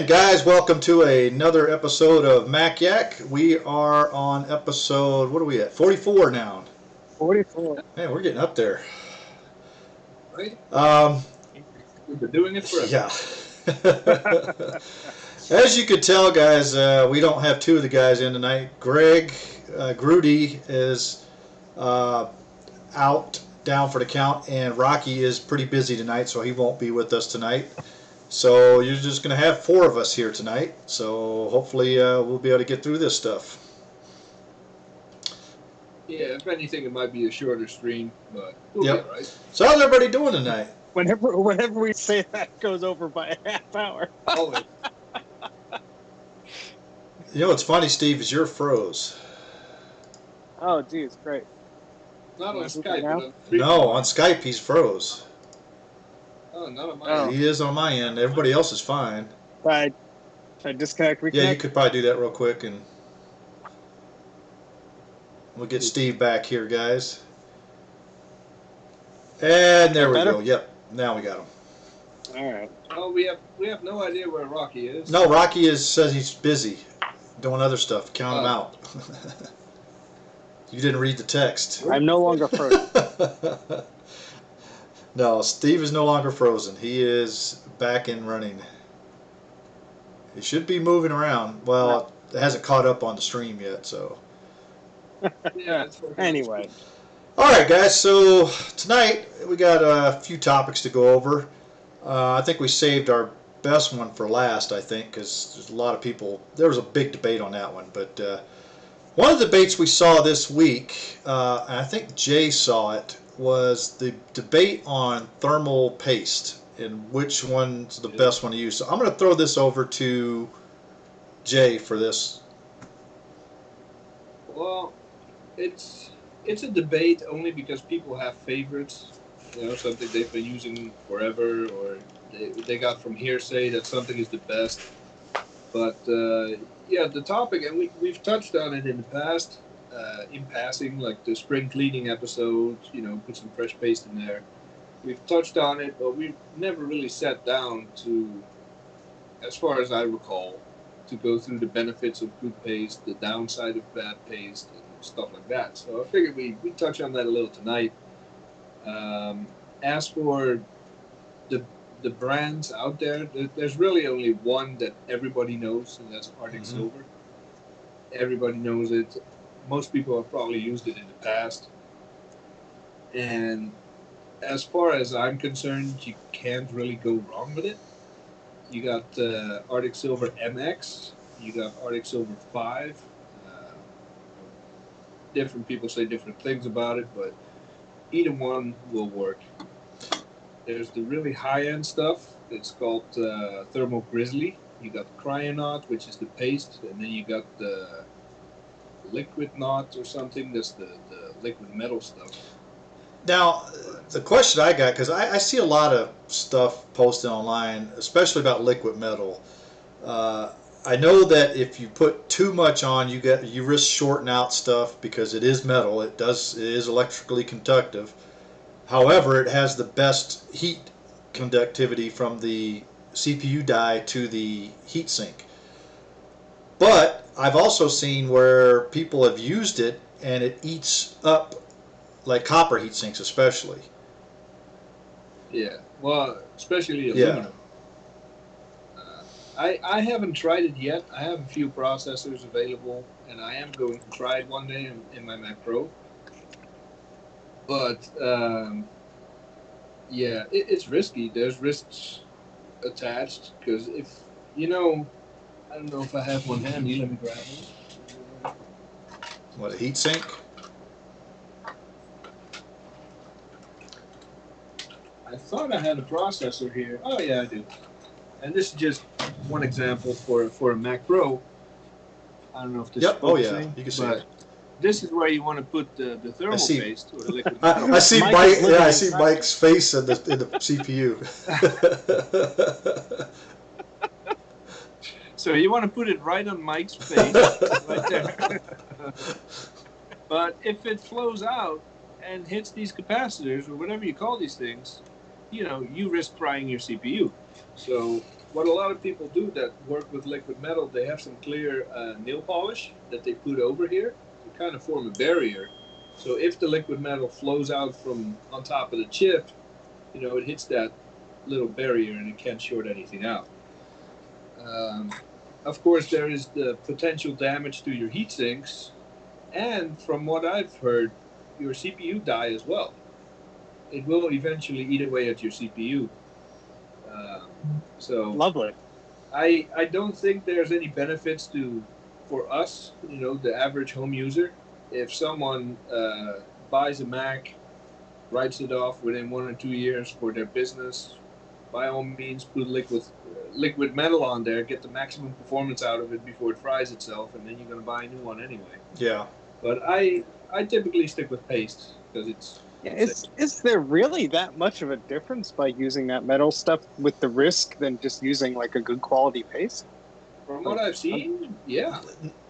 And guys, welcome to another episode of Mac Yak. We are on episode, what are we at? 44 now. 44. Man, we're getting up there. Right? Um, We've been doing it forever. yeah. As you could tell, guys, we don't have two of the guys in tonight. Greg Grudy is out, down for the count, and Rocky is pretty busy tonight, so he won't be with us tonight. So you're just going to have four of us here tonight. So hopefully we'll be able to get through this stuff. Yeah, if anything, it might be a shorter stream, but we'll Yep. be all right. So how's everybody doing tonight? Whenever we say that, goes over by a half hour. Always. You know what's funny, Steve, is you're froze. Oh, geez, great. Not on Is it Skype. now? But on free- No, on Skype he's froze. Oh, not on my Oh. end. He is on my end. Everybody else is fine. Should I disconnect, reconnect? Yeah, you could probably do that real quick, and we'll get Steve back here, guys. And there we Better? go. Yep, now we got him. All right. Oh, we have no idea where Rocky is. No, Rocky says he's busy doing other stuff. Count him Oh. out. You didn't read the text. I'm no longer frozen. No, Steve is no longer frozen. He is back and running. He should be moving around. Well, it hasn't caught up on the stream yet, so. Yeah, it's okay. Anyway, All right, guys. So tonight we got a few topics to go over. I think we saved our best one for last. I think because there's a lot of people. There was a big debate on that one, but one of the debates we saw this week, and I think Jay saw it, was the debate on thermal paste and which one's the best one to use. So I'm going to throw this over to Jay for this. Well, it's a debate only because people have favorites. You know, something they've been using forever, or they got from hearsay that something is the best. But yeah, the topic, and we've touched on it in the past, in passing, like the spring cleaning episode. You know, put some fresh paste in there. We've touched on it, but we've never really sat down to, as far as I recall, to go through the benefits of good paste, the downside of bad paste, and stuff like that. So I figured we touch on that a little tonight. As for the brands out there, there's really only one that everybody knows, and that's Arctic Mhm. Silver. Everybody knows it. Most people have probably used it in the past. And as far as I'm concerned, you can't really go wrong with it. You got Arctic Silver MX, you got Arctic Silver 5. Different people say different things about it, but either one will work. There's the really high-end stuff. It's called Thermal Grizzly. You got Cryonaut, which is the paste, and then you got the Liquid Knot or something. That's the liquid metal stuff. Now, the question I got, because I see a lot of stuff posted online, especially about liquid metal. I know that if you put too much on, you risk shorting out stuff because it is metal. It is electrically conductive. However, it has the best heat conductivity from the CPU die to the heatsink. But I've also seen where people have used it and it eats up, like copper heatsinks especially. Yeah, well, especially Yeah. aluminum. I haven't tried it yet. I have a few processors available, and I am going to try it one day in my Mac Pro. But yeah, it's risky. There's risks attached because if I don't know if I have one handy. Let me grab one. What, a heatsink? I thought I had a processor here. Oh yeah, I do. And this is just one example for a Mac Pro. I don't know if this Yep. is Oh yeah, focusing, you can see but it. this is where you want to put the thermal see. paste or the liquid metal. I see Mike Mike. is looking Yeah, I at see that. Mike's face in the CPU. So you want to put it right on Mike's face, right there. But if it flows out and hits these capacitors or whatever you call these things, you risk frying your CPU. So what a lot of people do that work with liquid metal, they have some clear nail polish that they put over here to kind of form a barrier. So if the liquid metal flows out from on top of the chip, it hits that little barrier and it can't short anything out. Of course, there is the potential damage to your heat sinks, and from what I've heard, your CPU die as well. It will eventually eat away at your CPU. So Lovely. I don't think there's any benefits for us, the average home user. If someone buys a Mac, writes it off within 1 or 2 years for their business, by all means put liquid metal on there, get the maximum performance out of it before it fries itself, and then you're going to buy a new one anyway. Yeah. But I typically stick with paste because it's. Is there really that much of a difference by using that metal stuff with the risk than just using like a good quality paste? From what I've seen, yeah.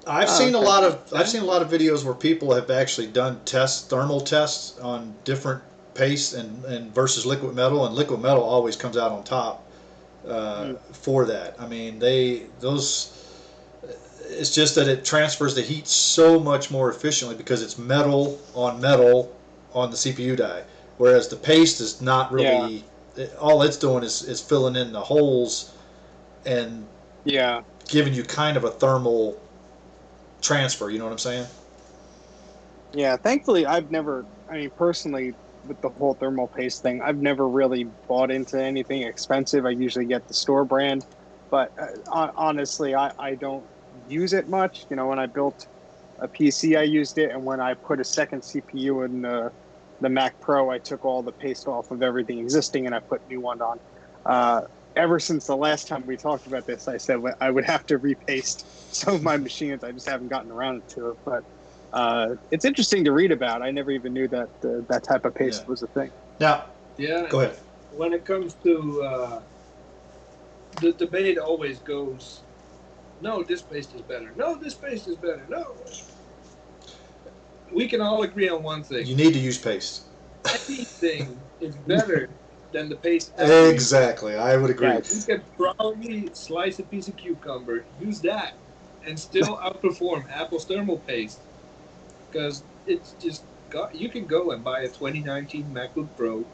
I've seen a lot of videos where people have actually done thermal tests on different pastes and versus liquid metal, and liquid metal always comes out on top for that. I mean, it's just that it transfers the heat so much more efficiently because it's metal on the CPU die, whereas the paste is not really. All it's doing is filling in the holes and giving you kind of a thermal transfer. You know what I'm saying? Yeah. Thankfully, personally, with the whole thermal paste thing, I've never really bought into anything expensive. I usually get the store brand, but honestly, I don't use it much. When I built a PC, I used it, and when I put a second CPU in the Mac Pro, I took all the paste off of everything existing and I put new one on. Ever since the last time we talked about this, I said I would have to repaste some of my machines. I just haven't gotten around to it, but it's interesting to read about. I never even knew that that type of paste was a thing. Now, go ahead. When it comes to the debate, always goes, no, this paste is better. No, this paste is better. No. We can all agree on one thing. You need to use paste. Anything is better than the paste. Exactly, I would agree. You can probably slice a piece of cucumber, use that, and still outperform Apple's thermal paste. Because it's just you can go and buy a 2019 MacBook Pro.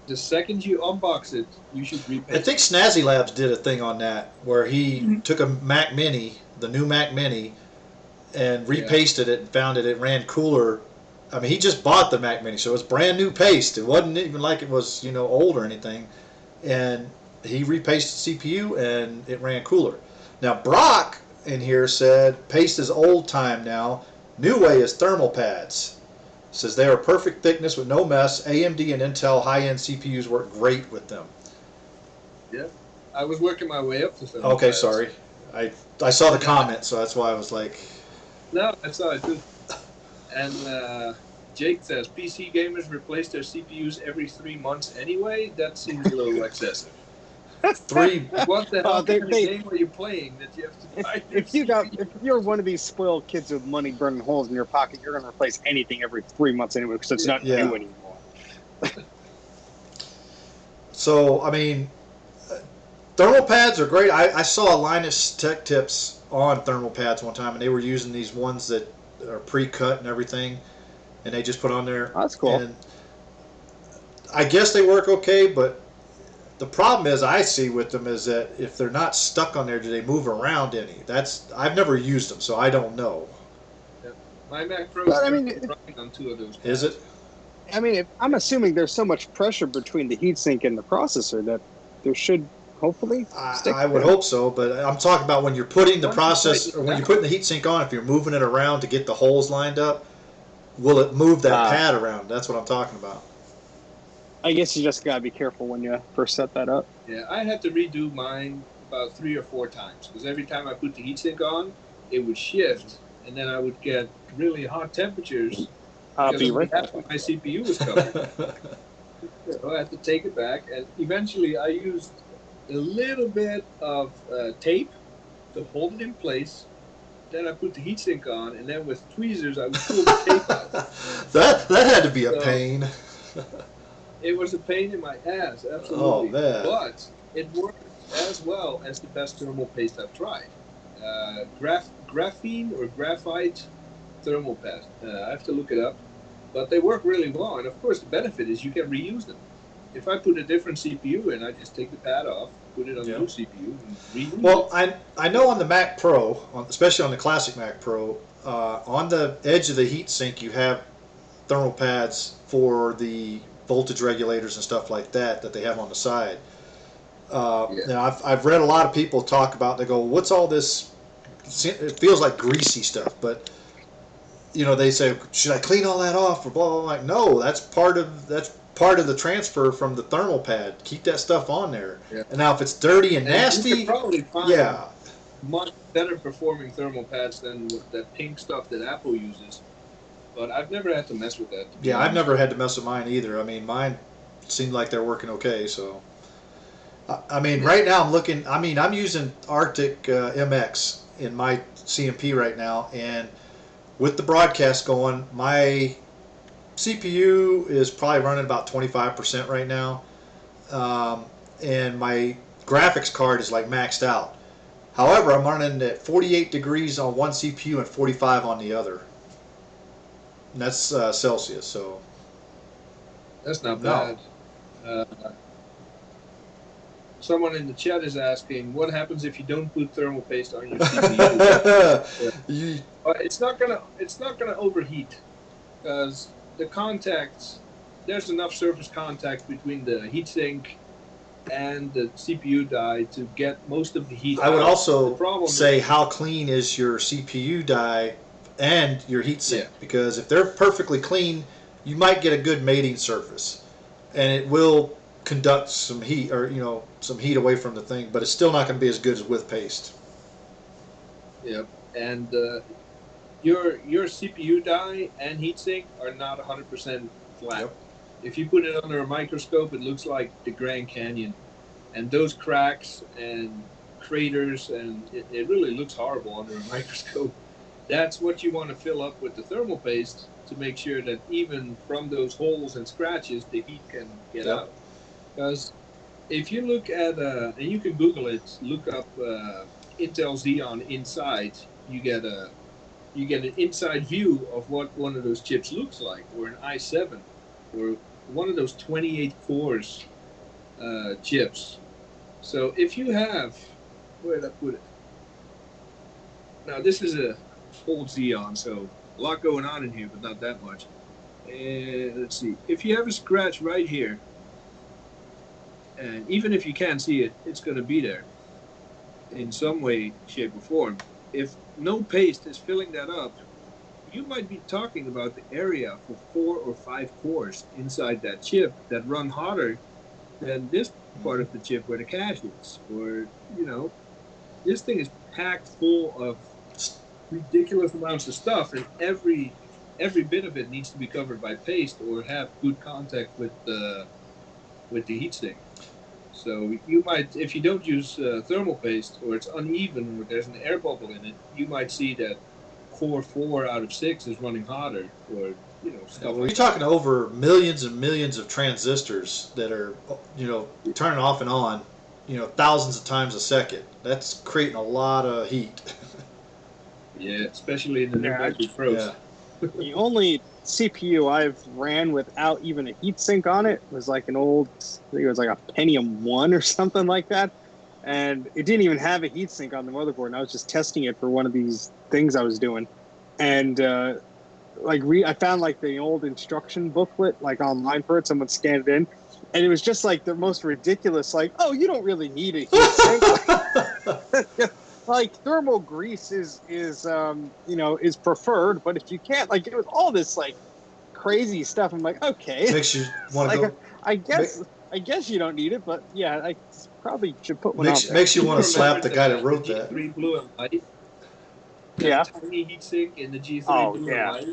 The second you unbox it, you should repaste. I think Snazzy Labs did a thing on that where he took a Mac Mini, the new Mac Mini, and repasted it and found it ran cooler. I mean, he just bought the Mac Mini, so it was brand new paste. It wasn't even like it was old or anything. And he repasted CPU and it ran cooler. Now Brock in here said paste is old time now. New way is thermal pads. Says they are perfect thickness with no mess. AMD and Intel high-end CPUs work great with them. Yeah, I was working my way up to thermal Okay, pads. sorry. I saw the comment, so that's why I was like. No, I saw it too. And Jake says PC gamers replace their CPUs every 3 months anyway. That seems a little excessive. What the hell kind of game are you playing that you have to buy? If you're one of these spoiled kids with money burning holes in your pocket, you're going to replace anything every 3 months anyway because it's not new anymore. So I mean, thermal pads are great. I saw Linus Tech Tips on thermal pads one time, and they were using these ones that are pre-cut and everything, and they just put on there. Oh, that's cool. And I guess they work okay, but the problem is I see with them is that if they're not stuck on there, do they move around any? I've never used them, so I don't know. Yeah. My Mac Pro is running on 2 of those pads. Is it? I mean, I'm assuming there's so much pressure between the heatsink and the processor that there should hopefully stick. I would hope so, but I'm talking about when you're putting the when you're putting the heatsink on, if you're moving it around to get the holes lined up, will it move that pad around? That's what I'm talking about. I guess you just gotta be careful when you first set that up. Yeah, I had to redo mine about 3 or 4 times because every time I put the heatsink on, it would shift, and then I would get really hot temperatures. I'll be right back. My CPU was covered. So I had to take it back, and eventually I used a little bit of tape to hold it in place. Then I put the heatsink on, and then with tweezers I would pull the tape out. That had to be a pain. It was a pain in my ass, absolutely. Oh, man. But it works as well as the best thermal paste I've tried. Graphene or graphite thermal paste. I have to look it up, but they work really well. And of course, the benefit is you can reuse them. If I put a different CPU in, I just take the pad off, put it on the Yeah. new CPU, and reuse Well, it. I know on the Mac Pro, especially on the classic Mac Pro, on the edge of the heatsink you have thermal pads for the voltage regulators and stuff like that they have on the side. Yeah. Now I've read a lot of people talk about. They go, "What's all this?" It feels like greasy stuff, but they say, "Should I clean all that off?" Or blah blah. Like, no, that's part of the transfer from the thermal pad. Keep that stuff on there. Yeah. And now if it's dirty and And you could nasty, probably find yeah, much better performing thermal pads than with that pink stuff that Apple uses. But I've never had to mess with that, to be yeah, I've honest. never had to mess with mine either. I mean, mine seemed like they're working okay. So, I mean, Yeah. right now I'm looking. I mean, I'm using Arctic MX in my CMP right now, and with the broadcast going, my CPU is probably running about 25% right now, and my graphics card is like maxed out. However, I'm running at 48 degrees on one CPU and 45 on the other. And that's Celsius, so That's not no. bad. Uh, Someone in the chat is asking, what happens if you don't put thermal paste on your CPU? You, It's not gonna overheat because the contacts there's enough surface contact between the heatsink and the CPU die to get most of the heat I would out. The also problem say is, how clean is your CPU die and your heatsink, yeah, because if they're perfectly clean, you might get a good mating surface, and it will conduct some heat, or some heat away from the thing, but it's still not going to be as good as with paste. yeah, and your CPU die and heatsink are not 100% flat. Yep. If you put it under a microscope, it looks like the Grand Canyon, and those cracks and craters, and it really looks horrible under a microscope. That's what you want to fill up with the thermal paste to make sure that even from those holes and scratches, the heat can get Yep. out. Because if you look at, and you can Google it, look up Intel Xeon Inside, you get a you get an inside view of what one of those chips looks like, or an i7, or one of those 28 cores chips. So if you have, where did I put it? Now this is a old Xeon, so a lot going on in here, but not that much. And let's see, if you have a scratch right here, and even if you can't see it, it's going to be there in some way, shape, or form. If no paste is filling that up, you might be talking about the area for 4 or 5 cores inside that chip that run hotter than this part of the chip where the cache is. Or, this thing is packed full of ridiculous amounts of stuff, and every bit of it needs to be covered by paste or have good contact with the heatsink. So you might, if you don't use thermal paste, or it's uneven, or there's an air bubble in it, you might see that core 4 out of 6 is running hotter, or stuff Well, you're like that. talking over millions and millions of transistors that are, turning off and on, thousands of times a second. That's creating a lot of heat. Yeah, especially in the new Yeah, MacBook Yeah. Pros. the only CPU I've ran without even a heatsink on it was like an old, I think it was like a Pentium 1 or something like that. And it didn't even have a heatsink on the motherboard. And I was just testing it for one of these things I was doing. And I found like the old instruction booklet like online for it. Someone scanned it in. And it was just like the most ridiculous, like, oh, you don't really need a heatsink. Like thermal grease is preferred, but if you can't, like, it was all this like crazy stuff. I'm like, okay, Makes you want to like go. I Make, guess I guess you don't need it, but yeah, I probably should put one out makes there. makes you You want to slap remember the guy that the wrote that. G3 Blue and White, that Yeah. tiny heatsink in the G3 Oh Blue and yeah. White?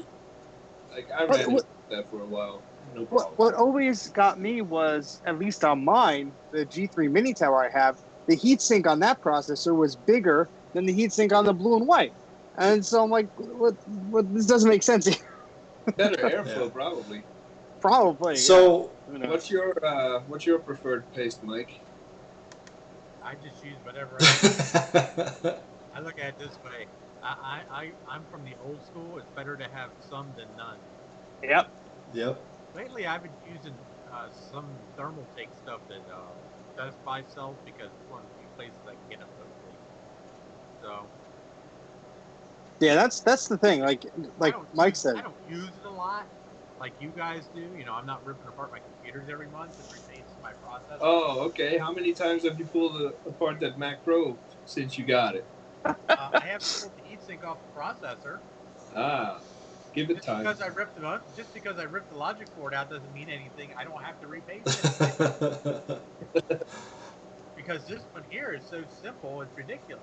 Like I But ran that for a while, no problem. what always got me was, at least on mine, the G3 Mini Tower I have, the heatsink on that processor was bigger than the heatsink on the blue and white. And so I'm like, what this doesn't make sense. Better Yeah. airflow, probably. Probably. So Yeah. What's your preferred paste, Mike? I just use whatever I can. I look at it this way. I'm from the old school. It's better to have some than none. Yep. Yep. Lately, I've been using some thermal take stuff that Best Buy sells because it's one of the few places I can get them locally. So Yeah, that's the thing. Like Mike said. I don't use it a lot like you guys do. You know, I'm not ripping apart my computers every month and repasting my processor. Oh, okay. How many times have you pulled apart that Mac Pro since you got it? I haven't pulled the heatsink off the processor. Ah, give it Just time. because I ripped the logic board out doesn't mean anything. I don't have to repaste it. Because this one here is so simple, it's ridiculous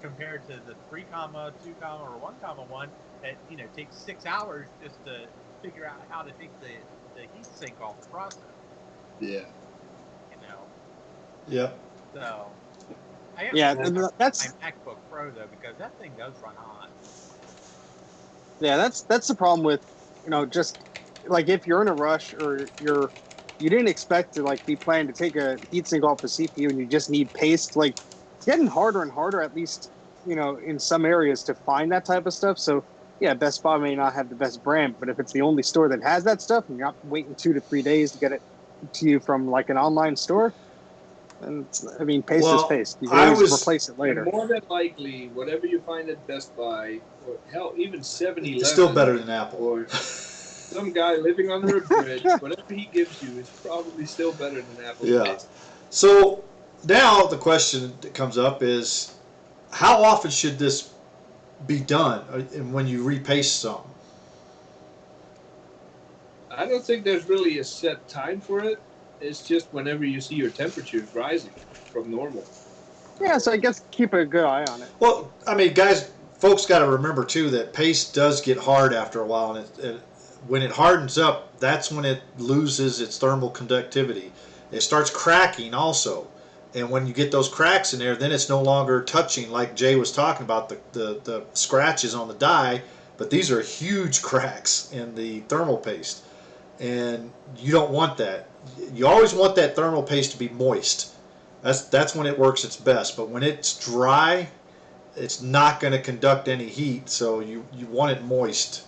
compared to the 3 comma 2 comma or 1 comma 1 that takes 6 hours just to figure out how to take the heat sink off the process. Yeah. Yep. So that's my MacBook Pro though, because that thing does run hot. Yeah, that's the problem with, just like if you're in a rush or you didn't expect to be planning to take a heatsink off the CPU and you just need paste, like it's getting harder and harder, at least, in some areas to find that type of stuff. So yeah, Best Buy may not have the best brand, but if it's the only store that has that stuff and you're not waiting 2 to 3 days to get it to you from like an online store, then paste is paste. You can always replace it later. More than likely, whatever you find at Best Buy, or hell, even 7-Eleven, it's still better than Apple. Or some guy living under a bridge, whatever he gives you is probably still better than Apple. Yeah. So now the question that comes up is, how often should this be done when you repaste something? I don't think there's really a set time for it. It's just whenever you see your temperatures rising from normal. Yeah, so I guess keep a good eye on it. Well, folks got to remember too that paste does get hard after a while, and when it hardens up, that's when it loses its thermal conductivity. It starts cracking also, and when you get those cracks in there, then it's no longer touching, like Jay was talking about, the scratches on the die, but these are huge cracks in the thermal paste, and you don't want that. You always want that thermal paste to be moist. That's when it works its best, but when it's dry, it's not going to conduct any heat, so you want it moist.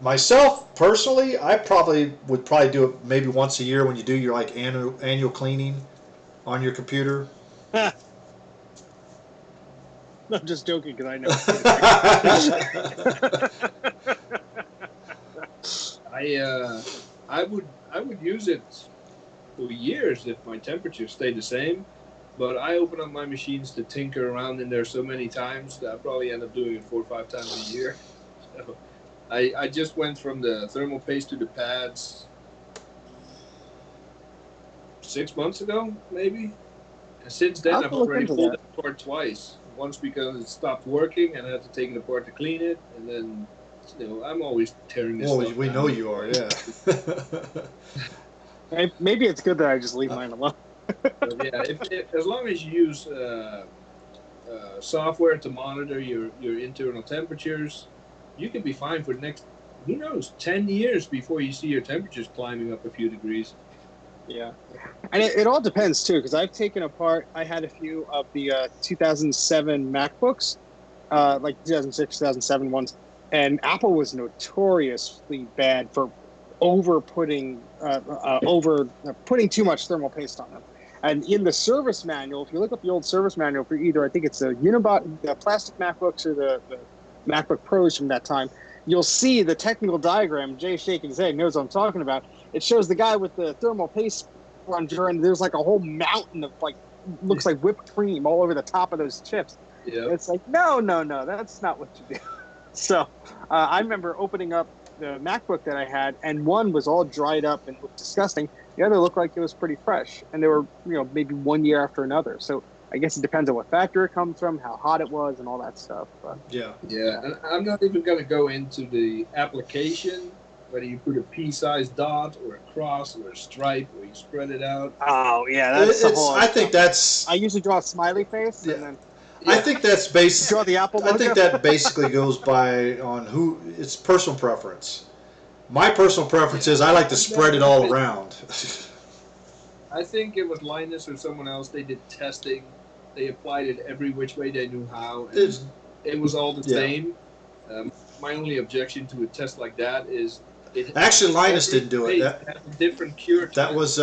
Myself personally, I would do it maybe once a year when you do your annual cleaning on your computer. I'm just joking because I know. I would use it for years if my temperature stayed the same. But I open up my machines to tinker around in there so many times that I probably end up doing it 4 or 5 times a year. So I just went from the thermal paste to the pads 6 months ago, maybe. And since then, I've already pulled it apart twice. Once because it stopped working and I had to take it apart to clean it. And then, I'm always tearing this stuff we down. know you are, yeah. Maybe it's good that I just leave mine alone. But yeah, as long as you use software to monitor your internal temperatures, you can be fine for the next, 10 years before you see your temperatures climbing up a few degrees. Yeah, and it all depends too, because I've taken apart. I had a few of the 2007 MacBooks, like 2006, 2007 ones, and Apple was notoriously bad for putting too much thermal paste on them. And in the service manual, if you look up the old service manual for either, I think it's the the plastic MacBooks or the MacBook Pros from that time, you'll see the technical diagram. Jay shaking his head knows what I'm talking about. It shows the guy with the thermal paste plunger, and there's like a whole mountain of looks like whipped cream all over the top of those chips. Yeah. It's like, no, that's not what you do. So I remember opening up the MacBook that I had, and one was all dried up and looked disgusting. The other looked like it was pretty fresh, and they were, maybe 1 year after another. So I guess it depends on what factory it comes from, how hot it was, and all that stuff. But, yeah. And I'm not even going to go into the application, whether you put a pea-sized dot or a cross or a stripe or you spread it out. Oh yeah, that's the whole. I think that's. I usually draw a smiley face, and then. I think that's basic. Draw the Apple logo. I think that basically goes by on it's personal preference. My personal preference is I like to spread it all around. I think it was Linus or someone else. They did testing. They applied it every which way they knew how, and it was all the same. My only objection to a test like that is it. Actually, Linus didn't do it. That has a different cure. That was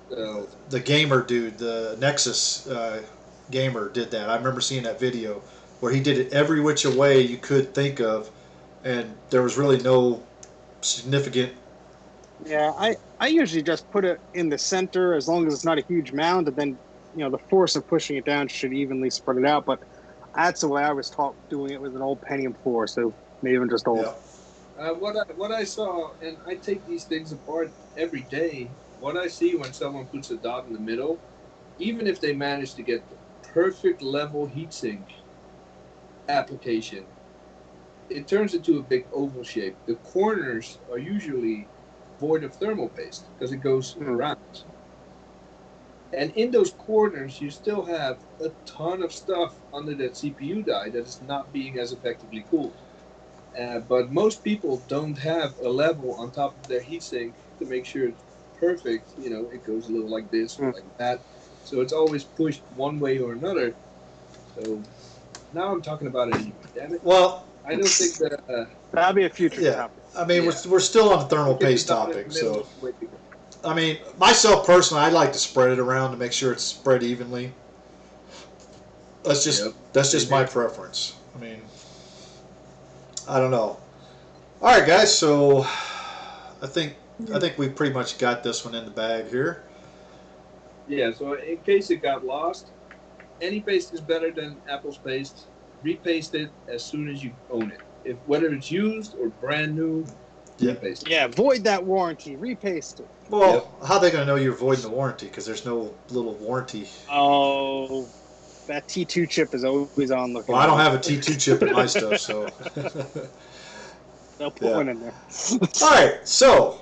So, the gamer dude, the Nexus gamer did that. I remember seeing that video where he did it every which way you could think of, and there was really no significant. Yeah, I usually just put it in the center as long as it's not a huge mound, and then the force of pushing it down should evenly spread it out. But that's the way I was taught doing it with an old Pentium 4, so maybe even just old. Yeah. What I saw, and I take these things apart every day. What I see when someone puts a dot in the middle, even if they manage to get the perfect level heatsink application, it turns into a big oval shape. The corners are usually void of thermal paste because it goes around. And in those corners, you still have a ton of stuff under that CPU die that is not being as effectively cooled. But most people don't have a level on top of their heatsink to make sure it's perfect. It goes a little like this or like that. So it's always pushed one way or another. So now I'm talking about it anyway. Damn it. Well, I don't think that. That'll be a future topic. I mean, we're still on the thermal paste topic, so. I mean, myself personally, I like to spread it around to make sure it's spread evenly. That's just my preference. I mean, I don't know. All right, guys. So I think we pretty much got this one in the bag here. Yeah. So in case it got lost, any paste is better than Apple's paste. Repaste it as soon as you own it. Whether it's used or brand new, repaste it. Yeah, void that warranty. Repaste it. Well, how are they going to know you're voiding the warranty? Because there's no little warranty. Oh, that T2 chip is always on looking. Well, I don't have a T2 chip in my stuff, so. They'll put one in there. All right, so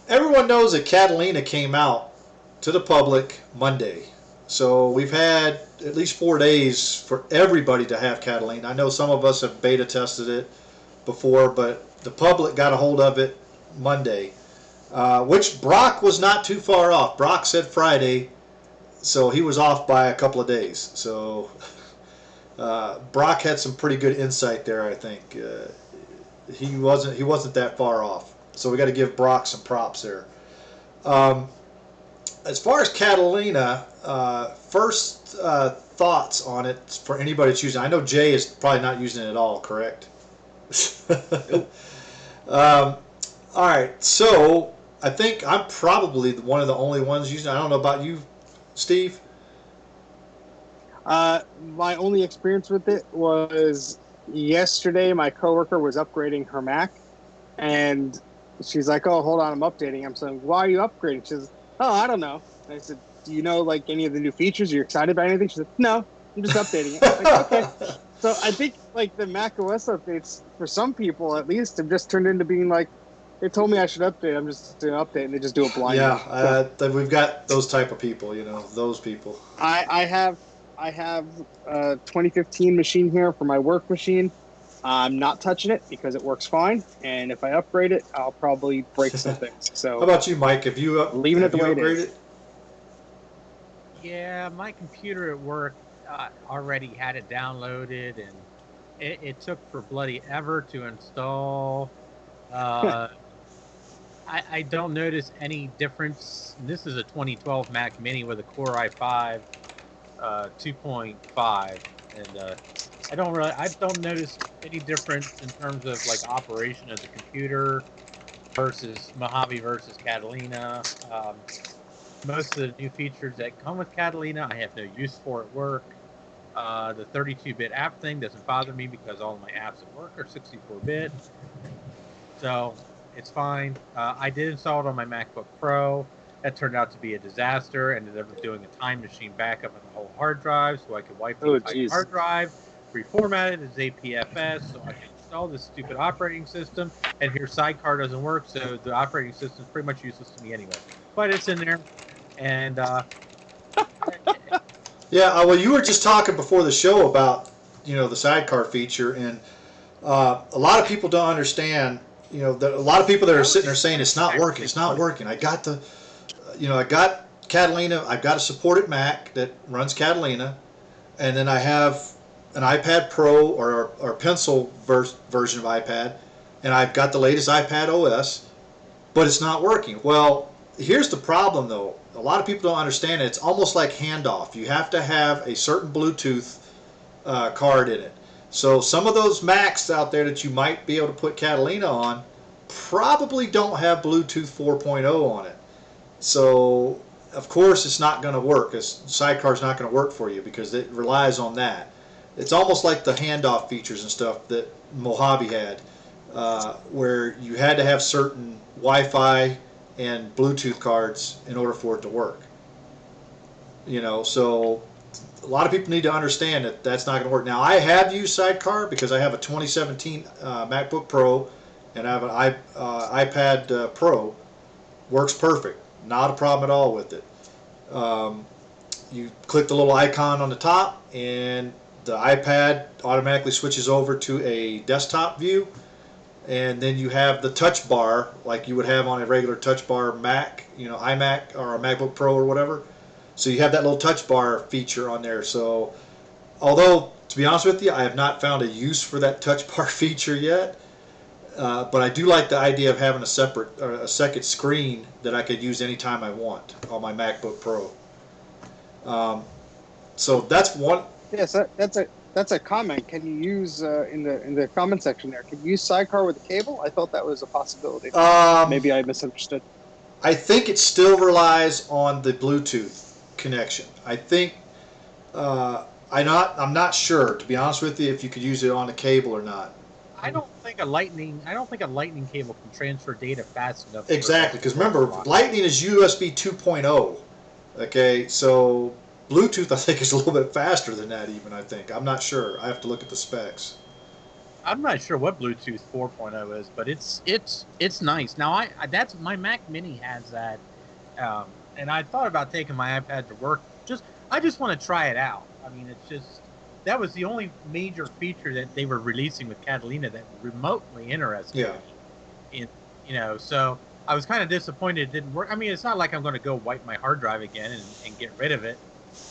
everyone knows that Catalina came out to the public Monday. So we've had at least 4 days for everybody to have Catalina. I know some of us have beta tested it before, but the public got a hold of it Monday. Which Brock was not too far off. Brock said Friday, so he was off by a couple of days. So Brock had some pretty good insight there, I think. He wasn't that far off. So we got to give Brock some props there. As far as Catalina, first thoughts on it for anybody that's using it. I know Jay is probably not using it at all, correct? All right, so I think I'm probably one of the only ones using it. I don't know about you, Steve. My only experience with it was yesterday. My coworker was upgrading her Mac, and she's like, "Oh, hold on, I'm updating." I'm saying, "Why are you upgrading?" She says, "Oh, I don't know." And I said, "Do you know like any of the new features? Are you excited about anything?" She said, "No, I'm just updating it." I was like, okay. So I think like the macOS updates for some people at least have just turned into being like, they told me I should update. I'm just doing an update, and they just do it blindly. Yeah, we've got those type of people. Those people. I have a 2015 machine here for my work machine. I'm not touching it because it works fine, and if I upgrade it, I'll probably break some things. So, how about you, Mike? Have you leaving it the way it is? Yeah, my computer at work already had it downloaded, and it took for bloody ever to install. I don't notice any difference. This is a 2012 Mac Mini with a Core i5 2.5, and I don't notice any difference in terms of like operation of the computer versus Mojave versus Catalina. Most of the new features that come with Catalina, I have no use for at work. The 32-bit app thing doesn't bother me because all of my apps at work are 64-bit, so it's fine. I did install it on my MacBook Pro. That turned out to be a disaster. Ended up doing a time machine backup of the whole hard drive so I could wipe the entire hard drive, reformat it as APFS so I could install this stupid operating system. And here Sidecar doesn't work, so the operating system is pretty much useless to me anyway. But it's in there, and yeah. Well, you were just talking before the show about the Sidecar feature, and a lot of people don't understand. A lot of people that are sitting there saying it's not working. It's not working. I got the I got Catalina. I've got a supported Mac that runs Catalina, and then I have an iPad Pro or pencil version of iPad, and I've got the latest iPad OS, but it's not working. Well, here's the problem though. A lot of people don't understand it. It's almost like handoff. You have to have a certain Bluetooth card in it. So some of those Macs out there that you might be able to put Catalina on probably don't have Bluetooth 4.0 on it. So of course it's not going to work. Sidecar's not going to work for you because it relies on that. It's almost like the handoff features and stuff that Mojave had, where you had to have certain Wi-Fi and Bluetooth cards in order for it to work. So a lot of people need to understand that that's not going to work. Now, I have used Sidecar because I have a 2017 MacBook Pro and I have an iPad Pro. Works perfect. Not a problem at all with it. You click the little icon on the top and the iPad automatically switches over to a desktop view, and then you have the touch bar like you would have on a regular touch bar Mac, iMac or a MacBook Pro or whatever. So you have that little touch bar feature on there. So although, to be honest with you, I have not found a use for that touch bar feature yet, but I do like the idea of having a second screen that I could use anytime I want on my MacBook Pro. So that's one. Yes, that's a comment. Can you use in the comment section there? Can you use Sidecar with a cable? I thought that was a possibility. Maybe I misunderstood. I think it still relies on the Bluetooth connection. I think I'm not sure, to be honest with you, if you could use it on a cable or not. I don't think a lightning cable can transfer data fast enough. Exactly, because remember, Lightning is USB 2.0. Okay, so Bluetooth I think is a little bit faster than that even, I think. I'm not sure. I have to look at the specs. I'm not sure what Bluetooth 4.0 is, but it's nice. Now that's my Mac Mini has that, and I thought about taking my iPad to work. I just want to try it out. I mean, that was the only major feature that they were releasing with Catalina that remotely interested me. So I was kind of disappointed it didn't work. I mean, it's not like I'm going to go wipe my hard drive again and get rid of it.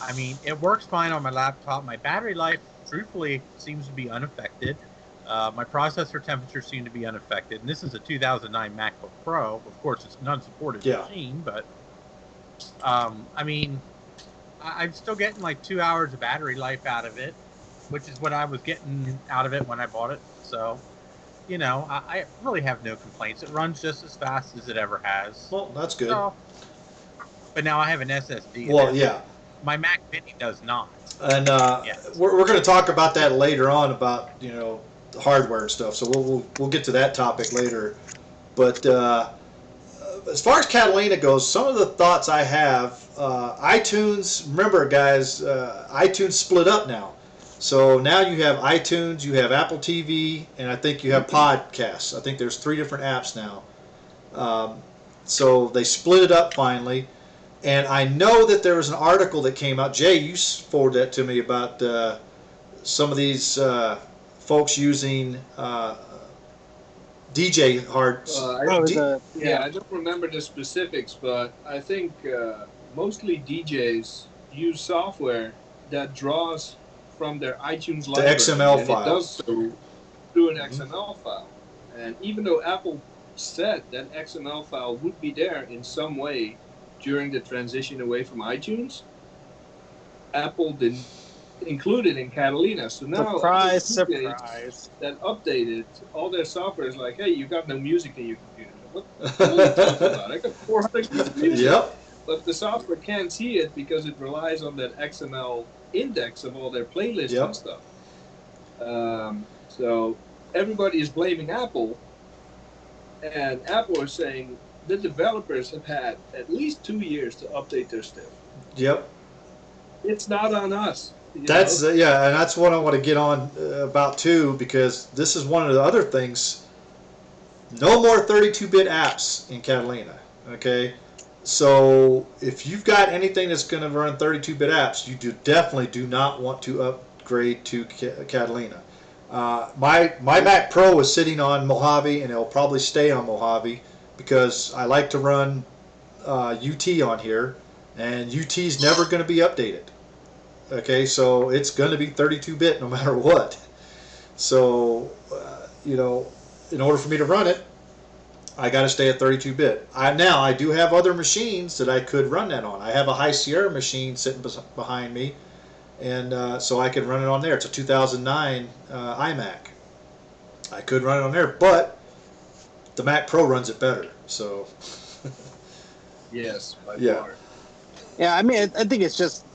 I mean, it works fine on my laptop. My battery life, truthfully, seems to be unaffected. My processor temperature seemed to be unaffected. And this is a 2009 MacBook Pro. Of course, it's an unsupported machine, but I mean, I'm still getting like 2 hours of battery life out of it, which is what I was getting out of it when I bought it. So, I really have no complaints. It runs just as fast as it ever has. Well, that's good. But now I have an SSD. Well, yeah. My Mac Mini does not. And we're going to talk about that later on about the hardware and stuff. So we'll get to that topic later. But as far as Catalina goes, some of the thoughts I have, iTunes. Remember, guys, iTunes split up now. So now you have iTunes, you have Apple TV, and I think you have podcasts. I think there's 3 different apps now. So they split it up finally. And I know that there was an article that came out. Jay, you forwarded that to me about some of these folks using DJ hards. I don't remember the specifics, but I think mostly DJs use software that draws from their iTunes library. The XML and file. It does so through an XML file. And even though Apple said that XML file would be there in some way during the transition away from iTunes, Apple didn't include it in Catalina. So now surprise that updated all their software is like, hey, you got no music in your computer. What are you talking about? I got 400 music. Yep. But the software can't see it because it relies on that XML index of all their playlists and stuff. So everybody is blaming Apple, and Apple is saying the developers have had at least 2 years to update their stuff. Yep. It's not on us. That's and that's what I want to get on about too, because this is one of the other things. No more 32-bit apps in Catalina. Okay, so if you've got anything that's going to run 32-bit apps, you definitely do not want to upgrade to Catalina. My Mac Pro is sitting on Mojave, and it'll probably stay on Mojave because I like to run UT on here, and UT's never going to be updated. Okay, so it's going to be 32-bit no matter what. So, in order for me to run it, I got to stay at 32-bit. Now I do have other machines that I could run that on. I have a High Sierra machine sitting behind me, and so I can run it on there. It's a 2009 iMac. I could run it on there, but the Mac Pro runs it better. So, Yes, by Yeah. far. Yeah, I mean, I think it's just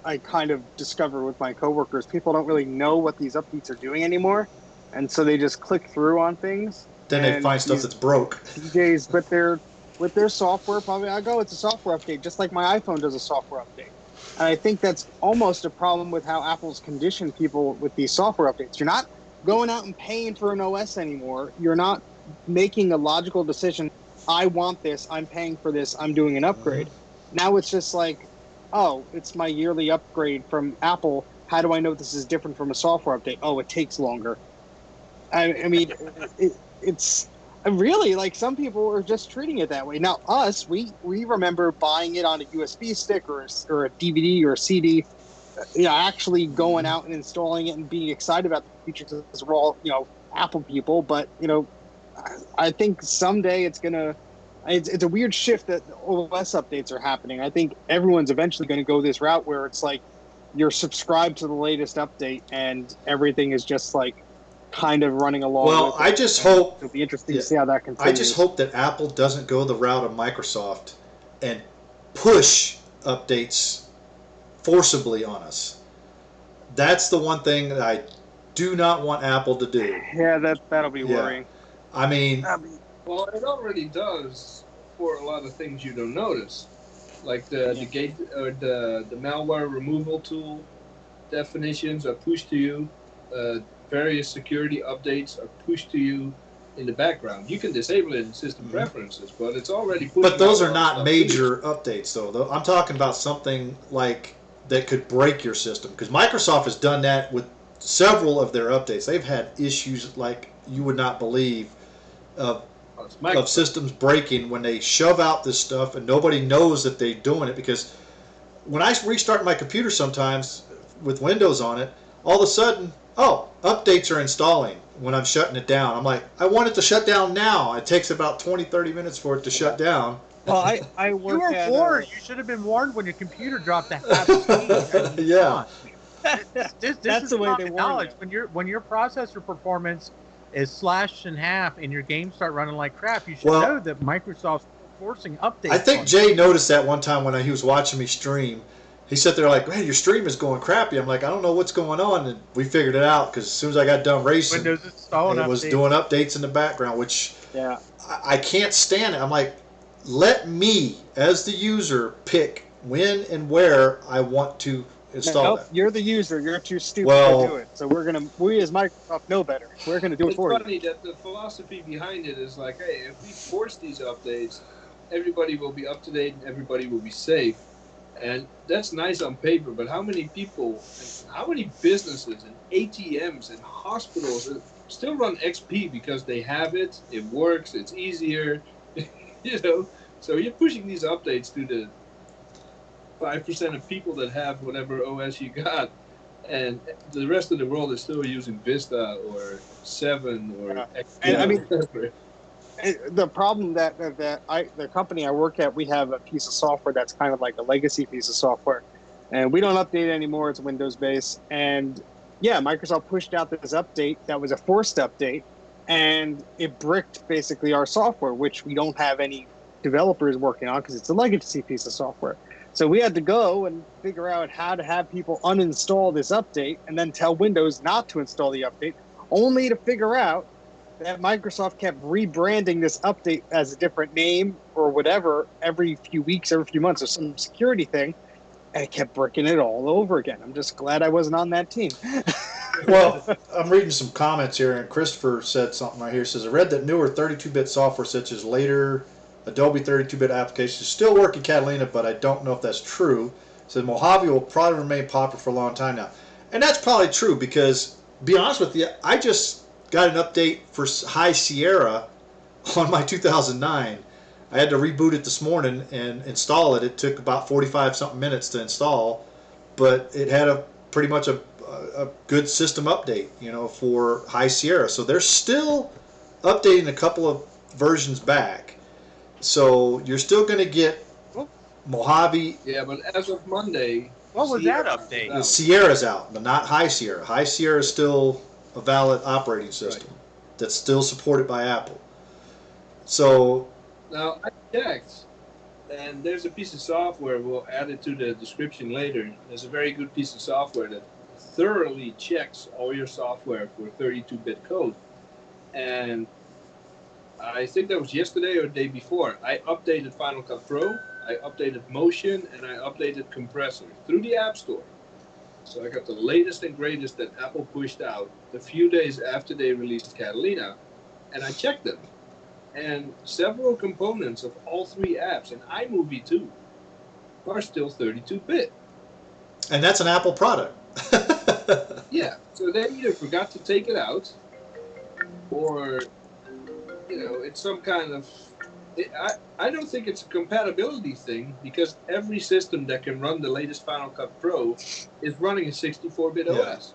I kind of discover with my coworkers, people don't really know what these updates are doing anymore, and so they just click through on things. then they And find stuff these that's broke. DJs with their software, probably I go, it's a software update, just like my iPhone does a software update. And I think that's almost a problem with how Apple's conditioned people with these software updates. You're not going out and paying for an OS anymore. You're not making a logical decision. I want this. I'm paying for this. I'm doing an upgrade. Now it's just like, oh, it's my yearly upgrade from Apple. How do I know this is different from a software update? Oh, it takes longer. I mean, it's really like some people are just treating it that way. Now, us, we remember buying it on a USB stick or a DVD or a CD. Actually going out and installing it and being excited about the features because we're all Apple people. But I think someday it's a weird shift that OS updates are happening. I think everyone's eventually going to go this route where it's like you're subscribed to the latest update and everything is just like kind of running along. Well, with it. I just hope It'll be interesting to see how that continues. I just hope that Apple doesn't go the route of Microsoft and push updates forcibly on us. That's the one thing that I do not want Apple to do. Yeah, that'll be worrying. I mean, Well, it already does for a lot of things you don't notice, like the gate or the malware removal tool definitions are pushed to you. Various security updates are pushed to you in the background. You can disable it in system preferences, but it's already pushed. but those are not major updates, though. I'm talking about something like that could break your system, because Microsoft has done that with several of their updates. They've had issues like you would not believe of systems breaking when they shove out this stuff and nobody knows that they're doing it. Because when I restart my computer sometimes with Windows on it, all of a sudden, updates are installing when I'm shutting it down. I'm like, I want it to shut down now. It takes about 20-30 minutes for it to shut down. Well, I You work were at warned. You should have been warned when your computer dropped to half speed. Yeah. This That's is the way common they warn knowledge. you. When your processor performance is slashed in half and your games start running like crap, you should Well, know that Microsoft's forcing updates. I think on Jay noticed that one time when he was watching me stream. He sat there like, man, your stream is going crappy. I'm like, I don't know what's going on. And we figured it out because as soon as I got done racing, Windows installing it was updates. doing updates in the background, which Yeah. I can't stand it. I'm like, let me, as the user, pick when and where I want to install Nope, that. you're the user. You're too stupid Well- to do it. So we as Microsoft know better. We're going to do it It's for you. funny that the philosophy behind it is like, hey, if we force these updates, everybody will be up to date and everybody will be safe. And that's nice on paper, but how many people, and how many businesses and ATMs and hospitals still run XP because they have it, it works, it's easier, So you're pushing these updates to the 5% of people that have whatever OS you got, and the rest of the world is still using Vista or 7 or XP. And I mean, whatever. the problem that the company I work at, we have a piece of software that's kind of like a legacy piece of software, and we don't update it anymore. It's Windows based, and Microsoft pushed out this update that was a forced update, and it bricked basically our software, which we don't have any developers working on because it's a legacy piece of software. So we had to go and figure out how to have people uninstall this update and then tell Windows not to install the update, only to figure out that Microsoft kept rebranding this update as a different name or whatever every few weeks, every few months, or some security thing, and it kept bricking it all over again. I'm just glad I wasn't on that team. Well, I'm reading some comments here, and Christopher said something right here. It says, I read that newer 32-bit software, such as later Adobe 32-bit applications, still work in Catalina, but I don't know if that's true. It says Mojave will probably remain popular for a long time now. And that's probably true because, to be honest with you, I just got an update for High Sierra on my 2009. I had to reboot it this morning and install it. It took about 45 something minutes to install, but it had a pretty much a good system update, for High Sierra. So they're still updating a couple of versions back. So you're still going to get Well, Mojave. Yeah, but as of Monday, What was that Sierra update? is The out. Sierra's out, but not High Sierra. High Sierra is still a valid operating system that's still supported by Apple. So Now I checked, and there's a piece of software. We'll add it to the description later. There's a very good piece of software that thoroughly checks all your software for 32-bit code. And I think that was yesterday or the day before. I updated Final Cut Pro, I updated Motion, and I updated Compressor through the App Store. So I got the latest and greatest that Apple pushed out a few days after they released Catalina, and I checked them. And several components of all three apps, and iMovie too, are still 32-bit. and that's an Apple product. Yeah, so they either forgot to take it out, or it's some kind of. I don't think it's a compatibility thing, because every system that can run the latest Final Cut Pro is running a 64-bit OS.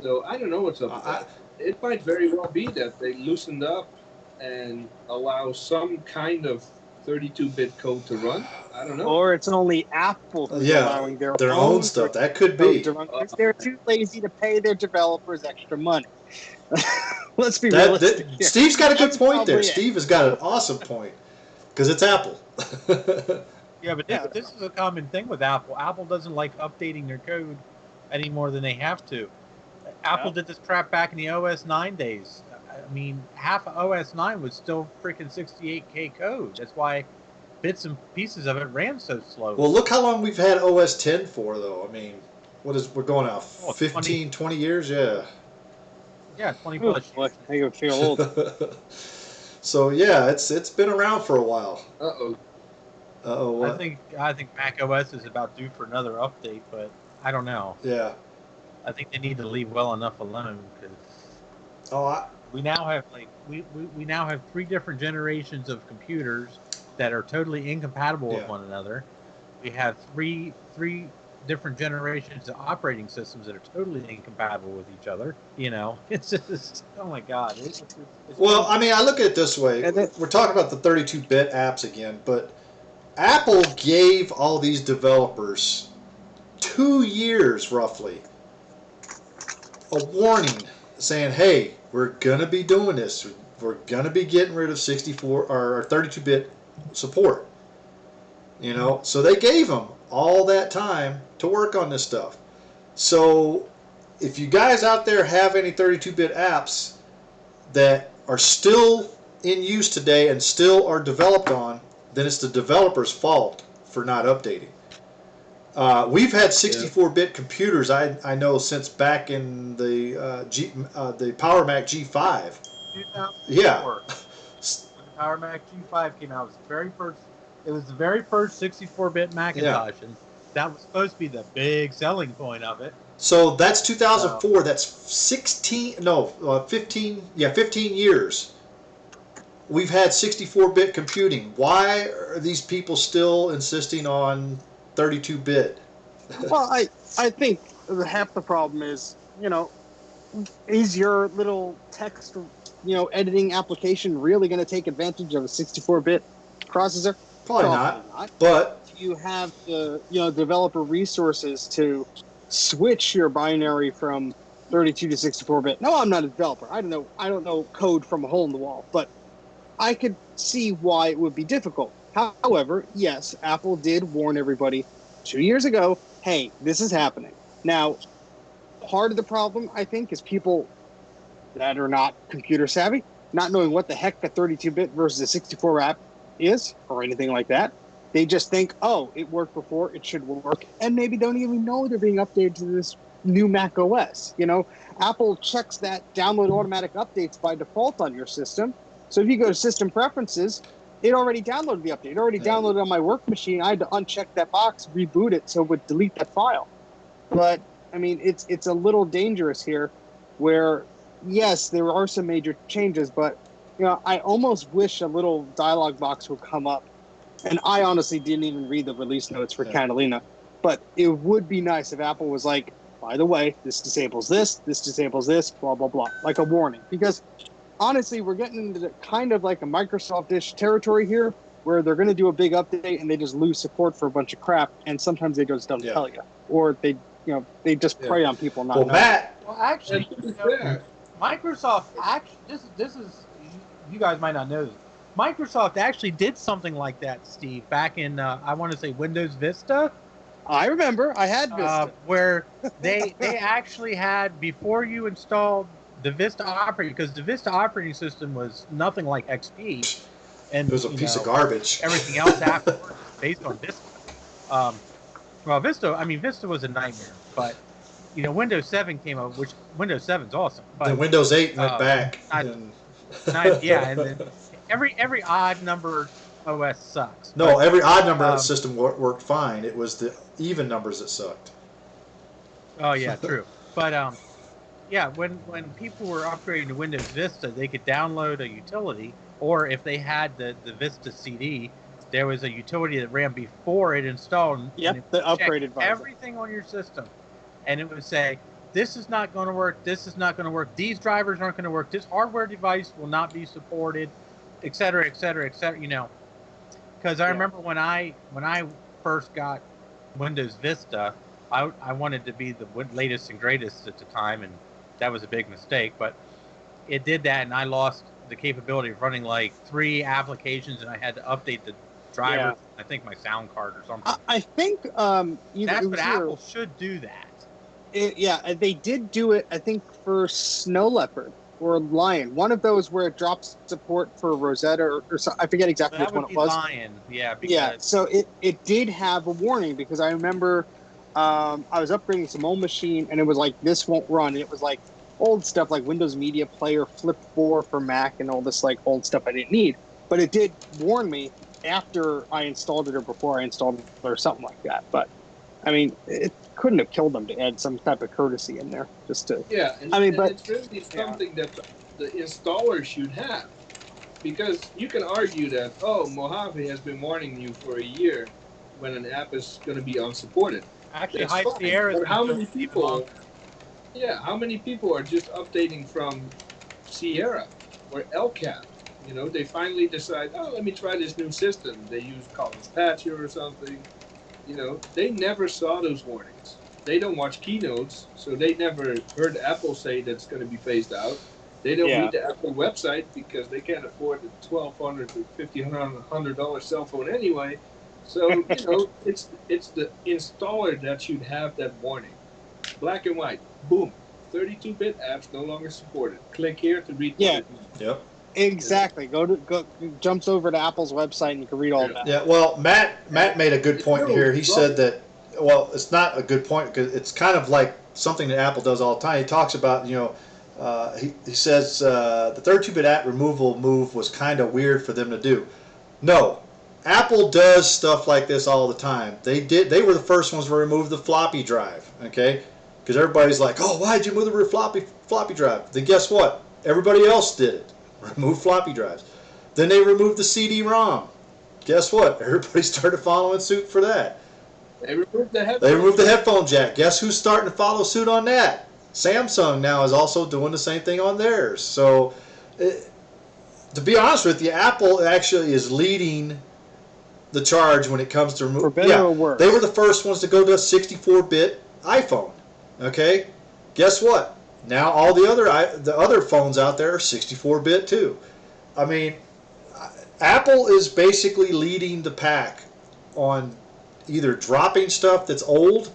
So I don't know what's up with that. It might very well be that they loosened up and allow some kind of 32-bit code to run. I don't know. Or it's only Apple who's allowing their own stuff. That could be. to run, because they're too lazy to pay their developers extra money. Let's be realistic. Steve's got a good point there. probably it. Steve has got an awesome point, because it's Apple. Yeah, but this is a common thing with Apple. Apple doesn't like updating their code any more than they have to. Apple did this crap back in the OS 9 days. I mean, half of OS 9 was still freaking 68K code. That's why bits and pieces of it ran so slow. Well, look how long we've had OS 10 for, though. I mean, we're going out 15, 20 years? Yeah. Yeah, 20 plus years. I can feel old. So, yeah, it's been around for a while. Uh-oh. Uh-oh, what? I think macOS is about due for another update, but I don't know. Yeah. I think they need to leave well enough alone, because we now have we now have 3 different generations of computers that are totally incompatible with one another. We have three different generations of operating systems that are totally incompatible with each other. It's just, oh my God. It's Well, I mean, I look at it this way. We're talking about the 32-bit apps again, but Apple gave all these developers 2 years, roughly, a warning saying, hey, we're going to be doing this. We're going to be getting rid of 64 or 32-bit support. So they gave them all that time to work on this stuff. So if you guys out there have any 32-bit apps that are still in use today and still are developed on, then it's the developer's fault for not updating. We've had 64-bit computers, I know, since back in the Power Mac G5. 2004. Yeah. When the Power Mac G5 came out, it was the very first 64-bit Macintosh, and that was supposed to be the big selling point of it. So that's 2004. That's 15 years. We've had 64-bit computing. Why are these people still insisting on 32-bit? Well, I think half the problem is, is your little text, editing application really going to take advantage of a 64-bit processor? Probably not. But do you have the developer resources to switch your binary from 32 to 64-bit? No, I'm not a developer. I don't know code from a hole in the wall, but I could see why it would be difficult. However, yes, Apple did warn everybody 2 years ago, hey, this is happening. Now, part of the problem, I think, is people that are not computer savvy, not knowing what the heck a 32-bit versus a 64 app is or anything like that. They just think, oh, it worked before, it should work, and maybe don't even know they're being updated to this new Mac OS. Apple checks that download automatic updates by default on your system. So if you go to System Preferences, it already downloaded the update. It already downloaded on my work machine. I had to uncheck that box, reboot it, so it would delete that file. But, I mean, it's a little dangerous here where, yes, there are some major changes, but I almost wish a little dialogue box would come up. And I honestly didn't even read the release notes for Catalina, but it would be nice if Apple was like, by the way, this disables this disables this, blah, blah, blah, like a warning. Because honestly, we're getting into kind of like a Microsoft-ish territory here, where they're going to do a big update and they just lose support for a bunch of crap, and sometimes they just don't tell you, or they just prey on people not knowing. Well, actually, Microsoft actually this is you guys might not know this. Microsoft actually did something like that, Steve, back in I want to say Windows Vista. I remember I had Vista, where they actually had, before you installed the Vista operating, because the Vista operating system was nothing like XP, and it was a piece of garbage. Everything else afterwards was based on Vista. Well, Vista was a nightmare, but Windows 7 came up, which Windows 7's awesome. But then Windows 8 went back. And then every odd number OS sucks. No, but every odd number system worked fine. It was the even numbers that sucked. Oh yeah, true. But when people were upgrading to Windows Vista, they could download a utility, or if they had the Vista CD, there was a utility that ran before it installed. Yep, the upgraded version. Everything on your system, and it would say, this is not going to work, this is not going to work, these drivers aren't going to work, this hardware device will not be supported, etc., etc., etc. Because I remember when I first got Windows Vista, I wanted to be the latest and greatest at the time, and that was a big mistake. But it did that, and I lost the capability of running like 3 applications, and I had to update the driver. I think my sound card or something. I think that's what Apple should do that. They did do it. I think for Snow Leopard or Lion, one of those where it drops support for Rosetta or I forget exactly which one it was. Lion, So it did have a warning, because I remember I was upgrading some old machine and it was like, this won't run. And it was like old stuff like Windows Media Player, Flip 4 for Mac, and all this like old stuff I didn't need. But it did warn me after I installed it or before I installed it or something like that. But I mean, it couldn't have killed them to add some type of courtesy in there, just to. Yeah, but it's really something that the installer should have, because you can argue that Mojave has been warning you for a year when an app is going to be unsupported. Actually, High Sierra. How many people? Yeah, how many people are just updating from Sierra or LCAP? They finally decide, let me try this new system. They use Collins Patcher or something. They never saw those warnings. They don't watch keynotes, so they never heard Apple say that's going to be phased out. They don't read the Apple website because they can't afford the $1,200 to $1,500 cell phone anyway. So, it's the installer that should have that warning. Black and white. Boom. 32-bit apps no longer supported. Click here to read. Yep. Exactly. Go jumps over to Apple's website and you can read all that. Yeah. Well, Matt made a good point here. He said that. Well, it's not a good point because it's kind of like something that Apple does all the time. He talks about he says the 32-bit app removal move was kind of weird for them to do. No, Apple does stuff like this all the time. They were the first ones to remove the floppy drive. Okay, because everybody's like, oh, why'd you move the floppy drive? Then guess what? Everybody else did it. Remove floppy drives. Then they removed the CD-ROM. Guess what? Everybody started following suit for that. They removed the headphone jack. Guess who's starting to follow suit on that? Samsung now is also doing the same thing on theirs. So, to be honest with you, Apple actually is leading the charge when it comes to removing. For better or worse. They were the first ones to go to a 64-bit iPhone. Okay? Guess what? Now all the other phones out there are 64-bit too. I mean, Apple is basically leading the pack on either dropping stuff that's old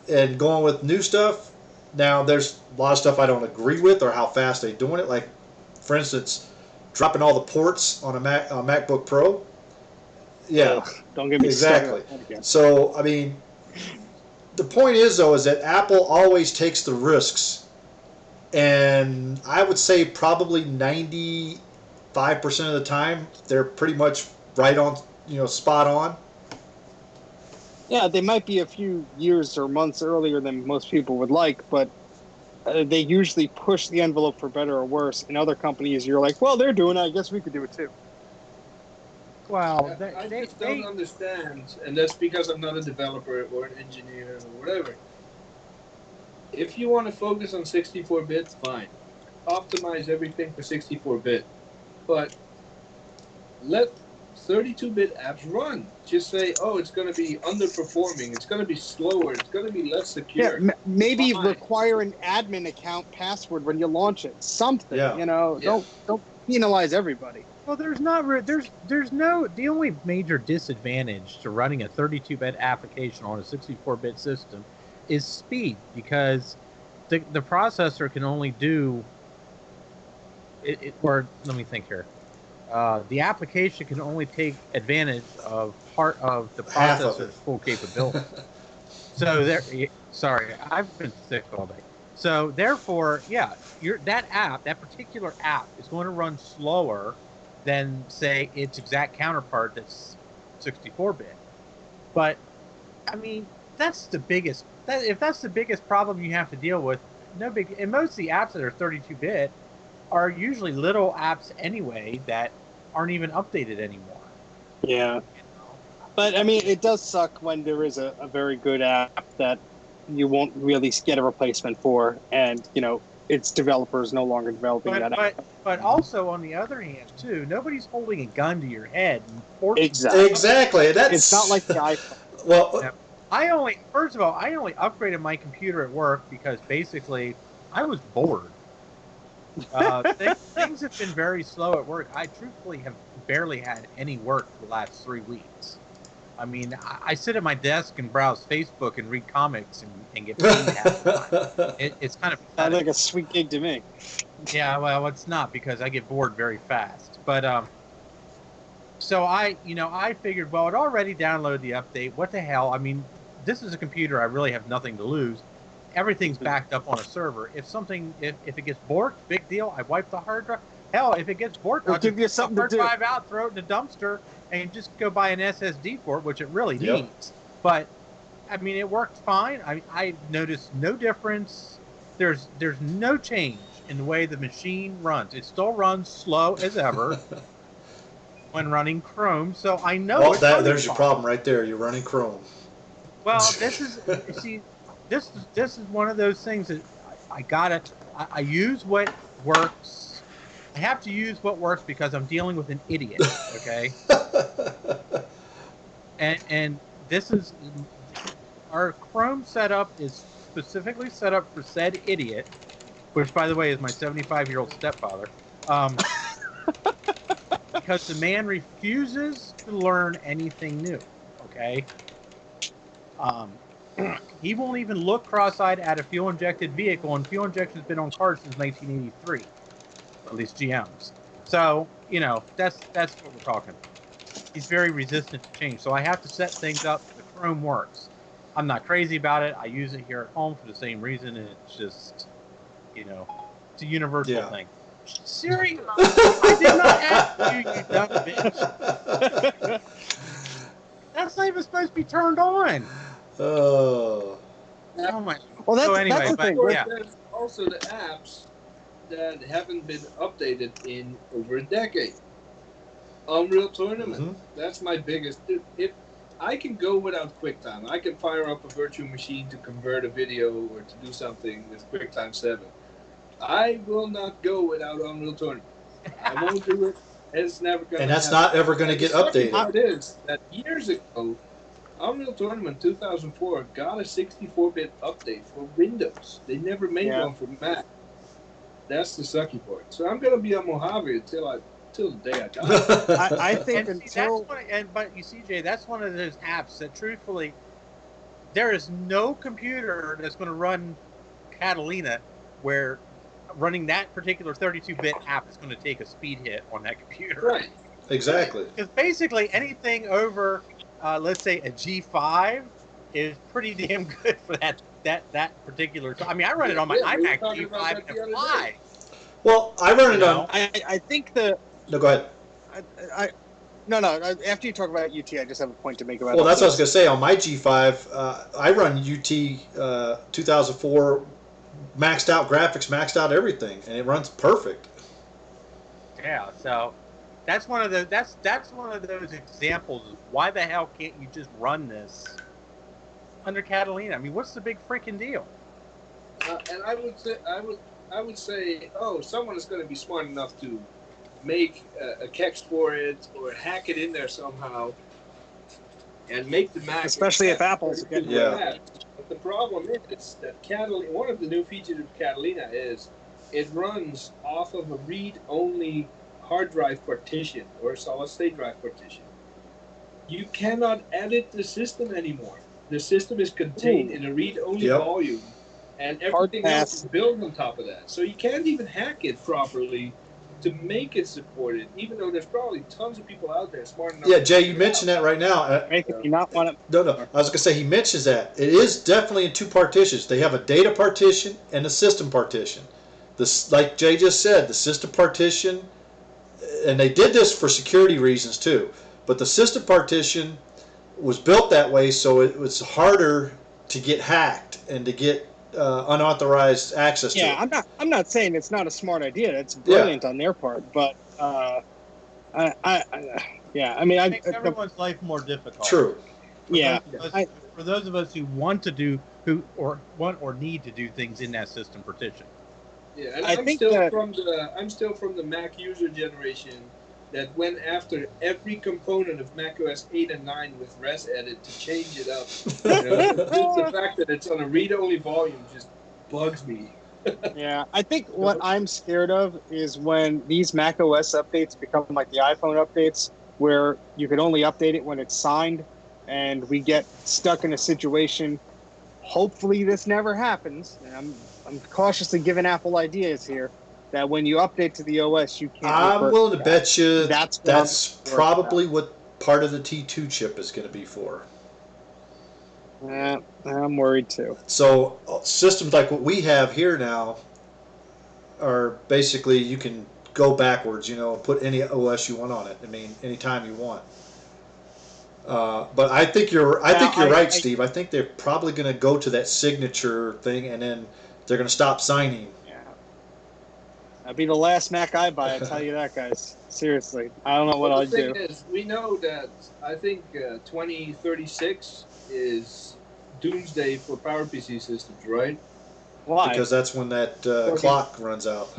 and going with new stuff. Now there's a lot of stuff I don't agree with or how fast they're doing it. Like, for instance, dropping all the ports on a MacBook Pro. Yeah, don't get me exactly. So I mean, the point is though is that Apple always takes the risks. And I would say probably 95% of the time they're pretty much right on, spot on. Yeah, they might be a few years or months earlier than most people would like, but they usually push the envelope for better or worse. In other companies, you're like, well, they're doing it. I guess we could do it too. Well, I just don't understand, and that's because I'm not a developer or an engineer or whatever. If you want to focus on 64-bit, fine. Optimize everything for 64-bit. But let 32-bit apps run. Just say, oh, it's going to be underperforming. It's going to be slower. It's going to be less secure. Yeah, maybe Fine. require an admin account password when you launch it. Something, Yeah. you know. Yeah. Don't penalize everybody. Well, there's no the only major disadvantage to running a 32-bit application on a 64-bit system is speed, because the processor can only do it. Or let me think here. The application can only take advantage of part of the Half of processor's it. full capability. So sorry, I've been sick all day. So therefore, yeah, that particular app is going to run slower than, say, its exact counterpart that's 64-bit. But I mean, that's the biggest. If that's the biggest problem you have to deal with, no big. And most of the apps that are 32-bit are usually little apps anyway that aren't even updated anymore. Yeah. But I mean, it does suck when there is a very good app that you won't really get a replacement for, and its developers no longer developing that app. But also on the other hand, too, nobody's holding a gun to your head and forcing Exactly. Exactly. That's It's not like the iPhone. well. Yeah. I only upgraded my computer at work because basically I was bored. Things have been very slow at work. I truthfully have barely had any work for the last 3 weeks. I mean, I sit at my desk and browse Facebook and read comics and get paid half the time. It's kind of Sounds pathetic. like a sweet gig to me. Yeah, well, it's not, because I get bored very fast. But so I figured, well, it already downloaded the update. What the hell? I mean, this is a computer. I really have nothing to lose. Everything's backed up on a server. If it gets borked, big deal. I wipe the hard drive. Hell, if it gets borked, I'll give you just something take to the do. hard drive out, throw it in the dumpster, and just go buy an SSD for it, which it really Yep. needs. But I mean, it worked fine. I noticed no difference. There's no change in the way the machine runs. It still runs slow as ever when running Chrome. So I know. Well, it's running there's your fine. problem right there. You're running Chrome. Well, this is one of those things that I use what works. I have to use what works because I'm dealing with an idiot. Okay, and this is our Chrome setup is specifically set up for said idiot, which, by the way, is my 75-year-old stepfather. Because the man refuses to learn anything new. Okay. He won't even look cross-eyed at a fuel-injected vehicle, and fuel injection has been on cars since 1983, at least GM's. So that's what we're talking about. He's very resistant to change, so I have to set things up so the Chrome works. I'm not crazy about it. I use it here at home for the same reason, and it's just, it's a universal thing. Siri, I did not ask you, you dumb bitch. That's not even supposed to be turned on. Oh. Oh my. Well, that's, So anyway, that's the but thing. yeah. There's also the apps that haven't been updated in over a decade. Unreal Tournament. Mhm. That's my biggest. If I can go without QuickTime, I can fire up a virtual machine to convert a video or to do something with QuickTime 7. I will not go without Unreal Tournament. I won't do it. It's never going to And that's happen. not ever going to get The second updated. part is that years ago, Unreal Tournament 2004 got a 64-bit update for Windows. They never made one for Mac. That's the sucky part. So I'm going to be a Mojave till the day I die. I think And until but you see, Jay, that's one of those apps that, truthfully, there is no computer that's going to run Catalina where running that particular 32-bit app is going to take a speed hit on that computer. Right. Exactly. Because basically anything over, let's say, a G5 is pretty damn good for that particular. I mean, I run it on my iMac G5 and it flies. Well, I run it on. I think the No, go ahead. No. After you talk about UT, I just have a point to make about. Well, that's what I was going to say. On my G5, I run UT 2004 maxed out graphics, maxed out everything, and it runs perfect. Yeah, so that's one of the that's one of those examples of why the hell can't you just run this under Catalina? I mean, what's the big freaking deal? And I would say, oh, someone is going to be smart enough to make a kex for it or hack it in there somehow and make the Mac. Especially if Apple's getting Yeah. that. But the problem is that Catalina, one of the new features of Catalina is it runs off of a read-only hard drive partition or solid-state drive partition. You cannot edit the system anymore. The system is contained in a read-only Yep. volume, and everything else is built on top of that. So you can't even hack it properly to make it supported, even though there's probably tons of people out there smart enough. Yeah, Jay, you mentioned that right now. Making me not want to. No, I was going to say he mentions that. It is definitely in two partitions. They have a data partition and a system partition. This, like Jay just said, the system partition, and they did this for security reasons too, but the system partition was built that way so it was harder to get hacked and to get unauthorized access to. Yeah, I'm not saying it's not a smart idea. It's brilliant on their part, but I mean, It makes everyone's life more difficult. True. For those of us who want to do want or need to do things in that system partition. Yeah, and I'm still from the Mac user generation that went after every component of macOS 8 and 9 with ResEdit to change it up. The fact that it's on a read-only volume just bugs me. Yeah, I think what I'm scared of is when these macOS updates become like the iPhone updates, where you can only update it when it's signed, and we get stuck in a situation. Hopefully, this never happens. And I'm cautiously giving Apple ideas here that when you update to the OS, you can't. I'm willing to bet you that's probably what part of the T2 chip is going to be for. I'm worried too. So systems like what we have here now are basically you can go backwards, put any OS you want on it. I mean, anytime you want. But I think you're right, Steve. I think they're probably going to go to that signature thing, and then they're going to stop signing. Yeah, that'd be the last Mac I buy. I tell you that, guys. Seriously, I don't know what I'll do. The thing is, we know that I think 2036 is doomsday for PowerPC systems, right? Why? Because that's when that clock runs out.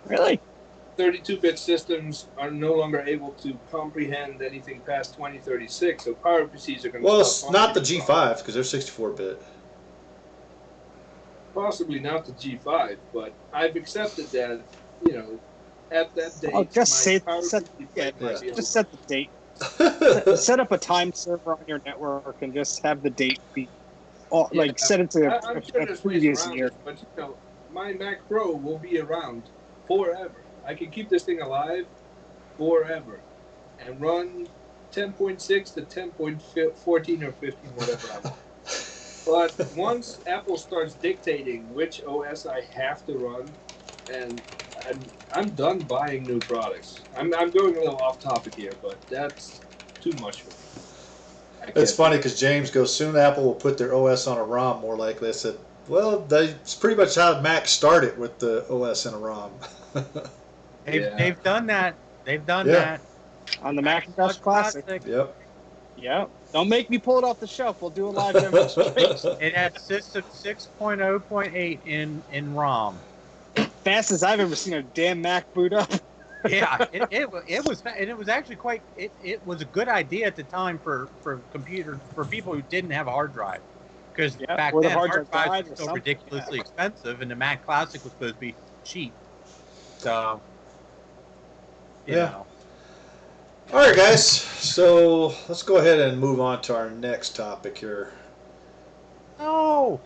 Really? 32-bit systems are no longer able to comprehend anything past 2036, so PowerPCs are going to. Well, it's not the G5 because they're 64-bit. Possibly not the G5, but I've accepted that. At that date, just set the date. Set up a time server on your network and just have the date be, set it to a previous year. But my Mac Pro will be around forever. I can keep this thing alive forever and run 10.6 to 10.14 or 15, whatever I want. But once Apple starts dictating which OS I have to run, and I'm done buying new products. I'm going a little off topic here, but that's too much for me. It's funny because James goes, soon Apple will put their OS on a ROM more likely. I said, well, that's pretty much how Mac started with the OS in a ROM. They've done that. They've done that. On the Macintosh Classic. Yep. Yeah. Don't make me pull it off the shelf. We'll do a live demonstration. It had System 6.0.8 in ROM. Fastest I've ever seen a damn Mac boot up. Yeah, it was actually quite. It was a good idea at the time for people who didn't have a hard drive, because back then hard drives were so ridiculously expensive, and the Mac Classic was supposed to be cheap. So, you know. All right, guys. So let's go ahead and move on to our next topic here. Oh,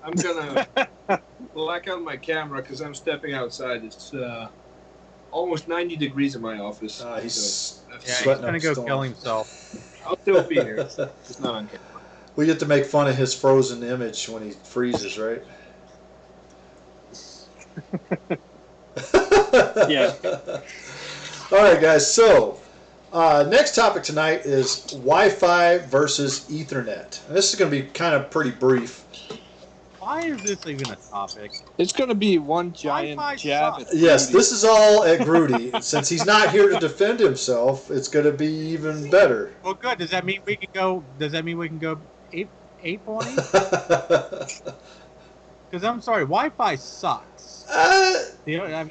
I'm gonna black out my camera because I'm stepping outside. It's almost 90 degrees in my office. He's gonna go kill himself. I'll still be here. It's not on camera. We get to make fun of his frozen image when he freezes, right? Yeah. All right, guys. So, next topic tonight is Wi-Fi versus Ethernet. And this is going to be kind of pretty brief. why is this even a topic? It's going to be one giant Wi-Fi jab sucks. at Yes, Rudy. this is all at Grudy. Since he's not here to defend himself, it's going to be even better. Well, good. Does that mean we can go? Does that mean we can go 820? Because I'm sorry, Wi-Fi sucks. You know,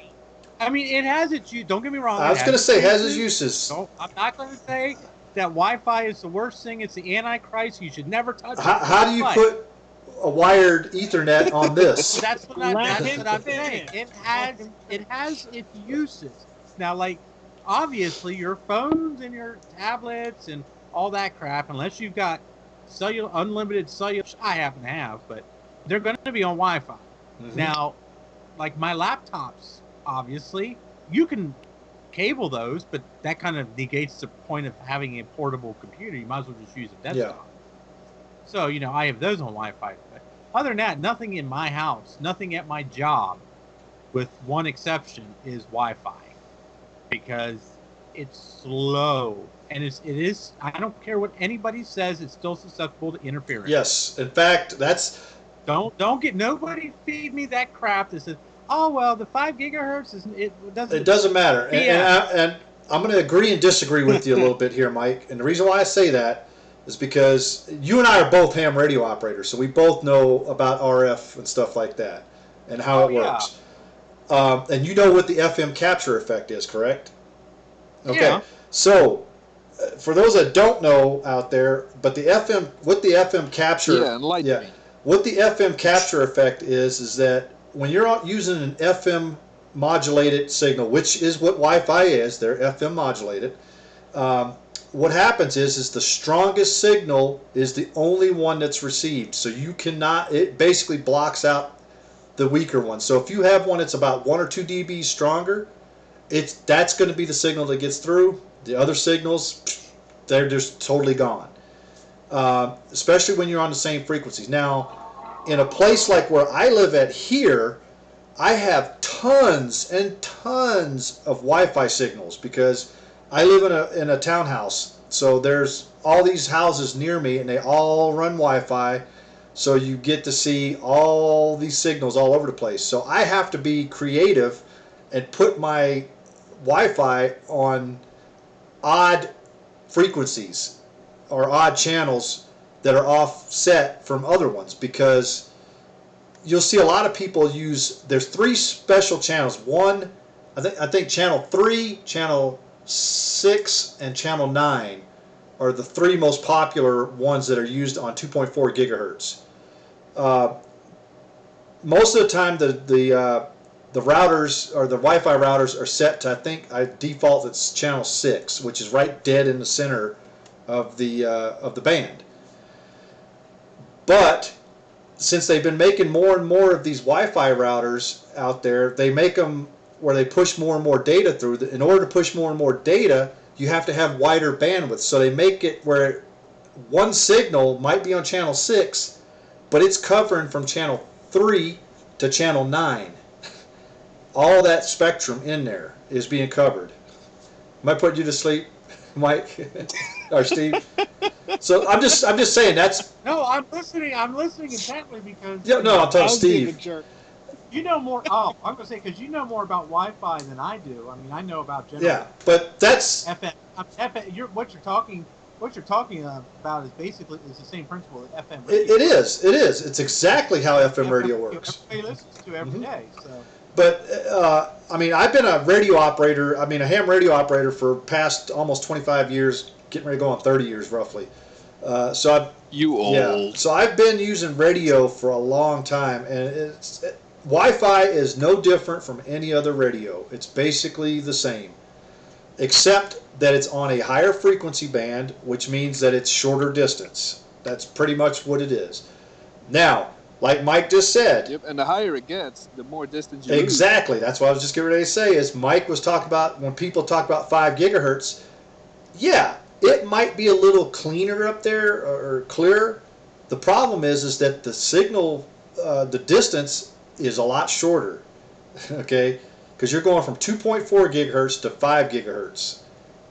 I mean, it has its use. Don't get me wrong. I was going to say, has its uses. No, I'm not going to say that Wi-Fi is the worst thing. It's the Antichrist. You should never touch it. How do you put a wired Ethernet on this? That's what I'm saying. It has its uses. Now, like, obviously, your phones and your tablets and all that crap, unless you've got unlimited cellular, which I happen to have, but they're going to be on Wi-Fi. Mm-hmm. Now, like my laptops, obviously, you can cable those, but that kind of negates the point of having a portable computer. You might as well just use a desktop. Yeah. So, you know, I have those on Wi-Fi. But other than that, nothing in my house, nothing at my job, with one exception, is Wi-Fi. Because it's slow. And it is, I don't care what anybody says, it's still susceptible to interference. Yes. In fact, that's... Don't get, nobody feed me that crap that says, oh, well, the 5 gigahertz, it doesn't matter. And I'm going to agree and disagree with you a little bit here, Mike. And the reason why I say that is because you and I are both ham radio operators, so we both know about RF and stuff like that and how it works. And you know what the FM capture effect is, correct? Okay. Yeah. So, for those that don't know out there, but the FM capture... Yeah, enlighten me. What the FM capture effect is that when you're using an FM modulated signal, which is what Wi-Fi is, they're FM modulated, what happens is the strongest signal is the only one that's received. So you cannot, it basically blocks out the weaker one. So if you have one that's about 1 or 2 dB stronger, that's going to be the signal that gets through. The other signals, they're just totally gone. Especially when you're on the same frequencies. Now, in a place like where I live at here, I have tons and tons of Wi-Fi signals because I live in a townhouse. So there's all these houses near me and they all run Wi-Fi. So you get to see all these signals all over the place. So I have to be creative and put my Wi-Fi on odd frequencies or odd channels that are offset from other ones, because you'll see a lot of people use, there's 3 special channels. One, I think channel 3, channel 6, and channel 9 are the 3 most popular ones that are used on 2.4 gigahertz. Most of the time the routers, or the Wi-Fi routers, are set to, I think, default it's channel 6, which is right dead in the center of the band. But since they've been making more and more of these Wi-Fi routers out there, they make them where they push more and more data through. In order to push more and more data, you have to have wider bandwidth. So they make it where one signal might be on channel 6, but it's covering from channel 3 to channel 9. All that spectrum in there is being covered. Am I putting you to sleep, Mike or Steve? So I'm just saying that's. No, I'm listening. I'm listening intently because. Yeah, no, I'm talking Steve. You know more. Oh, I'm gonna say because you know more about Wi-Fi than I do. I mean, I know about general. Yeah, but that's. FM. What you're talking about is basically the same principle as FM radio. It is. It's exactly how FM radio works. Everybody listens to every day. So. But I mean, I've been a radio operator. I mean, a ham radio operator for past almost 25 years, getting ready to go on 30 years roughly. So I've been using radio for a long time, and Wi-Fi is no different from any other radio. It's basically the same, except that it's on a higher frequency band, which means that it's shorter distance. That's pretty much what it is. Now, like Mike just said. Yep, and the higher it gets, the more distance you lose. Exactly. That's what I was just getting ready to say, is Mike was talking about when people talk about 5 gigahertz, yeah, it might be a little cleaner up there or clearer. The problem is that the signal, the distance is a lot shorter, okay? Because you're going from 2.4 gigahertz to 5 gigahertz.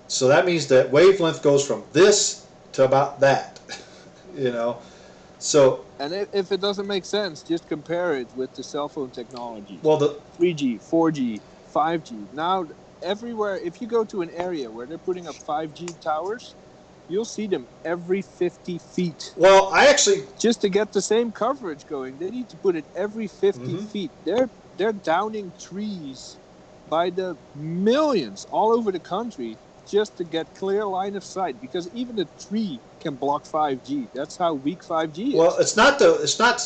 So that means that wavelength goes from this to about that, you know. So, And if it doesn't make sense, just compare it with the cell phone technology. well, the 3G, 4G, 5G. Now, everywhere, if you go to an area where they're putting up 5G towers, you'll see them every 50 feet. well, I actually, Just to get the same coverage going, they need to put it every 50 feet. They're downing trees by the millions all over the country just to get clear line of sight, because even a tree can block 5G. That's how weak 5G is. well, it's not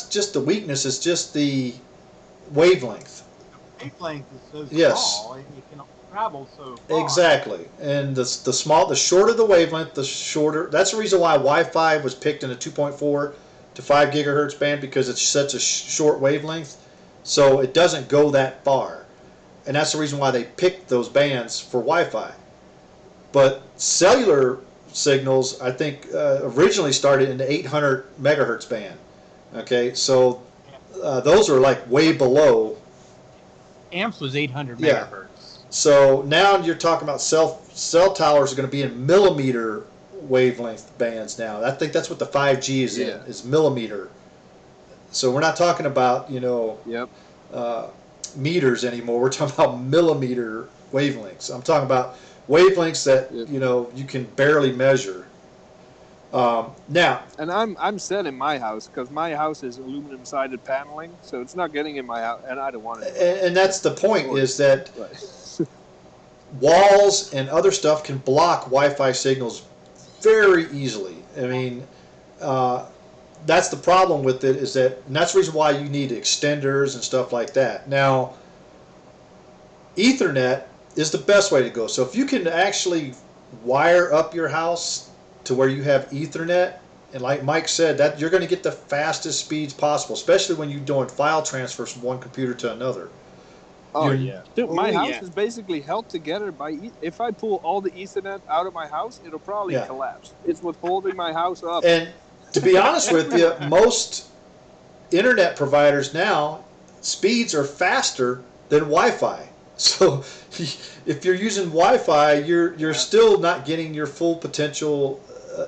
just the weakness; it's just the wavelength. Wavelength is so Yes. small, it can travel so far. Exactly, and the shorter the wavelength, the shorter. That's the reason why Wi-Fi was picked in a 2.4 to 5 gigahertz band, because it's such a short wavelength, so it doesn't go that far, and that's the reason why they picked those bands for Wi-Fi. But cellular signals, I think, originally started in the 800 megahertz band. Okay, so those are like way below. Amps was 800 Yeah. megahertz. So now you're talking about cell towers are going to be in millimeter wavelength bands now. I think that's what the 5G is in, is millimeter. So we're not talking about, meters anymore. We're talking about millimeter wavelengths. I'm talking about wavelengths that you can barely measure. Now, and I'm set in my house because my house is aluminum sided paneling, so it's not getting in my house, and I don't want it. And that's the point, is that walls and other stuff can block Wi-Fi signals very easily. I mean, that's the problem with it, is that, and that's the reason why you need extenders and stuff like that. Now, Ethernet is the best way to go. So if you can actually wire up your house to where you have Ethernet, and like Mike said, that you're going to get the fastest speeds possible, especially when you're doing file transfers from one computer to another. Oh, yeah. Dude, my house is basically held together by... If I pull all the Ethernet out of my house, it'll probably collapse. It's what's holding my house up. And to be honest with you, most internet providers now, speeds are faster than Wi-Fi. So if you're using Wi-Fi, you're still not getting your full potential.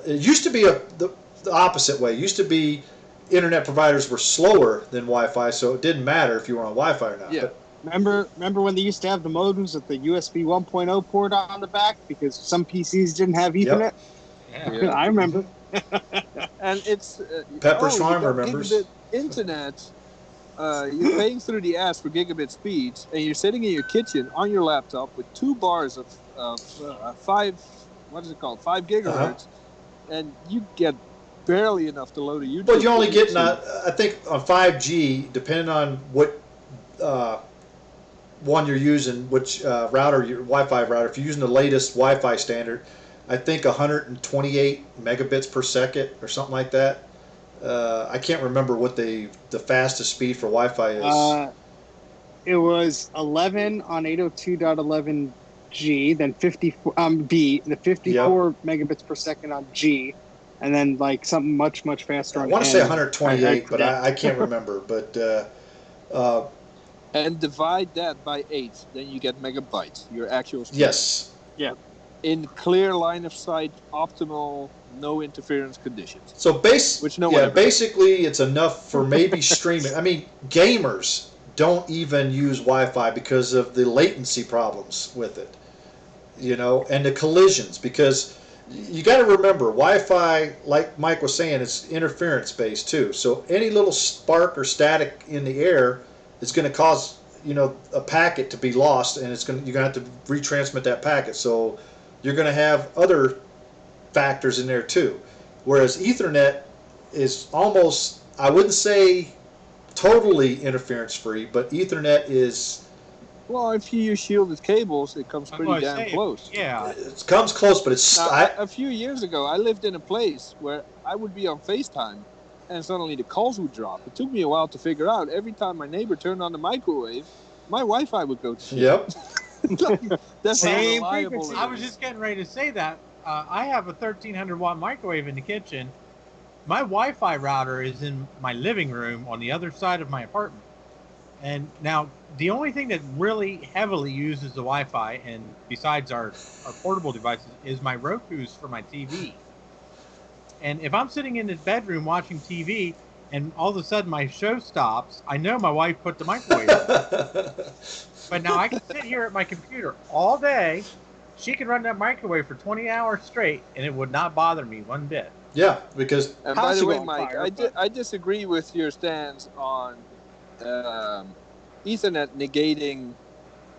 It used to be the opposite way. It used to be internet providers were slower than Wi-Fi, so it didn't matter if you were on Wi-Fi or not. Yeah. But, Remember when they used to have the modems with the USB 1.0 port on the back because some PCs didn't have Ethernet? Yep. Yeah. I remember. And it's... Pepper's Farm remembers. Gigabit internet, you're paying through the ass for gigabit speeds, and you're sitting in your kitchen on your laptop with 2 bars of 5 gigahertz, and you get barely enough to load a YouTube. But you're only getting, I think, on 5G, depending on what one you're using, which router, your Wi-Fi router. If you're using the latest Wi-Fi standard, I think 128 megabits per second or something like that. I can't remember what the fastest speed for Wi-Fi is. It was 11 on 802.11G, then 54 B, the 54 megabits per second on G, and then like something much faster on I want to N. say 128, but I can't remember. But and divide that by 8, then you get megabytes, your actual speed. yes. Yeah. In clear line of sight, optimal, no interference conditions. So basically, it's enough for maybe streaming. I mean, gamers don't even use Wi-Fi because of the latency problems with it, and the collisions. Because you got to remember, Wi-Fi, like Mike was saying, it's interference based too. So any little spark or static in the air is going to cause a packet to be lost, and you're going to have to retransmit that packet. So you're going to have other factors in there too. Whereas Ethernet is almost, I wouldn't say totally interference free, but Ethernet is... Well, if you use shielded cables, it comes pretty damn close. Yeah. It comes close, but it's... a few years ago, I lived in a place where I would be on FaceTime, and suddenly the calls would drop. It took me a while to figure out. Every time my neighbor turned on the microwave, my Wi-Fi would go to shit. Yep. That's Same how reliable frequency. it I was is. just getting ready to say that. I have a 1300 watt microwave in the kitchen. My Wi-Fi router is in my living room on the other side of my apartment. And now the only thing that really heavily uses the Wi-Fi, and besides our portable devices, is my Roku's for my TV. And if I'm sitting in the bedroom watching TV and all of a sudden my show stops, I know my wife put the microwave on. But now I can sit here at my computer all day. She can run that microwave for 20 hours straight, and it would not bother me one bit. Yeah, because And House by the will way, go on Mike, fire, I disagree with your stance on Ethernet negating,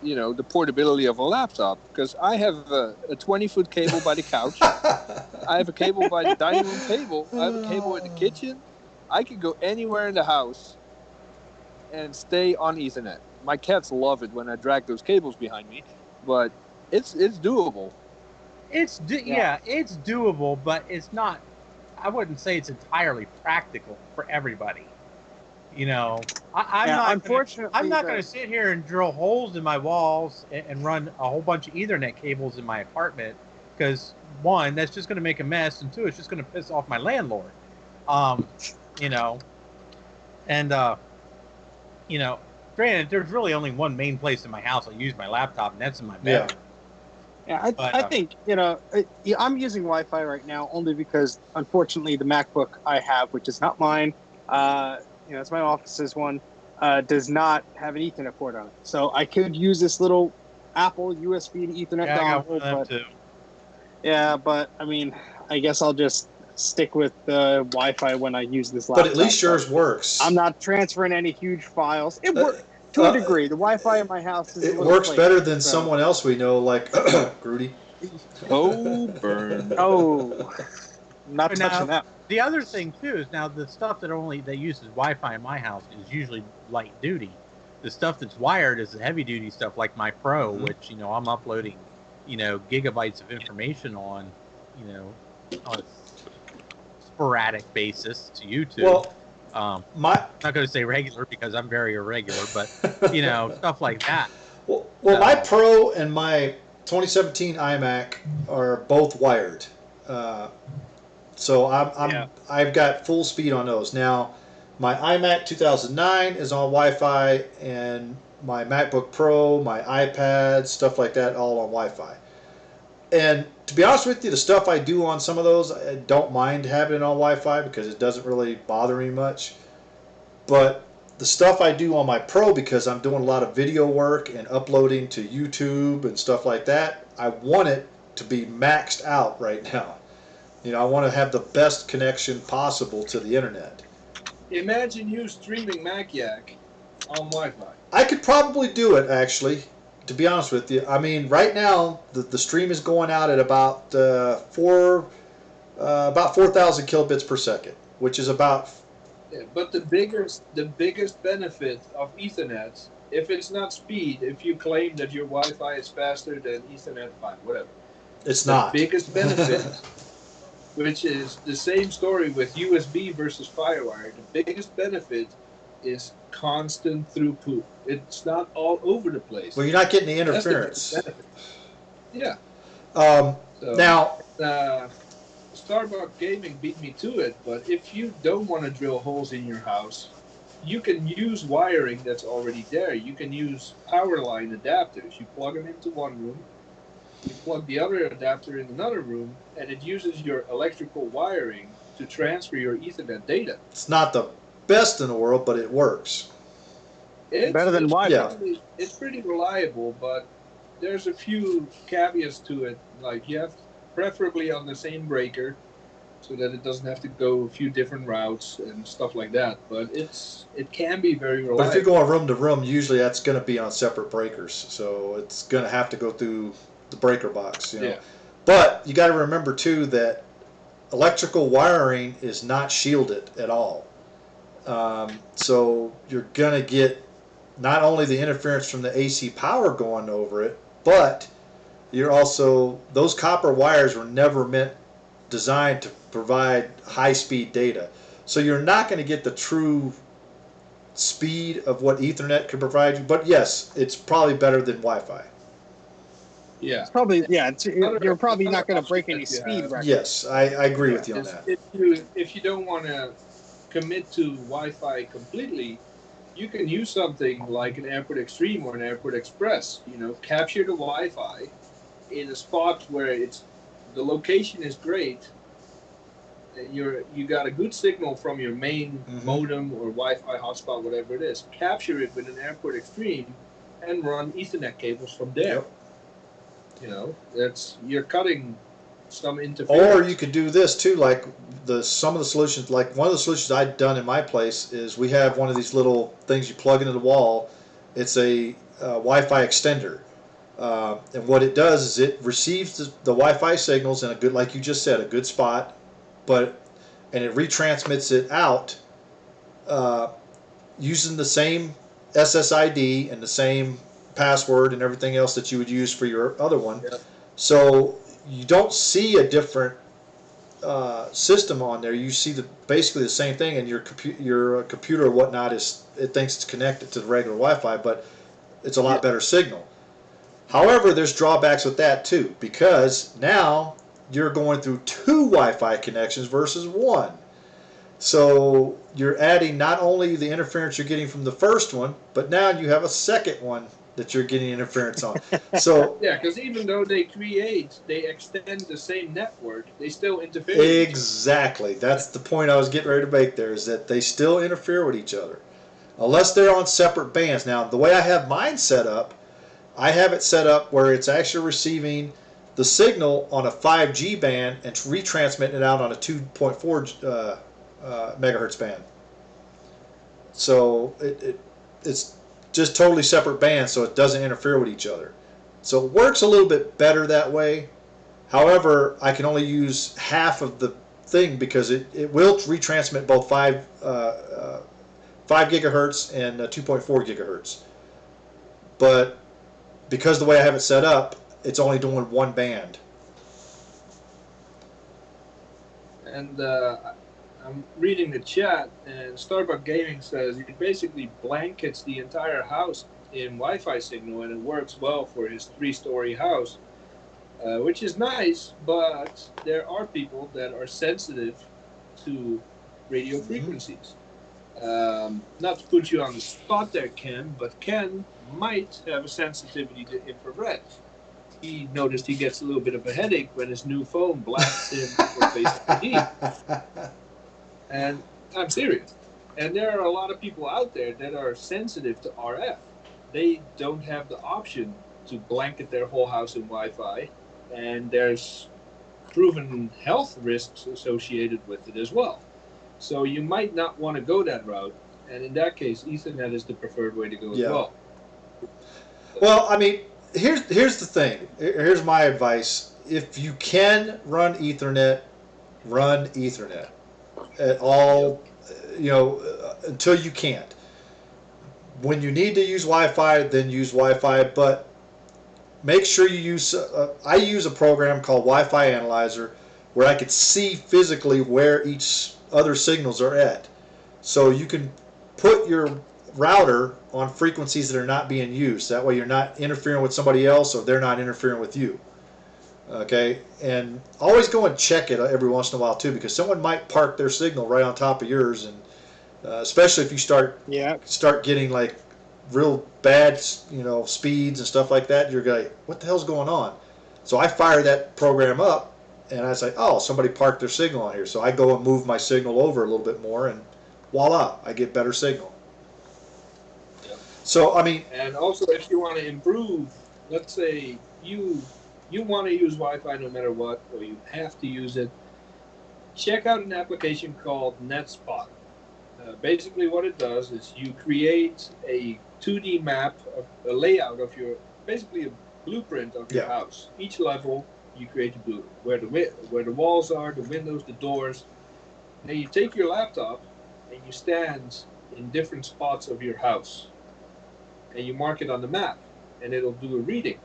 the portability of a laptop. Because I have a 20-foot cable by the couch. I have a cable by the dining room table. I have a cable in the kitchen. I can go anywhere in the house and stay on Ethernet. My cats love it when I drag those cables behind me, but it's doable. It's doable, but it's not. I wouldn't say it's entirely practical for everybody. I'm Yeah, not. unfortunately, I'm not going to sit here and drill holes in my walls and run a whole bunch of Ethernet cables in my apartment because one, that's just going to make a mess, and two, it's just going to piss off my landlord. You know, and granted, there's really only one main place in my house I use my laptop, and that's in my bedroom. Yeah, I think I'm using Wi-Fi right now only because, unfortunately, the MacBook I have, which is not mine, it's my office's one, does not have an Ethernet port on it. So I could use this little Apple USB to Ethernet Yeah, I got one dongle, of them too. yeah, but I mean, I guess I'll just stick with the Wi-Fi when I use this laptop. But at least yours works. I'm not transferring any huge files. It works to a degree. The Wi-Fi in my house is it works better than someone else we know, like Grudy. Oh, burn. Oh, not But touching that. The other thing too is now the stuff that uses Wi-Fi in my house is usually light duty. The stuff that's wired is the heavy duty stuff, like my Pro, which I'm uploading, gigabytes of information on, on a sporadic basis to YouTube. Well, I'm not going to say regular because I'm very irregular, but stuff like that. Well, my Pro and my 2017 iMac are both wired, so I've got full speed on those. Now, my iMac 2009 is on Wi-Fi, and my MacBook Pro, my iPad, stuff like that, all on Wi-Fi. And to be honest with you, the stuff I do on some of those, I don't mind having it on Wi-Fi because it doesn't really bother me much. But the stuff I do on my Pro, because I'm doing a lot of video work and uploading to YouTube and stuff like that, I want it to be maxed out right now. I want to have the best connection possible to the internet. Imagine you streaming MacYak on Wi-Fi. I could probably do it, actually, to be honest with you. I mean, right now the stream is going out at about 4,000 kilobits per second, which is about. Yeah, but the biggest benefit of Ethernet, if it's not speed, if you claim that your Wi-Fi is faster than Ethernet, fine, whatever. It's not. The biggest benefit, which is the same story with USB versus FireWire, the biggest benefit is constant throughput. It's not all over the place. Well, you're not getting the interference. Yeah. Now, Starbucks Gaming beat me to it, but if you don't want to drill holes in your house, you can use wiring that's already there. You can use power line adapters. You plug them into one room, you plug the other adapter in another room, and it uses your electrical wiring to transfer your Ethernet data. It's not the best in the world, but it works. It's better than Wi-Fi. Yeah. It's pretty reliable, but there's a few caveats to it. Like you have preferably on the same breaker, so that it doesn't have to go a few different routes and stuff like that. But it can be very reliable. But if you're going room to room, usually that's going to be on separate breakers, so it's going to have to go through the breaker box. Yeah. But you got to remember too that electrical wiring is not shielded at all. So you're going to get not only the interference from the AC power going over it, but you're also, those copper wires were never designed to provide high-speed data. So you're not going to get the true speed of what Ethernet could provide you. But yes, it's probably better than Wi-Fi. Yeah. It's probably, you're probably not going to break any speed records. Yes, I agree with you on that. If you don't want to commit to Wi-Fi completely, you can use something like an Airport Extreme or an Airport Express. Capture the Wi-Fi in a spot where the location is great, you got a good signal from your main modem or Wi-Fi hotspot, whatever it is. Capture it with an Airport Extreme, and run Ethernet cables from there. Yep. You know, you're cutting some interference. Or you could do this too, like some of the solutions. Like one of the solutions I've done in my place is we have one of these little things you plug into the wall. It's a Wi-Fi extender. And what it does is it receives the Wi-Fi signals in a good, like you just said, a good spot, and it retransmits it out using the same SSID and the same password and everything else that you would use for your other one. Yep. So you don't see a different system on there. You see basically the same thing, and your computer or whatnot it thinks it's connected to the regular Wi-Fi, but it's a lot better signal. However, there's drawbacks with that too, because now you're going through 2 Wi-Fi connections versus 1. So you're adding not only the interference you're getting from the first one, but now you have a second one that you're getting interference on. So yeah, because even though they extend the same network, they still interfere. Exactly. That's the point I was getting ready to make there, is that they still interfere with each other. Unless they're on separate bands. Now, the way I have mine set up, I have it set up where it's actually receiving the signal on a 5G band and retransmitting it out on a 2.4 megahertz band. So it's just totally separate bands, so it doesn't interfere with each other. So it works a little bit better that way. However, I can only use half of the thing because it will retransmit both 5 gigahertz and 2.4 gigahertz. But because the way I have it set up, it's only doing one band. And I'm reading the chat, and Starbuck Gaming says it basically blankets the entire house in Wi-Fi signal, and it works well for his 3-story house, which is nice, but there are people that are sensitive to radio frequencies. Not to put you on the spot there, Ken, but Ken might have a sensitivity to infrared. He noticed he gets a little bit of a headache when his new phone blasts him for Face ID. And I'm serious. And there are a lot of people out there that are sensitive to RF. They don't have the option to blanket their whole house in Wi-Fi, and there's proven health risks associated with it as well. So you might not want to go that route, and in that case, Ethernet is the preferred way to go as well. Well, I mean, here's the thing. Here's my advice. If you can run Ethernet, run Ethernet at all, until you can't. When you need to use Wi-Fi, then use Wi-Fi, but make sure you use, I use a program called Wi-Fi Analyzer where I could see physically where each other signals are at. So you can put your router on frequencies that are not being used. That way you're not interfering with somebody else, or they're not interfering with you. Okay, and always go and check it every once in a while too, because someone might park their signal right on top of yours, and especially if you start getting like real bad speeds and stuff like that, you're like, what the hell's going on? So I fire that program up, and I say, oh, somebody parked their signal on here. So I go and move my signal over a little bit more, and voila, I get better signal. So, I mean... And also, if you want to improve, let's say you want to use Wi-Fi no matter what, or you have to use it, check out an application called NetSpot. Basically what it does is you create a 2D map, a layout of basically a blueprint of your house. Each level, you create a blueprint, where the walls are, the windows, the doors. Then you take your laptop and you stand in different spots of your house. And you mark it on the map, and it'll do a reading.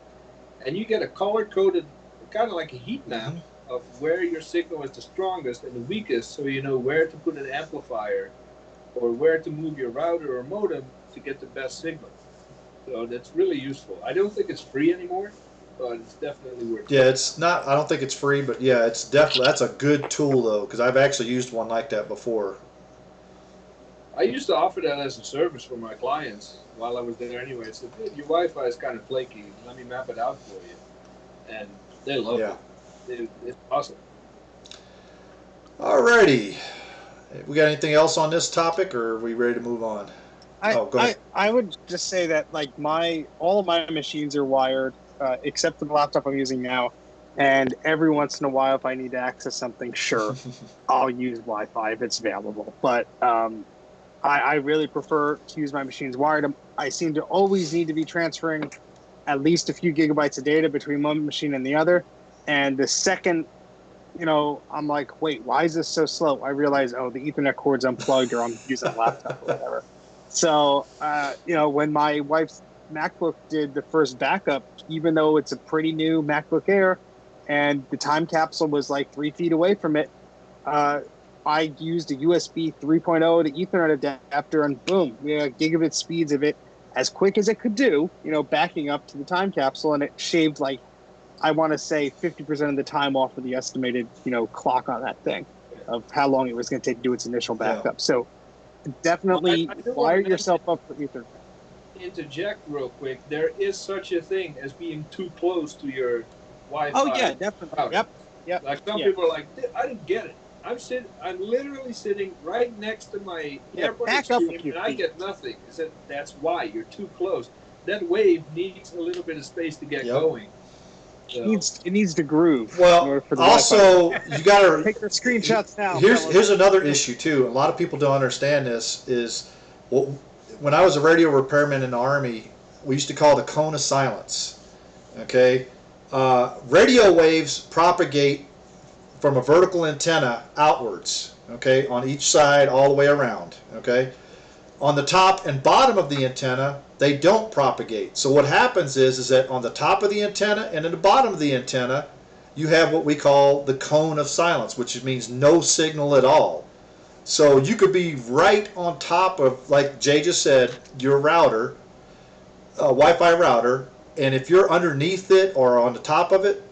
And you get a color-coded, kind of like a heat map of where your signal is the strongest and the weakest, so you know where to put an amplifier or where to move your router or modem to get the best signal. So that's really useful. I don't think it's free anymore, but it's definitely worth it. Yeah, it's not, I don't think it's free, but yeah, it's definitely, that's a good tool though, because I've actually used one like that before. I used to offer that as a service for my clients while I was there anyway. I said, dude, your Wi-Fi is kind of flaky. Let me map it out for you. And they love it. It's awesome. Alrighty. We got anything else on this topic, or are we ready to move on? Go ahead. I would just say that like all of my machines are wired, except for the laptop I'm using now. And every once in a while, if I need to access something, sure, I'll use Wi-Fi if it's available. But I really prefer to use my machines wired. I seem to always need to be transferring at least a few gigabytes of data between one machine and the other. And the second, I'm like, wait, why is this so slow? I realize, oh, the Ethernet cord's unplugged or I'm using a laptop or whatever. So, when my wife's MacBook did the first backup, even though it's a pretty new MacBook Air and the time capsule was like 3 feet away from it, I used a USB 3.0 to Ethernet adapter and boom, we had gigabit speeds of it as quick as it could do, backing up to the time capsule. And it shaved I want to say 50% of the time off of the estimated, clock on that thing of how long it was going to take to do its initial backup. Yeah. So definitely wire yourself up for Ethernet. Interject real quick. There is such a thing as being too close to your Wi-Fi. Oh yeah, definitely. Router. Yep. Like some people are like, I didn't get it. I'm literally sitting right next to my AirPod Extreme and I get nothing. I said, that's why you're too close. That wave needs a little bit of space to get going. So. It needs to groove. Well, also you got to take the screenshots now. Here's another issue too. A lot of people don't understand this. When I was a radio repairman in the Army, we used to call it a cone of silence. Okay, radio waves propagate from a vertical antenna outwards. Okay, on each side, all the way around. Okay, on the top and bottom of the antenna, they don't propagate. So what happens is that on the top of the antenna and at the bottom of the antenna, you have what we call the cone of silence, which means no signal at all. So you could be right on top of, like Jay just said, your router, Wi-Fi router, and if you're underneath it or on the top of it,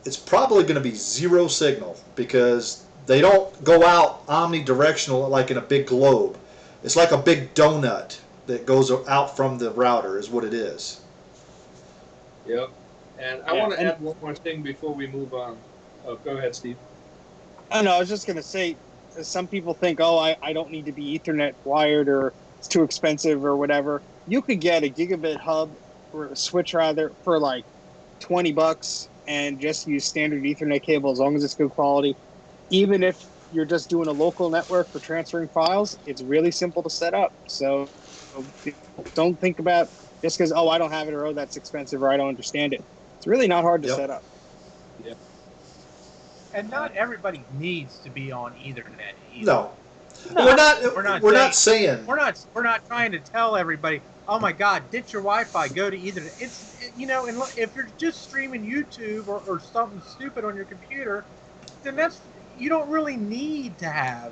it's probably going to be zero signal because they don't go out omnidirectional like in a big globe. It's like a big donut that goes out from the router is what it is. Yep. And I want to add one more thing before we move on. Oh, go ahead, Steve. I know. I was just going to say, some people think, I don't need to be Ethernet wired or it's too expensive or whatever. You could get a gigabit hub or a switch rather for like $20 and just use standard Ethernet cable as long as it's good quality. Even if you're just doing a local network for transferring files, it's really simple to set up. So don't think about just because, I don't have it or that's expensive or I don't understand it. It's really not hard to set up. Yep. And not everybody needs to be on Ethernet either. No. We're not saying we're not trying to tell everybody, oh my God, ditch your Wi-Fi, go to Ethernet. And look, if you're just streaming YouTube or something stupid on your computer, then you don't really need to have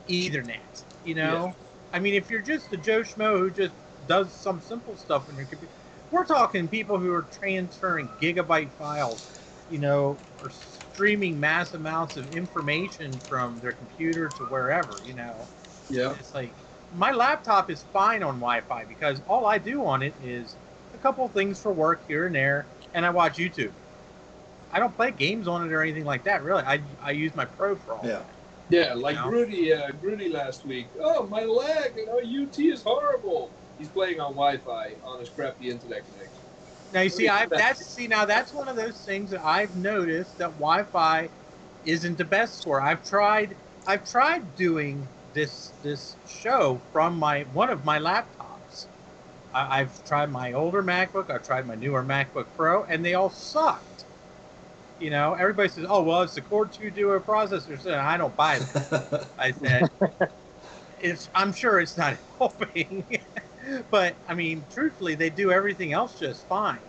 Ethernet. Yeah. I mean, if you're just a Joe Schmo who just does some simple stuff on your computer, we're talking people who are transferring gigabyte files, or streaming mass amounts of information from their computer to wherever, Yeah. It's like, my laptop is fine on Wi-Fi because all I do on it is a couple of things for work here and there, and I watch YouTube. I don't play games on it or anything like that, really. I use my Pro for all that. Yeah, like Grudy last week. Oh, my lag, UT is horrible. He's playing on Wi-Fi on his crappy internet connection. Now you see, that's one of those things that I've noticed that Wi-Fi isn't the best for. I've tried doing this show from one of my laptops. I've tried my older MacBook, I've tried my newer MacBook Pro, and they all sucked. Everybody says, "Oh, well, it's the Core 2 Duo processor." So I don't buy that. I said, I'm sure it's not helping. But, I mean, truthfully, they do everything else just fine.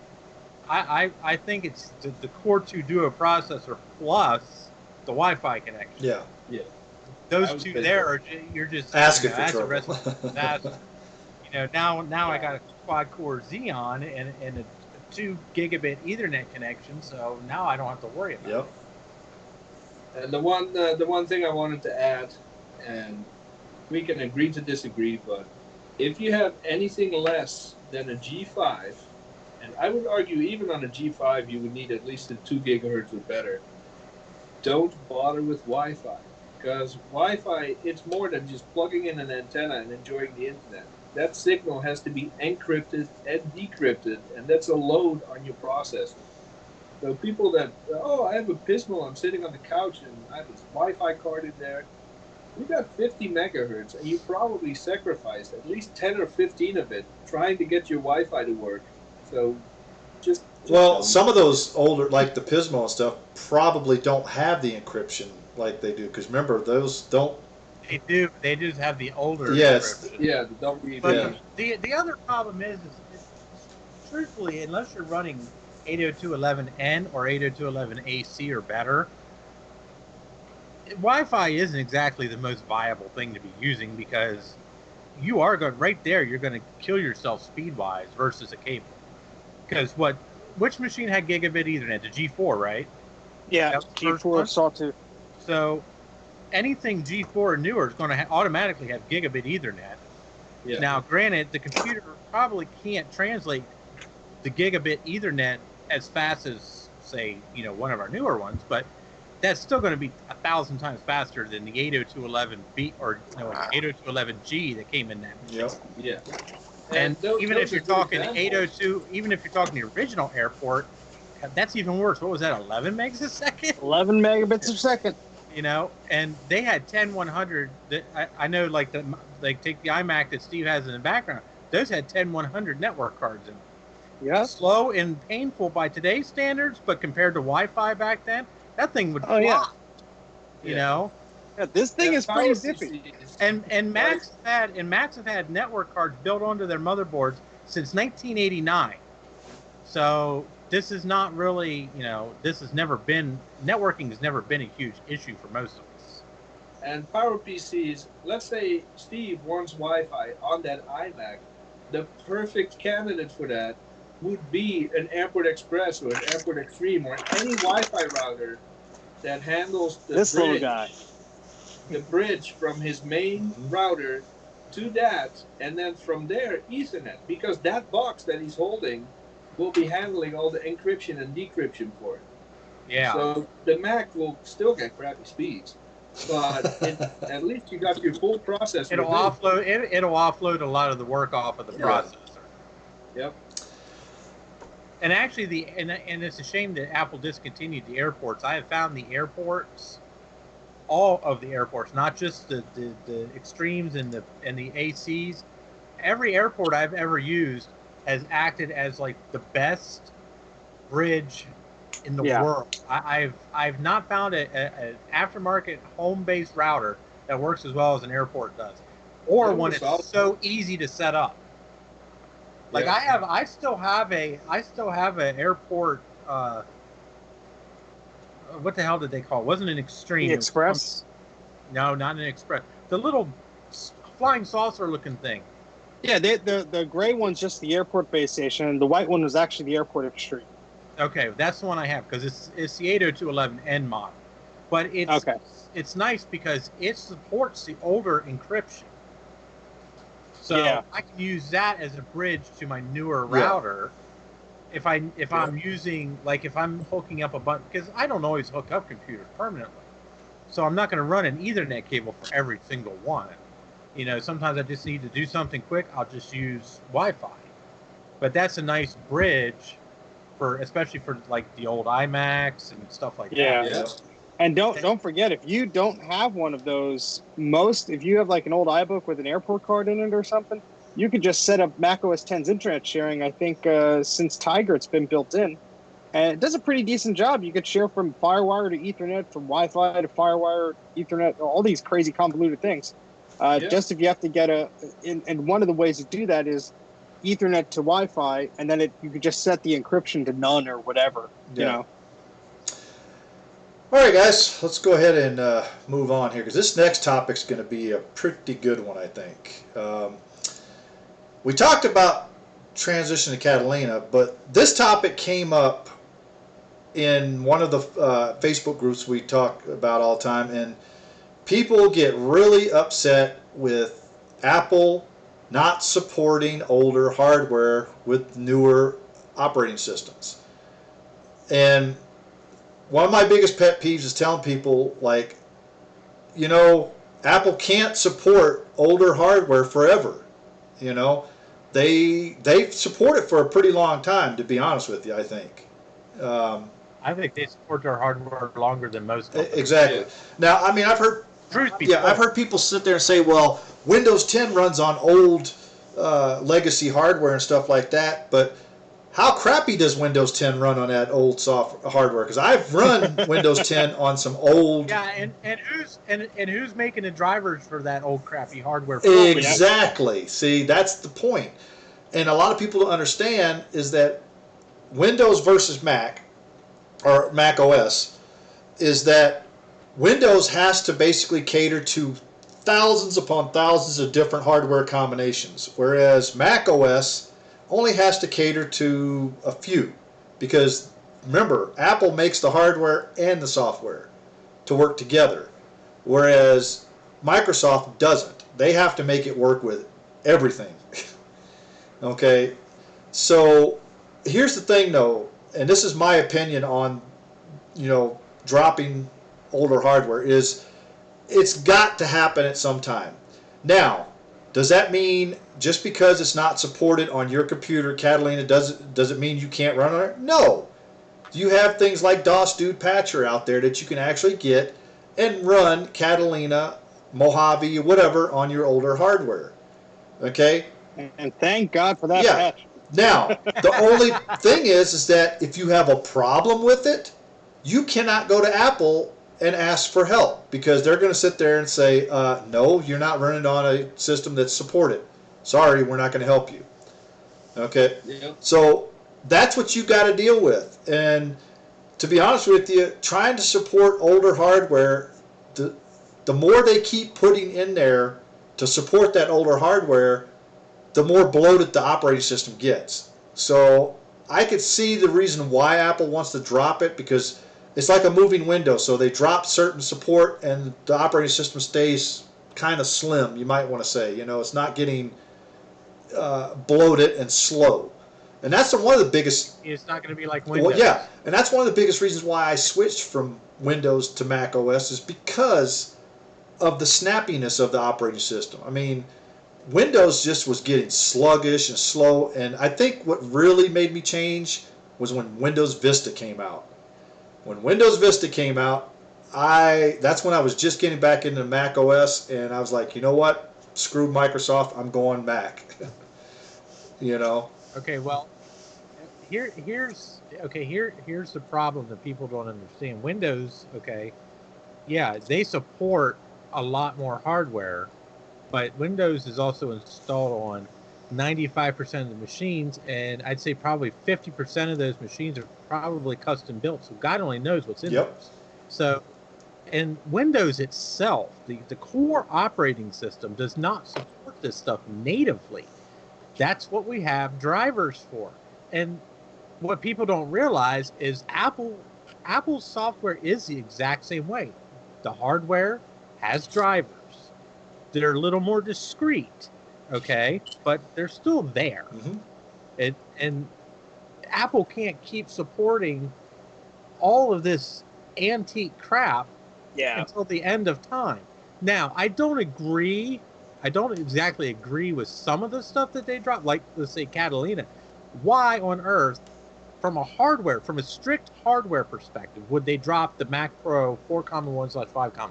I think it's the Core 2 Duo processor plus the Wi-Fi connection. Yeah. Yeah. Those two there, you're just asking for trouble. Now I got a quad-core Xeon and a 2 gigabit Ethernet connection, so now I don't have to worry about it. And the one thing I wanted to add, and we can agree to disagree, but if you have anything less than a G5, and I would argue even on a G5 you would need at least a 2 gigahertz or better, don't bother with Wi-Fi. Because Wi-Fi, it's more than just plugging in an antenna and enjoying the internet. That signal has to be encrypted and decrypted, and that's a load on your processor. So people that, oh, I have a Pismo, I'm sitting on the couch and I have this Wi-Fi card in there. You got 50 megahertz, and you probably sacrificed at least 10 or 15 of it trying to get your Wi-Fi to work. So just Well, don't. some of those older, like the Pismo and stuff, probably don't have the encryption like they do. Because remember, those don't. They do. They just have the older Yes. encryption. Yeah, the But WEB. Yeah. the other problem is truthfully, unless you're running 802.11n or 802.11ac or better, Wi-Fi isn't exactly the most viable thing to be using because you are going right there. You're going to kill yourself speed-wise versus a cable. Because which machine had gigabit Ethernet? The G4, right? Yeah, That was the first G4 one? Sawtooth. So anything G4 or newer is going to automatically have gigabit Ethernet. Yeah. Now, granted, the computer probably can't translate the gigabit Ethernet as fast as, say, one of our newer ones, but that's still going to be 1,000 times faster than the 802.11b or 802.11g that came in that. Yep. Yeah. And even if those are you're good talking examples. 802, even if you're talking the original airport, that's even worse. What was that? 11 megs a second? 11 megabits a second. And they had 10-100. I know, like take the iMac that Steve has in the background. Those had 10-100 network cards in them. Yeah. Slow and painful by today's standards, but compared to Wi-Fi back then, that thing would Oh, yeah. flop. You know, Yeah, this thing is pretty zippy. and Macs have had network cards built onto their motherboards since 1989. So this is not really, this has never been networking has never been a huge issue for most of us. And PowerPCs, let's say Steve wants Wi-Fi on that iMac, the perfect candidate for that would be an Airport Express or an Airport Extreme or any Wi-Fi router that handles little guy. the bridge from his main router to that, and then from there Ethernet, because that box that he's holding will be handling all the encryption and decryption for it. Yeah. So the Mac will still get crappy speeds, but at least you got your full processor. It'll offload a lot of the work off of the processor. Yep. And actually, and it's a shame that Apple discontinued the airports. I have found the airports, all of the airports, not just the extremes and the ACs. Every airport I've ever used has acted as like the best bridge in the world. I've not found an aftermarket home-based router that works as well as an airport does, or when it's so easy to set up. Like I still have an airport. What the hell did they call it? It wasn't an Extreme. The Express? No, not an Express. The little flying saucer looking thing. Yeah, the gray one's just the airport base station, and the white one was actually the Airport Extreme. Okay, that's the one I have because it's the 802.11n model, but it's nice because it supports the older encryption. So I can use that as a bridge to my newer router. If I'm using, like, if I'm hooking up a button, because I don't always hook up computers permanently, so I'm not going to run an Ethernet cable for every single one. Sometimes I just need to do something quick. I'll just use Wi-Fi. But that's a nice bridge especially for like the old iMacs and stuff like that. Yeah. And don't forget, if you don't have one of those, if you have like an old iBook with an airport card in it or something, you could just set up macOS 10's internet sharing. I think since Tiger, it's been built in, and it does a pretty decent job. You could share from FireWire to Ethernet, from Wi-Fi to FireWire, Ethernet, all these crazy convoluted things. Just if you have to get and one of the ways to do that is Ethernet to Wi-Fi, and then you could just set the encryption to none or whatever. You know. All right, guys, let's go ahead and move on here because this next topic's going to be a pretty good one, I think. We talked about transition to Catalina, but this topic came up in one of the Facebook groups we talk about all the time, and people get really upset with Apple not supporting older hardware with newer operating systems. And one of my biggest pet peeves is telling people, like, you know, Apple can't support older hardware forever. You know, they support it for a pretty long time, to be honest with you, I think. I think they support their hardware longer than most companies. Exactly. Yeah. Now, I mean, I've heard people sit there and say, well, Windows 10 runs on old legacy hardware and stuff like that, but how crappy does Windows 10 run on that old hardware? Because I've run Windows 10 on some old. Yeah, and who's making the drivers for that old crappy hardware? For Exactly. See, that's the point. And a lot of people don't understand is that Windows versus Mac, or Mac OS, is that Windows has to basically cater to thousands upon thousands of different hardware combinations, whereas Mac OS only has to cater to a few. Because remember, Apple makes the hardware and the software to work together, whereas Microsoft doesn't. They have to make it work with everything. Okay, so here's the thing though, and this is my opinion on, you know, dropping older hardware, is it's got to happen at some time. Now, does that mean just because it's not supported on your computer, Catalina, does it mean you can't run on it? No. You have things like DOS Dude Patcher out there that you can actually get and run Catalina, Mojave, whatever on your older hardware. Okay? And thank God for that Yeah. patch. Now, the only thing is that if you have a problem with it, you cannot go to Apple and ask for help, because they're going to sit there and say, no, you're not running on a system that's supported. Sorry, we're not going to help you. Okay? Yeah. So that's what you got to deal with. And to be honest with you, trying to support older hardware, the more they keep putting in there to support that older hardware, the more bloated the operating system gets. So I could see the reason why Apple wants to drop it, because it's like a moving window. So they drop certain support and the operating system stays kind of slim, you might want to say. You know, it's not getting bloated and slow. And that's one of the biggest... It's not going to be like Windows. Well, yeah, and that's one of the biggest reasons why I switched from Windows to Mac OS, is because of the snappiness of the operating system. I mean, Windows just was getting sluggish and slow, and I think what really made me change was when Windows Vista came out. When Windows Vista came out, that's when I was just getting back into Mac OS, and I was like, you know what? Screw Microsoft, I'm going Mac. You know? Okay, well, here's the problem that people don't understand. Windows, okay, yeah, they support a lot more hardware, but Windows is also installed on 95% of the machines, and I'd say probably 50% of those machines are probably custom built, so God only knows what's in those. So, and Windows itself, the core operating system, does not support this stuff natively. That's what we have drivers for. And what people don't realize is Apple's software is the exact same way. The hardware has drivers. They're a little more discreet, okay, but they're still there. Mm-hmm. And Apple can't keep supporting all of this antique crap until the end of time. Now, I don't exactly agree with some of the stuff that they drop, like, let's say, Catalina. Why on earth, from a strict hardware perspective, would they drop the Mac Pro 4.1/5.1?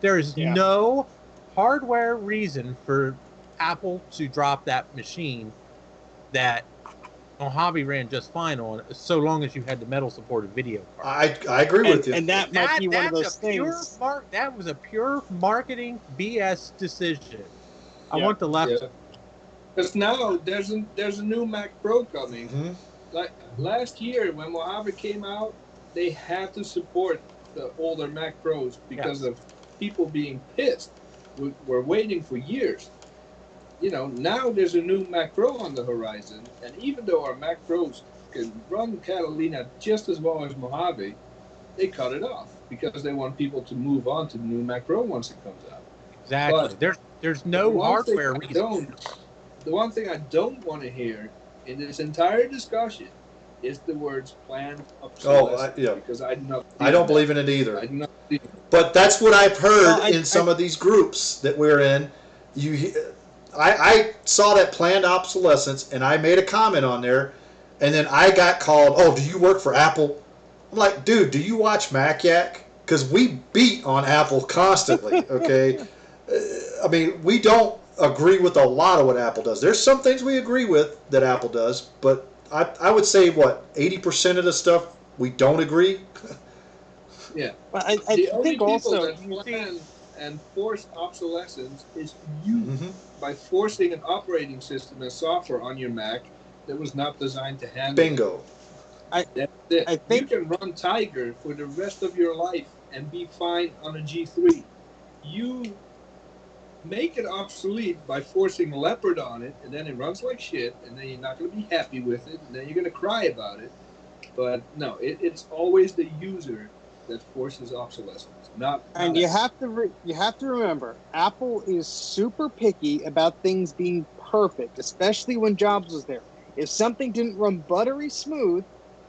There is no hardware reason for Apple to drop that machine that Mojave ran just fine on, so long as you had the metal supported video card. I agree with you. And that might be one of those things. That was a pure marketing BS decision. I want the left. Because now there's a new Mac Pro coming. Mm-hmm. Like last year when Mojave came out, they had to support the older Mac Pros because of people being pissed. We're waiting for years. You know, now there's a new Mac Pro on the horizon, and even though our Mac Pros can run Catalina just as well as Mojave, they cut it off because they want people to move on to the new Mac Pro once it comes out. Exactly. But there's no hardware reason. The one thing I don't want to hear in this entire discussion is the words planned Oh, obsolescence. yeah. Because I do not. I don't believe in it either. I do not believe in it. But that's what I've heard Well, in some of these groups that we're in. I saw that planned obsolescence, and I made a comment on there, and then I got called, oh, do you work for Apple? I'm like, dude, do you watch MacYak? Because we beat on Apple constantly, okay? I mean, we don't agree with a lot of what Apple does. There's some things we agree with that Apple does, but I would say, what, 80% of the stuff we don't agree? Yeah. But I The only think people also that you see, plan and force obsolescence is you Mm-hmm. by forcing an operating system and software on your Mac that was not designed to handle Bingo. it. That's it. I think- you can run Tiger for the rest of your life and be fine on a G3. You make it obsolete by forcing Leopard on it, and then it runs like shit, and then you're not going to be happy with it, and then you're going to cry about it. But no, it's always the user that forces obsolescence, not. and you have to remember, Apple is super picky about things being perfect, especially when Jobs was there. If something didn't run buttery smooth,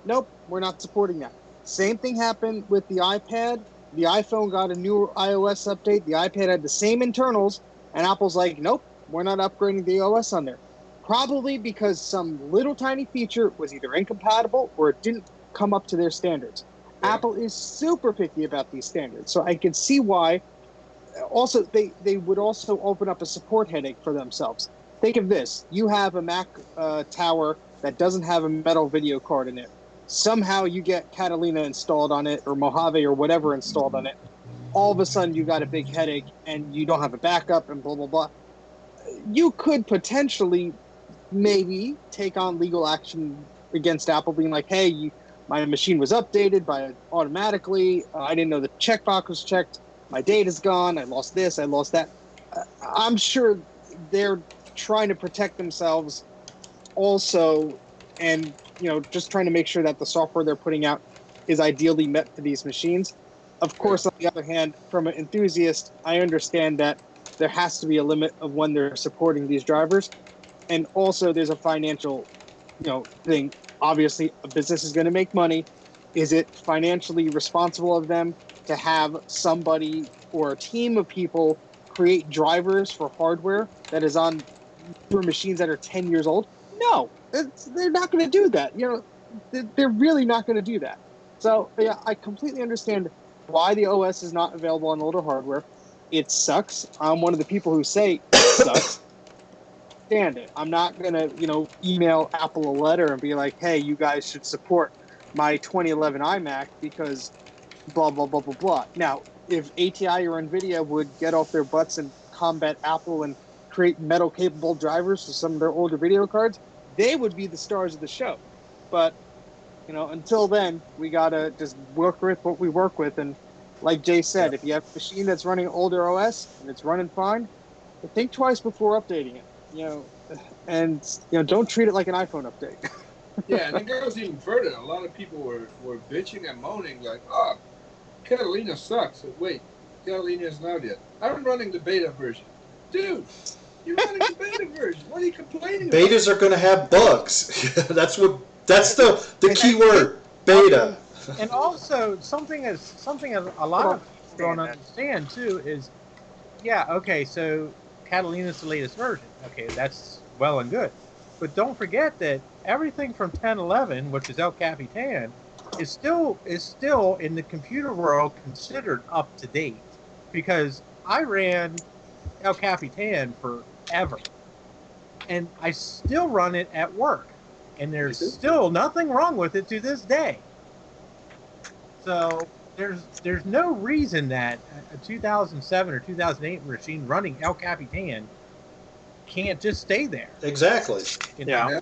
nope, we're not supporting that. Same thing happened with the iPad. The iPhone got a new iOS update. The iPad had the same internals, and Apple's like, nope, we're not upgrading the OS on there. Probably because some little tiny feature was either incompatible or it didn't come up to their standards. Yeah. Apple is super picky about these standards, so I can see why. Also, they would also open up a support headache for themselves. Think of this: you have a Mac tower that doesn't have a metal video card in it. Somehow you get Catalina installed on it, or Mojave, or whatever installed on it. All of a sudden, you got a big headache, and you don't have a backup, and blah blah blah. You could potentially, maybe, take on legal action against Apple, being like, "Hey, my machine was updated by automatically. I didn't know the checkbox was checked. My data's gone. I lost this. I lost that." I'm sure they're trying to protect themselves also, and just trying to make sure that the software they're putting out is ideally met for these machines. Of course, on the other hand, from an enthusiast, I understand that there has to be a limit of when they're supporting these drivers, and also there's a financial thing. Obviously, a business is going to make money. Is it financially responsible of them to have somebody or a team of people create drivers for hardware that is on for machines that are 10 years old? No, they're not going to do that. They're really not going to do that. So yeah, I completely understand why the OS is not available on older hardware. It sucks. I'm one of the people who say it sucks. Stand it. I'm not gonna, email Apple a letter and be like, "Hey, you guys should support my 2011 iMac because blah blah blah blah blah." Now, if ATI or Nvidia would get off their butts and combat Apple and create metal-capable drivers for some of their older video cards, they would be the stars of the show. But until then, we gotta just work with what we work with. And like Jay said, if you have a machine that's running older OS and it's running fine, think twice before updating it. And don't treat it like an iPhone update. Yeah, and it goes even further. A lot of people were bitching and moaning like, "Oh, Catalina sucks." Wait, Catalina is not yet. I'm running the beta version, dude. You're running the beta version. What are you complaining about? Betas are going to have bugs. That's the key word. Beta. And also something a lot of people don't understand too is, so Catalina's the latest version. Okay, that's well and good, but don't forget that everything from 10.11, which is El Capitan, is still in the computer world considered up to date, because I ran El Capitan forever, and I still run it at work, and there's still nothing wrong with it to this day. So there's no reason that a 2007 or 2008 machine running El Capitan can't just stay there. Exactly. Yeah.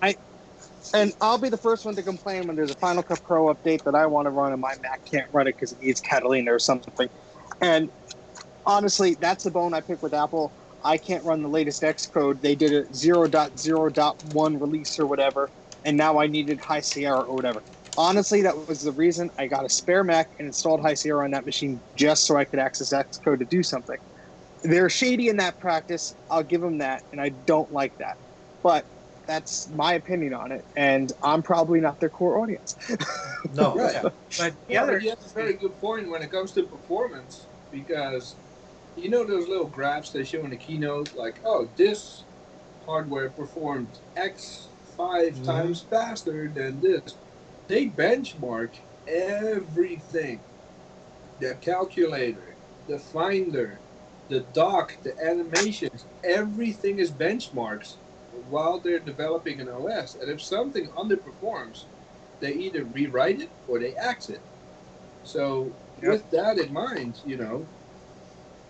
And I'll be the first one to complain when there's a Final Cut Pro update that I want to run and my Mac can't run it because it needs Catalina or something. And honestly, that's the bone I pick with Apple. I can't run the latest Xcode. They did a 0.0.1 release or whatever, and now I needed High Sierra or whatever. Honestly, that was the reason I got a spare Mac and installed High Sierra on that machine just so I could access Xcode to do something. They're shady in that practice. I'll give them that, and I don't like that. But That's my opinion on it, and I'm probably not their core audience. No. Right. Yeah. But the Yeah, other but you have a very good point when it comes to performance, because you know those little graphs they show in the keynote, like, oh, this hardware performed X 5 times faster than this. They benchmark everything: the calculator, the finder, the dock, the animations. Everything is benchmarks while they're developing an OS. And if something underperforms, they either rewrite it or they axe it. So with that in mind,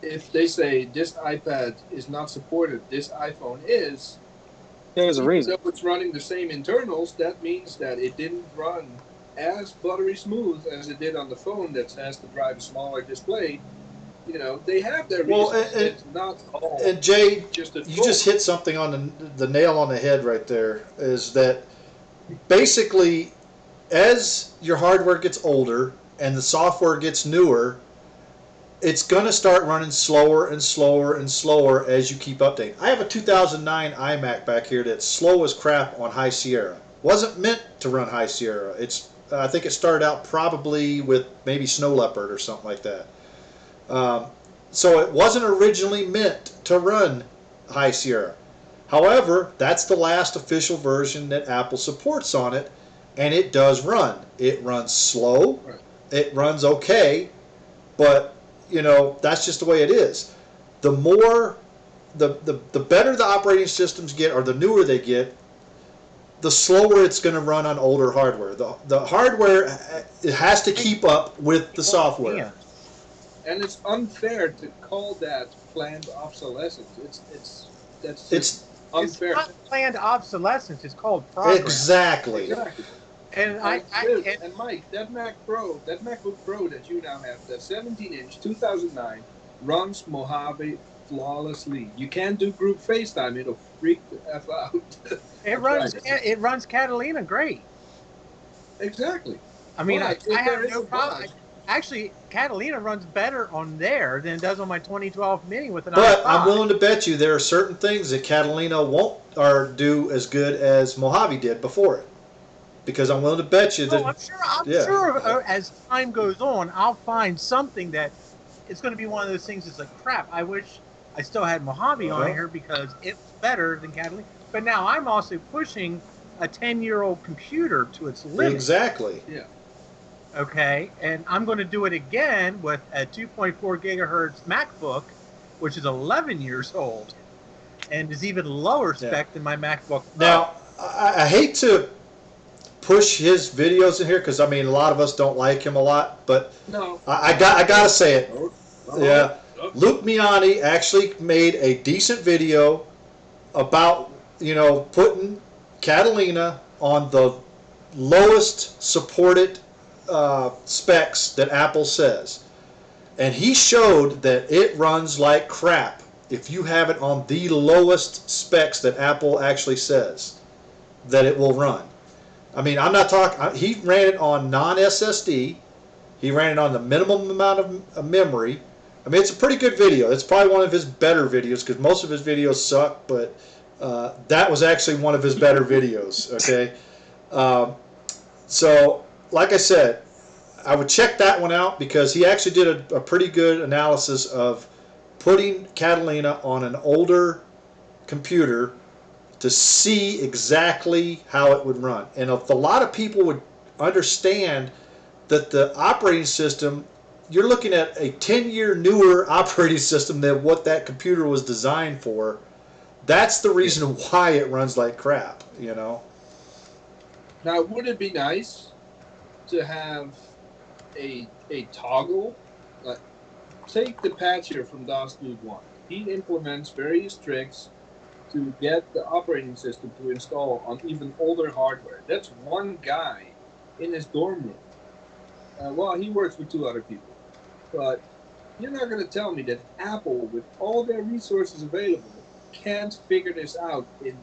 if they say this iPad is not supported, this iPhone is, There's a even reason. though it's running the same internals, that means that it didn't run as buttery smooth as it did on the phone that has to drive a smaller display. They have their reasons. Well, It's not all and Jay, just a you just hit something on the nail on the head right there. Is that basically, as your hardware gets older and the software gets newer, it's going to start running slower and slower and slower as you keep updating. I have a 2009 iMac back here that's slow as crap on High Sierra. Wasn't meant to run High Sierra. I think it started out probably with maybe Snow Leopard or something like that. So it wasn't originally meant to run High Sierra. However, that's the last official version that Apple supports on it, and it does run. It runs slow. Right. It runs okay, but that's just the way it is. The more, the better the operating systems get, or the newer they get, the slower it's going to run on older hardware. The hardware, it has to keep up with the software. Yeah. And it's unfair to call that planned obsolescence. It's unfair. It's not planned obsolescence. It's called progress. Exactly. And And Mike, that MacBook Pro that you now have, that 17-inch 2009, runs Mojave flawlessly. You can't do group FaceTime; it'll freak the f out. it runs Catalina great. Exactly. I mean, But I if have there no is a problem. bug- Actually, Catalina runs better on there than it does on my 2012 Mini with an But i5. I'm willing to bet you there are certain things that Catalina won't or do as good as Mojave did before it. Because I'm willing to bet you that. I'm sure as time goes on, I'll find something that it's going to be one of those things that's like, crap, I wish I still had Mojave on here because it's better than Catalina. But now I'm also pushing a 10-year-old computer to its limit. Exactly. Yeah. Okay, and I'm going to do it again with a 2.4 gigahertz MacBook, which is 11 years old and is even lower spec than my MacBook Pro. Now, I hate to push his videos in here because a lot of us don't like him a lot, but No. I gotta say it. No. Luke Miani actually made a decent video about putting Catalina on the lowest supported specs that Apple says, and he showed that it runs like crap if you have it on the lowest specs that Apple actually says that it will run. I'm not talking. He ran it on non-SSD. He ran it on the minimum amount of memory. It's a pretty good video. It's probably one of his better videos because most of his videos suck, but that was actually one of his better videos. Okay, so like I said, I would check that one out because he actually did a pretty good analysis of putting Catalina on an older computer to see exactly how it would run. And if a lot of people would understand that the operating system, you're looking at a 10-year newer operating system than what that computer was designed for, that's the reason why it runs like crap, Now, would it be nice to have a toggle? Like, take the patcher from DOS Dude 1. He implements various tricks to get the operating system to install on even older hardware. That's one guy in his dorm room. He works with 2 other people. But you're not going to tell me that Apple, with all their resources available, can't figure this out in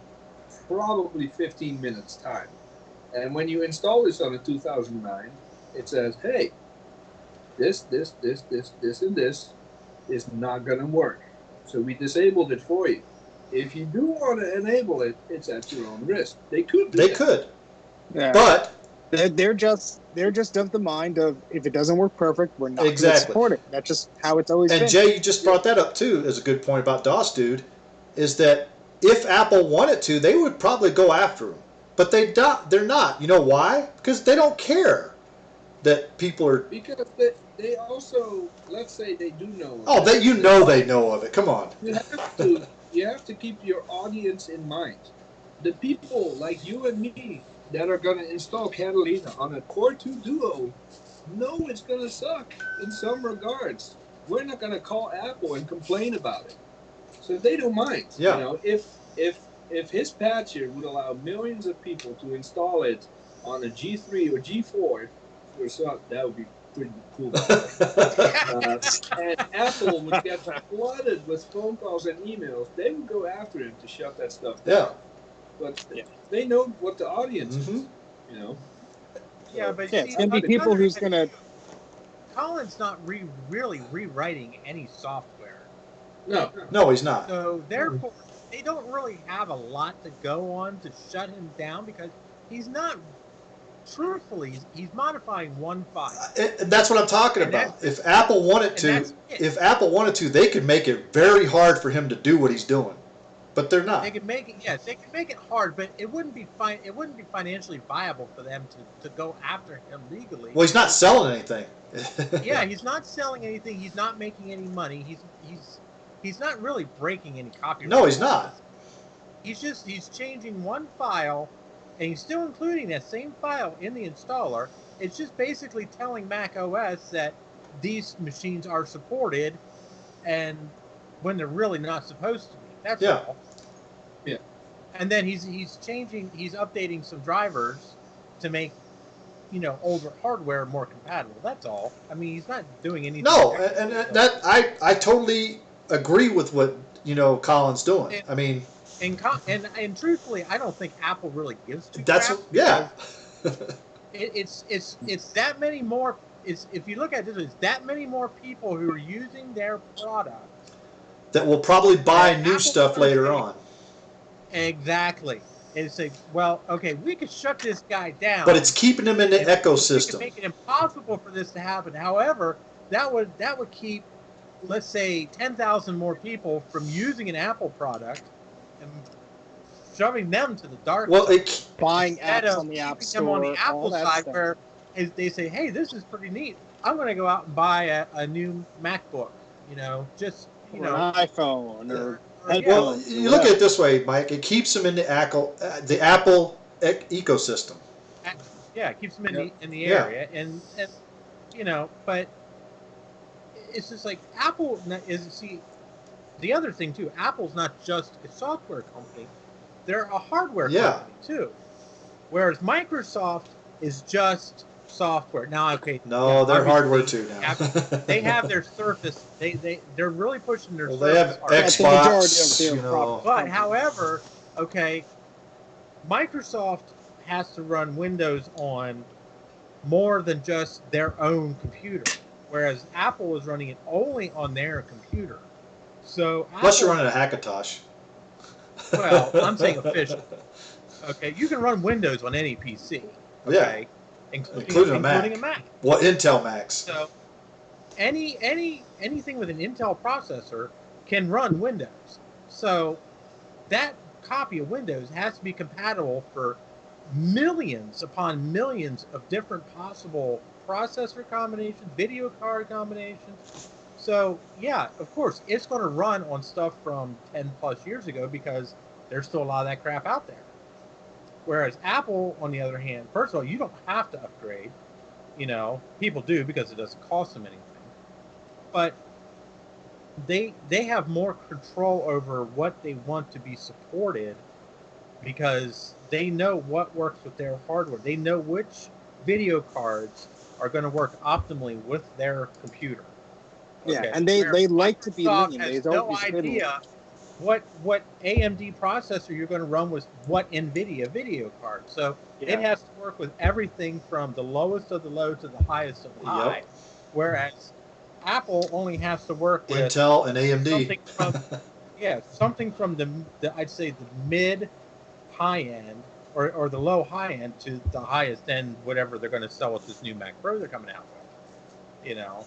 probably 15 minutes time. And when you install this on a 2009, it says, hey, this, and this is not going to work. So we disabled it for you. if you do want to enable it, it's at your own risk. They could do They that. could, Yeah. but They're just of the mind of, if it doesn't work perfect, we're not going to Exactly. support it. That's just how it's always and been. Jay, you just brought that up too as a good point about DOS Dude, is that if Apple wanted to, they would probably go after them, but they're not. You know why? Because they don't care that people are. Because they also, let's say they do know. Oh, they know of it. Come on. You have to keep your audience in mind. The people like you and me that are going to install Catalina on a Core 2 Duo know it's going to suck in some regards. We're not going to call Apple and complain about it. So they don't mind. Yeah. You know, if his patcher would allow millions of people to install it on a G3 or G4, that would be pretty cool. And Apple would get flooded with phone calls and emails. They would go after him to shut that stuff down. Yeah. But they know what the audience is, you know. Yeah, but it's going to be people who's going to. Colin's not really rewriting any software. No, he's not. So therefore, they don't really have a lot to go on to shut him down, because he's not. Truthfully, he's modifying one file. That's what I'm talking about. If Apple wanted to, they could make it very hard for him to do what he's doing, but they're not. They could make it. Yes, they could make it hard, but it wouldn't be fine. It wouldn't be financially viable for them to go after him legally. Well, he's not selling anything. Yeah, he's not selling anything. He's not making any money. He's not really breaking any copyright. No, he's not. He's changing one file, and he's still including that same file in the installer. It's just basically telling macOS that these machines are supported, and when they're really not supposed to be. That's all. Yeah. And then he's updating some drivers to make, older hardware more compatible. That's all. I mean, he's not doing anything. No, and that I totally agree with what Colin's doing. I mean, and truthfully, I don't think Apple really gives two that's craps. yeah. It's that many more. If you look at this, it's that many more people who are using their product that will probably buy new Apple stuff later on. Exactly. And say, well, okay, we could shut this guy down, but it's keeping him in the ecosystem. We could make it impossible for this to happen. However, that would keep, let's say, 10,000 more people from using an Apple product and shoving them to the dark. Well, buying apps on the App Store, them on the Apple side, stuff. where they say, "Hey, this is pretty neat. I'm going to go out and buy a new MacBook." Or an iPhone or. Well, you look at it this way, Mike. It keeps them in the Apple ecosystem. Yeah, it keeps them in the area, and but it's just like Apple is. See, the other thing too, Apple's not just a software company; they're a hardware company too. Whereas Microsoft is just software. Now, okay. No, they're hardware too now. They have their Surface. They're really pushing their. Well, Surface they have Xbox. But however, okay, Microsoft has to run Windows on more than just their own computer, whereas Apple is running it only on their computer. So unless you're running a Hackintosh. Well, I'm saying official. Okay, you can run Windows on any PC. Okay. Yeah. Including a Mac. Well, Intel Macs. So anything with an Intel processor can run Windows. So that copy of Windows has to be compatible for millions upon millions of different possible processor combinations, video card combinations. So yeah, of course, it's going to run on stuff from 10 plus years ago, because there's still a lot of that crap out there. Whereas Apple, on the other hand, first of all, you don't have to upgrade. People do because it doesn't cost them anything. But they have more control over what they want to be supported, because they know what works with their hardware. They know which video cards are going to work optimally with their computer. Yeah, okay? and they like to be Microsoft lenient. They has don't no idea what AMD processor you're going to run with what NVIDIA video card. So it has to work with everything from the lowest of the low to the highest of the high. Whereas Apple only has to work with Intel and AMD. Something from, Yeah, something from the I'd say the mid high end or the low high end to the highest end, whatever they're going to sell with this new Mac Pro they're coming out with. You know,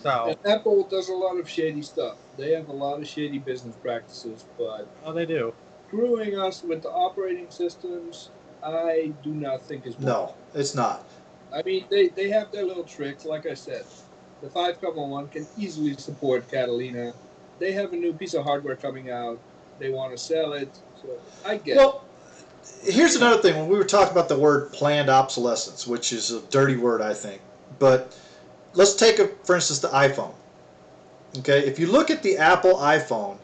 so And Apple does a lot of shady stuff. They have a lot of shady business practices, but they do. screwing us with the operating systems, I do not think is one. No, it's not. I mean, they have their little tricks. Like I said, the 5.1 can easily support Catalina. They have a new piece of hardware coming out. They want to sell it. So I get it. Well, here's another thing. When we were talking about the word planned obsolescence, which is a dirty word, I think, but let's take, for instance, the iPhone. Okay, if you look at the Apple iPhone,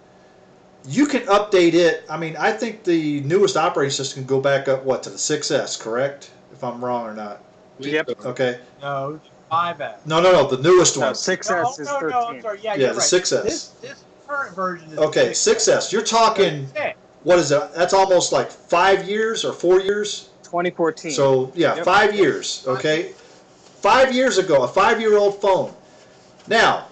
you can update it. I mean, I think the newest operating system can go back up, what, to the 6S, correct? If I'm wrong or not. Yep. Okay. No, 5S. No, the newest No, one. 6S is 13. No, I'm sorry. Yeah, Yeah, you're the right. 6S. This current version is Okay, 6S. You're talking, what is it? That's almost like 5 years or 4 years? 2014. So, yeah, Yep. 5 years, okay? 5 years ago, a 5-year-old phone. Now,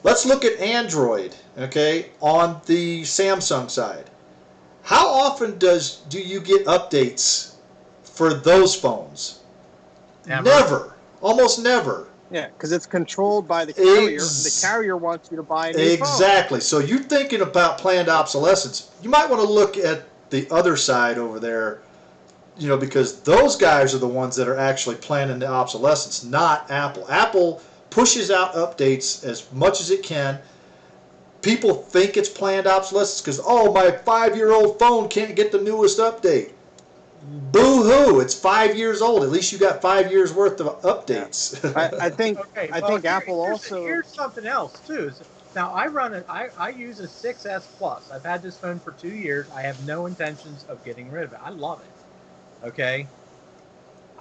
let's look at Android, okay, on the Samsung side. How often do you get updates for those phones? Never. Almost never. Yeah, because it's controlled by the carrier. The carrier wants you to buy a new Exactly. So you're thinking about planned obsolescence. You might want to look at the other side over there, because those guys are the ones that are actually planning the obsolescence, not Apple. Apple pushes out updates as much as it can. People think it's planned obsolescence because, my 5-year-old phone can't get the newest update. Boo-hoo! It's 5 years old. At least you got 5 years worth of updates. Yeah. I think. Okay, I think Apple also. Here's something else too. Now I use a 6S Plus. I've had this phone for 2 years. I have no intentions of getting rid of it. I love it. Okay.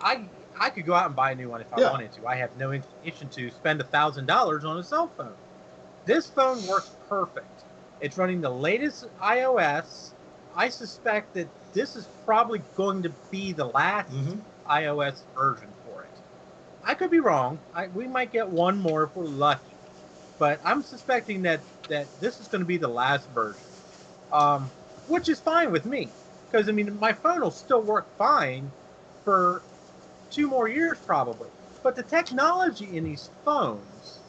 I could go out and buy a new one if I wanted to. I have no inclination to spend $1,000 on a cell phone. This phone works perfect. It's running the latest iOS. I suspect that this is probably going to be the last iOS version for it. I could be wrong. We might get one more if we're lucky. But I'm suspecting that this is going to be the last version. Which is fine with me. Because, my phone will still work fine for 2 more years probably. But the technology in these phones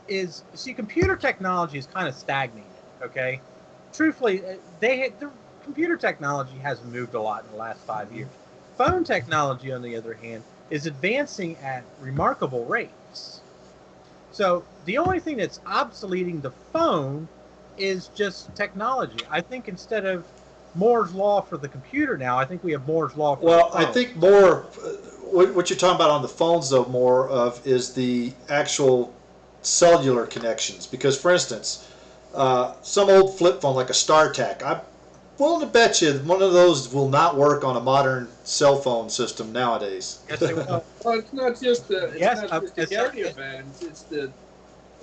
is... See, computer technology is kind of stagnated, okay? Truthfully, the computer technology hasn't moved a lot in the last 5 years. Phone technology, on the other hand, is advancing at remarkable rates. So the only thing that's obsoleting the phone is just technology. I think instead of Moore's Law for the computer now, I think we have Moore's Law for the phone. I think more, what you're talking about on the phones, though, more of is the actual cellular connections. Because, for instance, some old flip phone like a StarTAC, I'm willing to bet you one of those will not work on a modern cell phone system nowadays. Yes, they will. Well, it's not just the carrier bands. It's the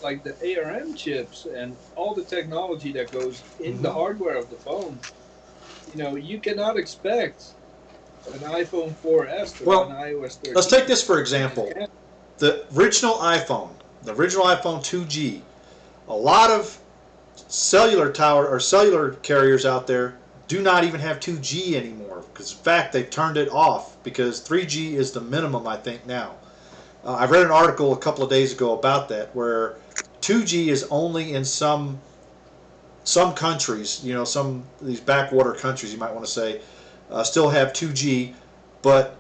ARM chips and all the technology that goes in the hardware of the phone. You cannot expect an iPhone 4S to run iOS 13. Let's take this for example. The original iPhone 2G, a lot of cellular carriers out there do not even have 2G anymore, because in fact they've turned it off because 3G is the minimum, I think, now. I read an article a couple of days ago about that, where 2G is only in some countries, some of these backwater countries, you might want to say, still have 2G, but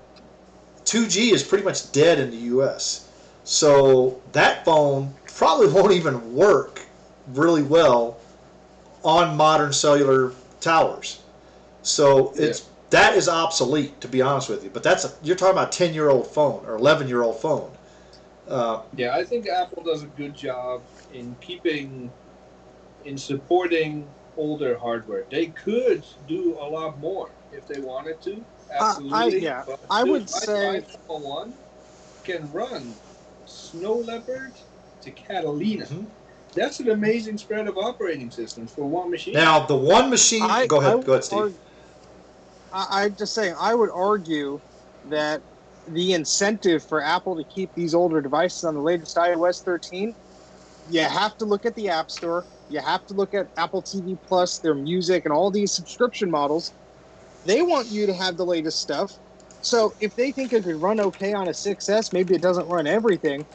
2G is pretty much dead in the US. So that phone probably won't even work really well on modern cellular towers. So that is obsolete, to be honest with you. But you're talking about a 10-year-old phone or 11-year-old phone. I think Apple does a good job in supporting older hardware. They could do a lot more if they wanted to. Absolutely. I would say 5.1 can run Snow Leopard to Catalina. That's an amazing spread of operating systems for one machine. Now, the one machine... Go ahead, Steve. I'm just saying, I would argue that the incentive for Apple to keep these older devices on the latest iOS 13, you have to look at the App Store. You have to look at Apple TV Plus, their music, and all these subscription models. They want you to have the latest stuff. So if they think it could run okay on a 6S, maybe it doesn't run everything.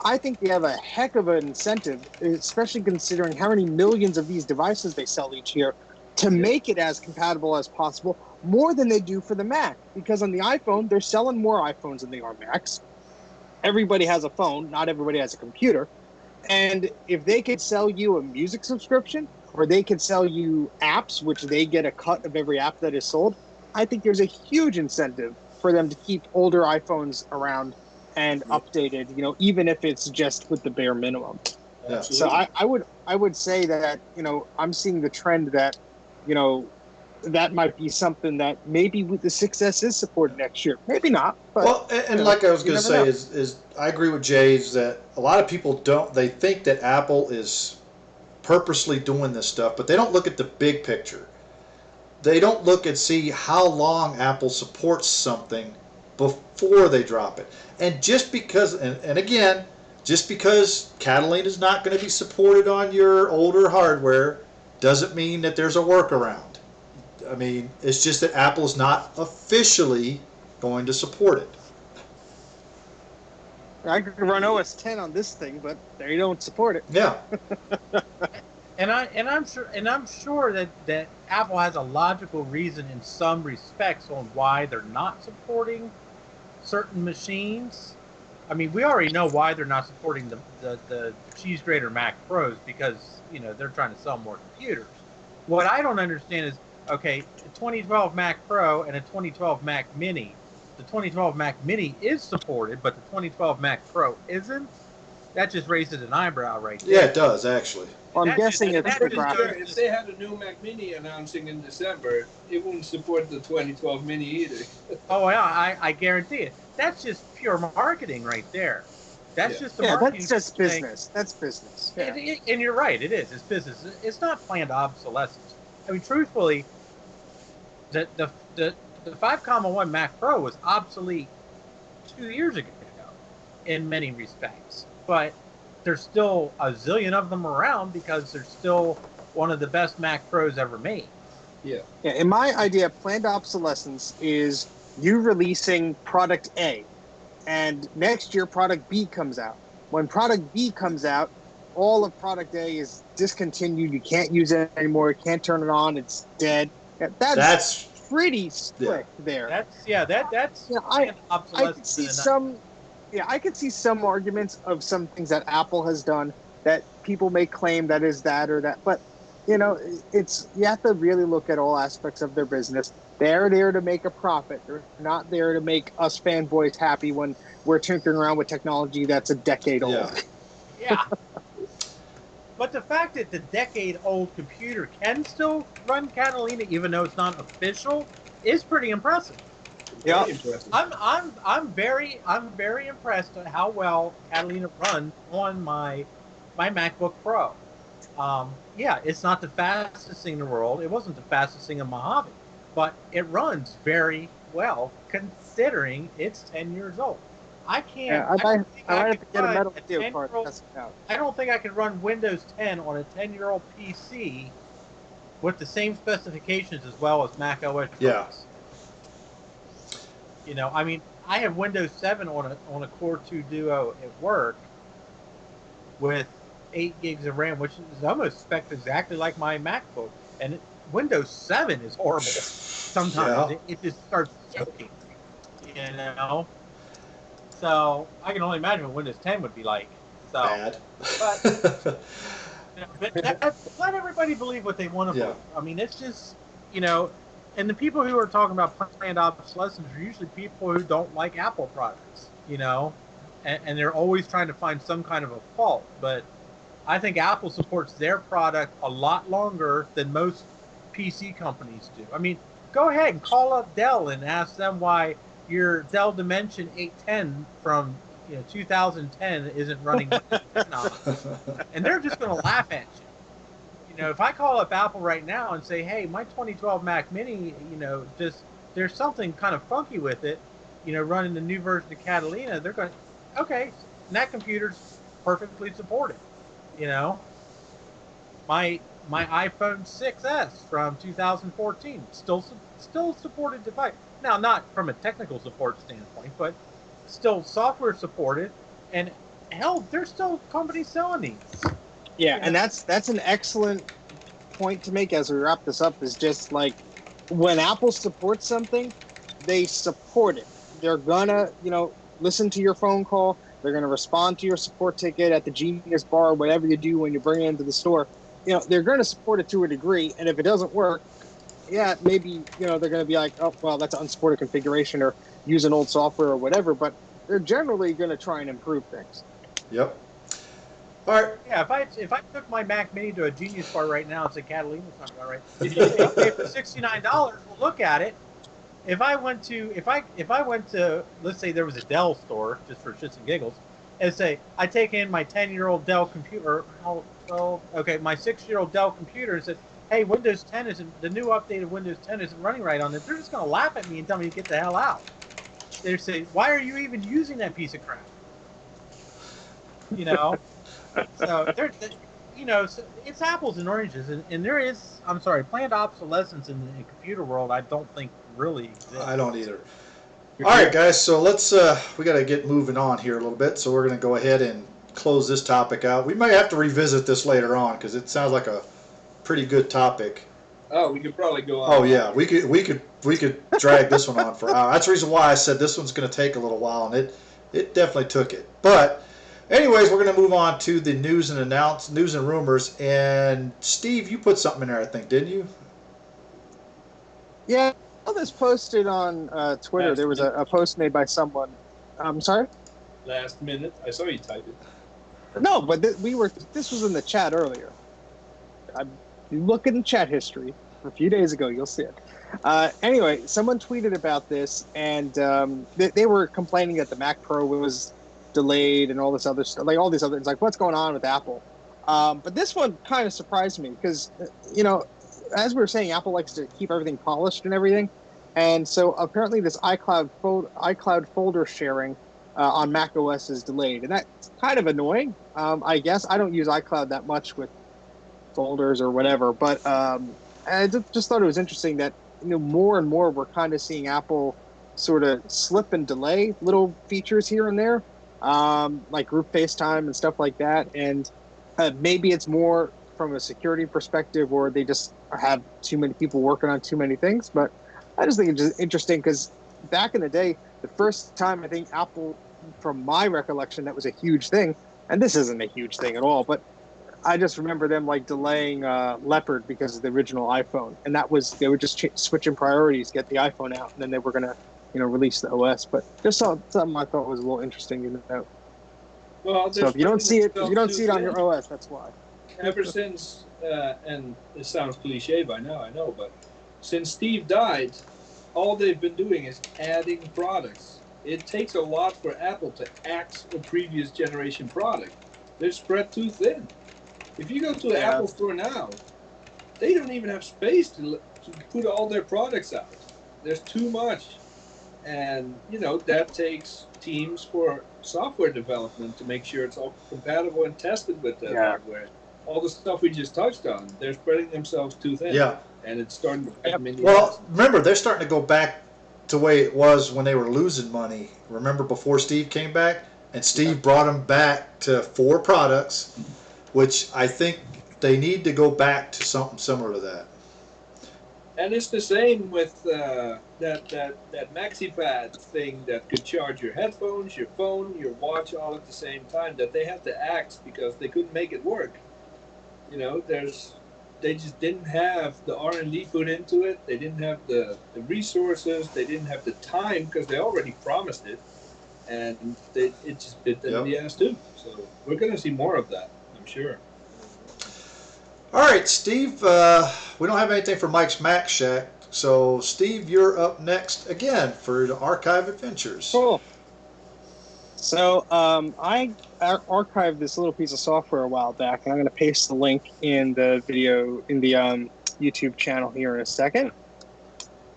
I think they have a heck of an incentive, especially considering how many millions of these devices they sell each year, to make it as compatible as possible, more than they do for the Mac. Because on the iPhone, they're selling more iPhones than they are Macs. Everybody has a phone, not everybody has a computer. And if they could sell you a music subscription, or they could sell you apps, which they get a cut of every app that is sold, I think there's a huge incentive for them to keep older iPhones around and updated, even if it's just with the bare minimum. Yeah. So I would say that, I'm seeing the trend that, that might be something that maybe with the 6S is supported next year. Maybe not. But, well, and like I was going to say, is I agree with Jay is that a lot of people they think that Apple is purposely doing this stuff, but they don't look at the big picture. They don't look and see how long Apple supports something before they drop it. And just because, and again, just because Catalina is not going to be supported on your older hardware doesn't mean that there's a workaround. I mean, it's just that Apple's not officially going to support it. I could run OS 10 on this thing, but they don't support it. Yeah. I'm sure that Apple has a logical reason in some respects on why they're not supporting certain machines. I mean, we already know why they're not supporting the cheese grater Mac Pros, because they're trying to sell more computers. What I don't understand is, okay, a 2012 Mac Pro and a 2012 Mac Mini. The 2012 Mac Mini is supported, but the 2012 Mac Pro isn't. That just raises an eyebrow right there. Yeah, it does, actually. Well, I'm guessing it's the graphics. If they had a new Mac Mini announcing in December, it wouldn't support the 2012 Mini either. Oh, yeah, I guarantee it. That's just pure marketing right there. That's just the marketing. That's just business. That's business. Yeah. And you're right, it is. It's business. It's not planned obsolescence. I mean, truthfully, the 5.1 Mac Pro was obsolete 2 years ago in many respects. But there's still a zillion of them around because they're still one of the best Mac Pros ever made. Yeah. In my idea, planned obsolescence is you releasing product A, and next year product B comes out. When product B comes out, all of product A is discontinued. You can't use it anymore. You can't turn it on. It's dead. That's pretty slick there. That's I could see some. Yeah, I could see some arguments of some things that Apple has done that people may claim that is that or that, but you have to really look at all aspects of their business. They're there to make a profit. They're not there to make us fanboys happy when we're tinkering around with technology that's a decade old. Yeah. But the fact that the decade-old computer can still run Catalina, even though it's not official, is pretty impressive. Yeah, I'm very impressed at how well Catalina runs on my MacBook Pro. It's not the fastest thing in the world. It wasn't the fastest thing in Mojave, but it runs very well considering it's 10 years old. I can't. I have to get a metal video card. I don't think I can run Windows 10 on a 10-year-old PC with the same specifications as well as macOS. Yeah. I mean, I have Windows 7 on a Core 2 Duo at work with 8 gigs of RAM, which is almost spec'd exactly like my MacBook. And Windows 7 is horrible sometimes. Yeah. It just starts choking, So I can only imagine what Windows 10 would be like. So, bad. But let everybody believe what they want to believe. I mean, it's just, and the people who are talking about planned obsolescence are usually people who don't like Apple products, and they're always trying to find some kind of a fault. But I think Apple supports their product a lot longer than most PC companies do. I mean, go ahead and call up Dell and ask them why your Dell Dimension 810 from 2010 isn't running now, and they're just going to laugh at you. If I call up Apple right now and say, "Hey, my 2012 Mac Mini, just there's something kind of funky with it, running the new version of Catalina," they're going, "Okay, and that computer's perfectly supported," my iPhone 6s from 2014 still supported device. Now, not from a technical support standpoint, but still software supported, and hell, there's still companies selling these. Yeah, and that's an excellent point to make as we wrap this up. Is just like when Apple supports something, they support it. They're gonna, listen to your phone call. They're gonna respond to your support ticket at the Genius Bar, or whatever you do when you bring it into the store. They're gonna support it to a degree, and if it doesn't work, yeah, maybe they're gonna be like, oh well, that's an unsupported configuration, or use an old software or whatever. But they're generally gonna try and improve things. Yep. All right. Yeah, if I took my Mac Mini to a Genius Bar right now, it's a Catalina something, all right. I'll pay for $69. We'll look at it. If I went to, let's say there was a Dell store just for shits and giggles, and say I take in my 10-year-old Dell computer, my 6-year-old Dell computer, and said, hey, Windows 10 isn't, the new updated Windows 10 isn't running right on it. They're just gonna laugh at me and tell me to get the hell out. They say, why are you even using that piece of crap? So so it's apples and oranges, and there is, I'm sorry, planned obsolescence in the computer world. I don't think really exists. I don't either. All right, guys. So let's we got to get moving on here a little bit. So we're going to go ahead and close this topic out. We might have to revisit this later on because it sounds like a pretty good topic. Oh, we could probably go on. Oh yeah, we could drag this one on for hours. That's the reason why I said this one's going to take a little while, and it definitely took it. But anyways, we're going to move on to the news and rumors. And Steve, you put something in there, I think, didn't you? Yeah, I saw this posted on Twitter. There was a post made by someone. I'm sorry? Last minute. I saw you type it. No, but this was in the chat earlier. You look in the chat history a few days ago, you'll see it. Anyway, someone tweeted about this, and they were complaining that the Mac Pro was delayed and all this other stuff, like all these other, it's like, what's going on with Apple? But this one kind of surprised me because, as we were saying, Apple likes to keep everything polished and everything. And so apparently this iCloud folder sharing on macOS is delayed. And that's kind of annoying, I guess. I don't use iCloud that much with folders or whatever. But I just thought it was interesting that, more and more we're kind of seeing Apple sort of slip and delay little features here and there, like group FaceTime and stuff like that. And maybe it's more from a security perspective, or they just have too many people working on too many things. But I just think it's just interesting because back in the day, the first time I think Apple, from my recollection, that was a huge thing, and this isn't a huge thing at all, but I just remember them like delaying Leopard because of the original iPhone, and that was, they were just switching priorities, get the iPhone out, and then they were gonna, release the OS. But just something I thought was a little interesting to know. Well, so if you don't see it on your OS, that's why. Ever since, and it sounds cliche by now, I know, but since Steve died, all they've been doing is adding products. It takes a lot for Apple to axe a previous generation product. They're spread too thin. If you go to the Apple store now, they don't even have space to put all their products out. There's too much. And, that takes teams for software development to make sure it's all compatible and tested with the hardware. All the stuff we just touched on, they're spreading themselves too thin. Yeah. And it's starting to bite them in the ass. Remember, they're starting to go back to the way it was when they were losing money. Remember before Steve came back? And Steve brought them back to 4 products, which I think they need to go back to something similar to that. And it's the same with that MaxiPad thing that could charge your headphones, your phone, your watch all at the same time, that they had to axe because they couldn't make it work. They just didn't have the R&D put into it. They didn't have the resources. They didn't have the time because they already promised it. And it just bit them in the ass too. So we're going to see more of that, I'm sure. All right, Steve, we don't have anything for Mike's Mac Shack. So, Steve, you're up next again for the Archive Adventures. Cool. So, I archived this little piece of software a while back, and I'm going to paste the link in the video, in the YouTube channel here in a second.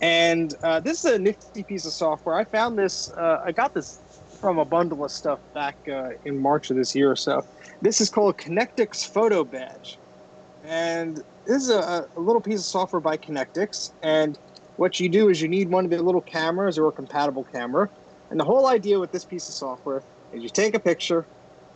And this is a nifty piece of software. I found this, I got this from a bundle of stuff back in March of this year or so. This is called Connectix Photo Badge. And this is a little piece of software by Connectix. And what you do is you need one of the little cameras or a compatible camera. And the whole idea with this piece of software is you take a picture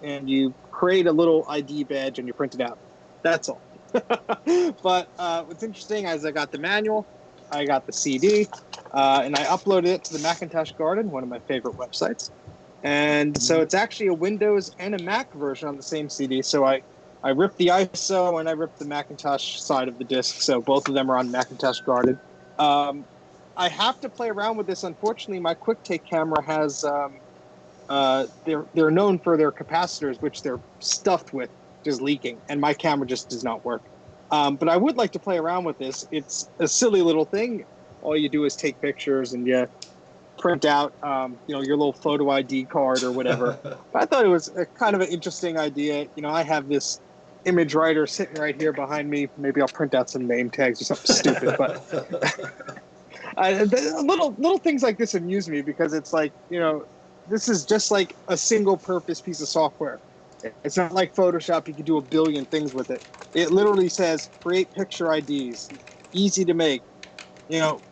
and you create a little ID badge and you print it out. That's all. But what's interesting is I got the manual, I got the CD, and I uploaded it to the Macintosh Garden, one of my favorite websites. And so it's actually a Windows and a Mac version on the same CD. So I ripped the ISO and I ripped the Macintosh side of the disk. So both of them are on Macintosh Garden. I have to play around with this. Unfortunately, my QuickTake camera has they're known for their capacitors, which they're stuffed with, just leaking, and my camera just does not work. But I would like to play around with this. It's a silly little thing. All you do is take pictures and you print out, your little photo ID card or whatever. But I thought it was a kind of an interesting idea. I have this image writer sitting right here behind me. Maybe I'll print out some name tags or something stupid. But little things like this amuse me because it's like, this is just like a single purpose piece of software. It's not like Photoshop. You can do a billion things with it. It literally says create picture IDs, easy to make,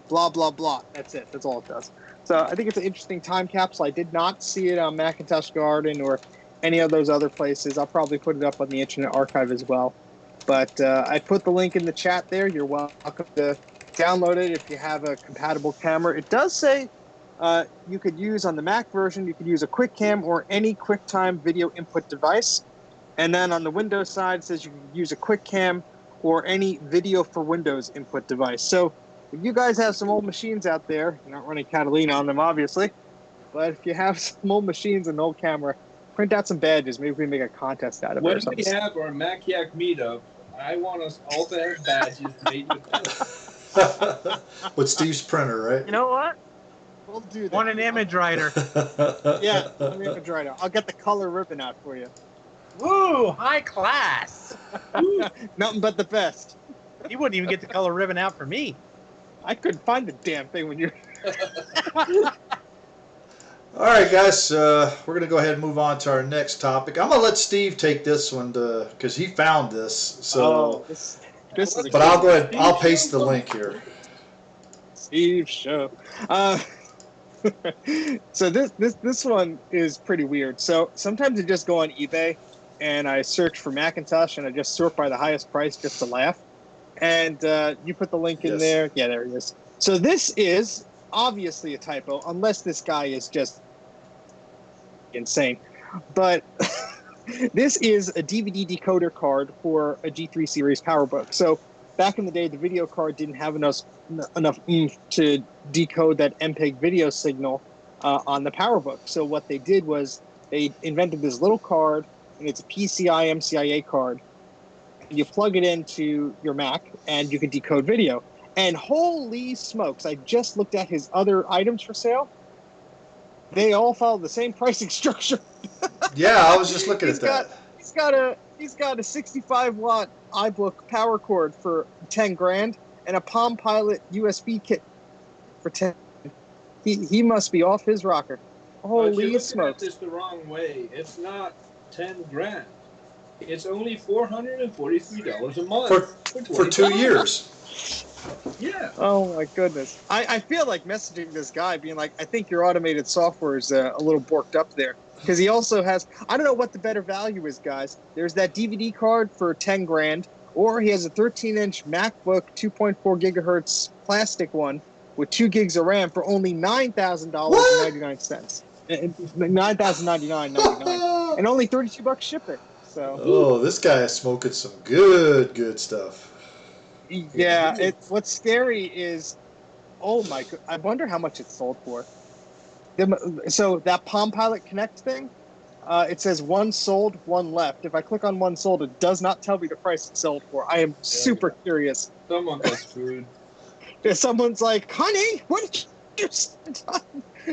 blah, blah, blah. That's it. That's all it does. So I think it's an interesting time capsule. I did not see it on Macintosh Garden or any of those other places. I'll probably put it up on the Internet Archive as well. But I put the link in the chat there. You're welcome to download it if you have a compatible camera. It does say you could use on the Mac version, you could use a QuickCam or any QuickTime video input device. And then on the Windows side, it says you can use a QuickCam or any video for Windows input device. So if you guys have some old machines out there, you're not running Catalina on them, obviously, but if you have some old machines and an old camera, print out some badges. Maybe we can make a contest out of it or When something. we have our MacYac meetup, I want us all to have badges made with that. With Steve's printer, right? You know what? We'll do that. Want an image writer. Yeah, an image writer. I'll get the color ribbon out for you. Woo! High class! Nothing but the best. You wouldn't even get the color ribbon out for me. I couldn't find the damn thing when you... All right, guys, we're going to go ahead and move on to our next topic. I'm going to let Steve take this one because he found this. So, this is but I'll go ahead. I'll paste the link here. Steve's show. So this one is pretty weird. So sometimes I just go on eBay and I search for Macintosh and I just sort by the highest price just to laugh. And you put the link in there. Yeah, there it is. So this is obviously a typo, unless this guy is just insane. But this is a DVD decoder card for a G3 series PowerBook. So back in the day, the video card didn't have enough oomph to decode that MPEG video signal on the PowerBook. So what they did was they invented this little card, and it's a PCI MCIA card. You plug it into your Mac, and you can decode video. And holy smokes, I just looked at his other items for sale. They all follow the same pricing structure. Yeah, I was just looking at that. He's got a 65-watt iBook power cord for 10 grand and a Palm Pilot USB kit for 10. He must be off his rocker. Holy you're smokes! looking at this the wrong way. It's not 10 grand. It's only $443 a month For 2 years. Yeah. Oh my goodness! I feel like messaging this guy, being like, I think your automated software is a little borked up there. Because he also has, I don't know what the better value is, guys. There's that DVD card for 10 grand, or he has a 13-inch MacBook 2.4 gigahertz plastic one with 2 gigs of RAM for only $9,000.99. $9,099.99, and only $32 shipping. So. Oh, this guy is smoking some good stuff. Yeah, what's scary is, oh my god, I wonder how much it's sold for. So that Palm Pilot Connect thing, it says one sold, one left. If I click on one sold, it does not tell me the price it's sold for. I am super curious. Someone got screwed. Someone's like, honey, what did you spend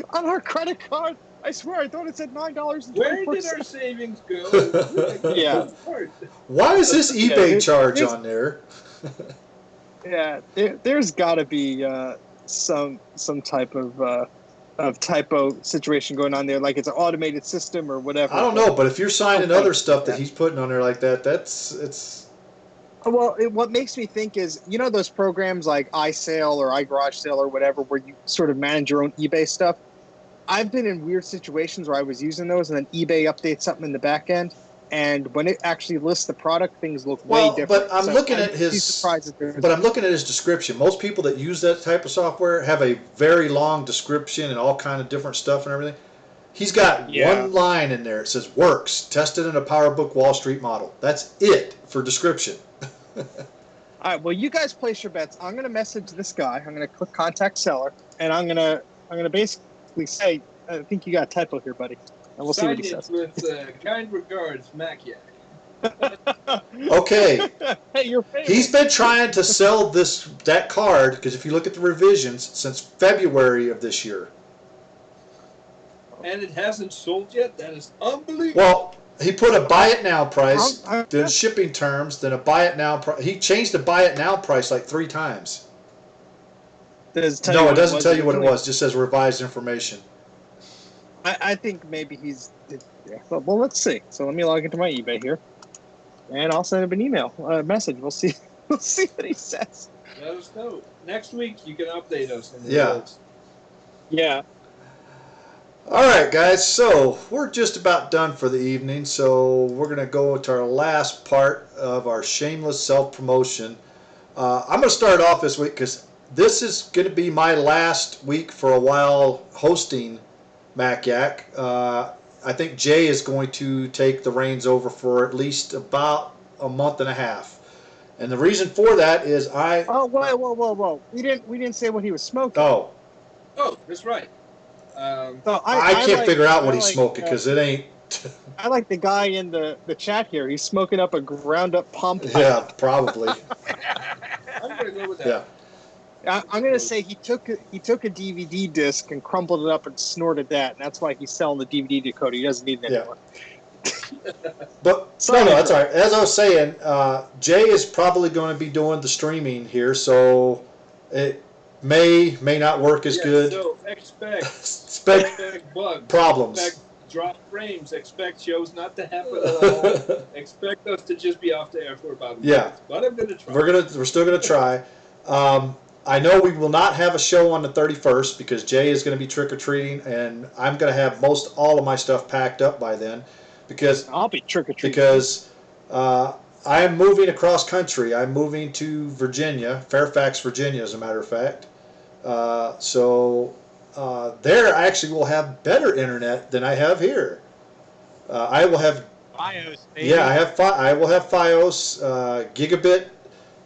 on our credit card? I swear, I thought it said $9.24. Where did our savings go? Yeah. Why is this eBay charge on there? Yeah, there's got to be some type of typo situation going on there, like it's an automated system or whatever. I don't know, but if you're signing other stuff that he's putting on there like that, it's. Well, what makes me think is, you know, those programs like iSale or iGarage Sale or whatever, where you sort of manage your own eBay stuff. I've been in weird situations where I was using those, and then eBay updates something in the back end, and when it actually lists the product, things look way Well, different. but I'm So looking I'd at be surprised if there's. but I'm looking at his description. Most people that use that type of software have a very long description and all kind of different stuff and everything. He's got Yeah. one line in there. It says "Works tested in a PowerBook Wall Street model." That's it for description. All right. Well, you guys place your bets. I'm going to message this guy. I'm going to click contact seller, and I'm going to basically say, I think you got a typo here, buddy. And we'll see what he says. With kind regards, Macyak. Okay. Hey, your favorite. He's been trying to sell that card because if you look at the revisions since February of this year. And it hasn't sold yet? That is unbelievable. Well, he put a buy it now price, I'm- then shipping terms, then a buy it now price. He changed the buy it now price like 3 times. Does it tell No, you it what doesn't was tell you what it originally? was. It just says revised information. I think maybe he's. Yeah. Well, let's see. So let me log into my eBay here, and I'll send him an email, message. We'll see. We'll see what he says. Let us know. Next week, you can update us. On the Yeah. results. Yeah. All right, guys. So we're just about done for the evening. So we're going to go to our last part of our shameless self-promotion. I'm going to start off this week because this is going to be my last week for a while hosting MacYak. I think Jay is going to take the reins over for at least about a month and a half. And the reason for that is Oh, whoa! We didn't say what he was smoking. Oh, that's right. So I can't like- fire out I what he's like, smoking because it ain't. I like the guy in the chat here. He's smoking up a ground up pump. Yeah, probably. I'm going to go with that. Yeah. I'm gonna say he took a DVD disc and crumpled it up and snorted that, and that's why he's selling the DVD decoder. He doesn't need it Yeah. anymore. But no, that's all right. As I was saying, Jay is probably going to be doing the streaming here, so it may not work as good. So expect bugs. Problems. Expect drop frames. Expect shows not to happen at all. Expect us to just be off the air for about a minute. Yeah. But I'm going to try. We're still gonna try. I know we will not have a show on the 31st because Jay is going to be trick or treating, and I'm going to have all of my stuff packed up by then, because I'll be trick or treating. because I am moving across country. I'm moving to Virginia, Fairfax, Virginia, as a matter of fact. So there I actually will have better internet than I have here. I will have BIOS, baby. I will have FiOS gigabit.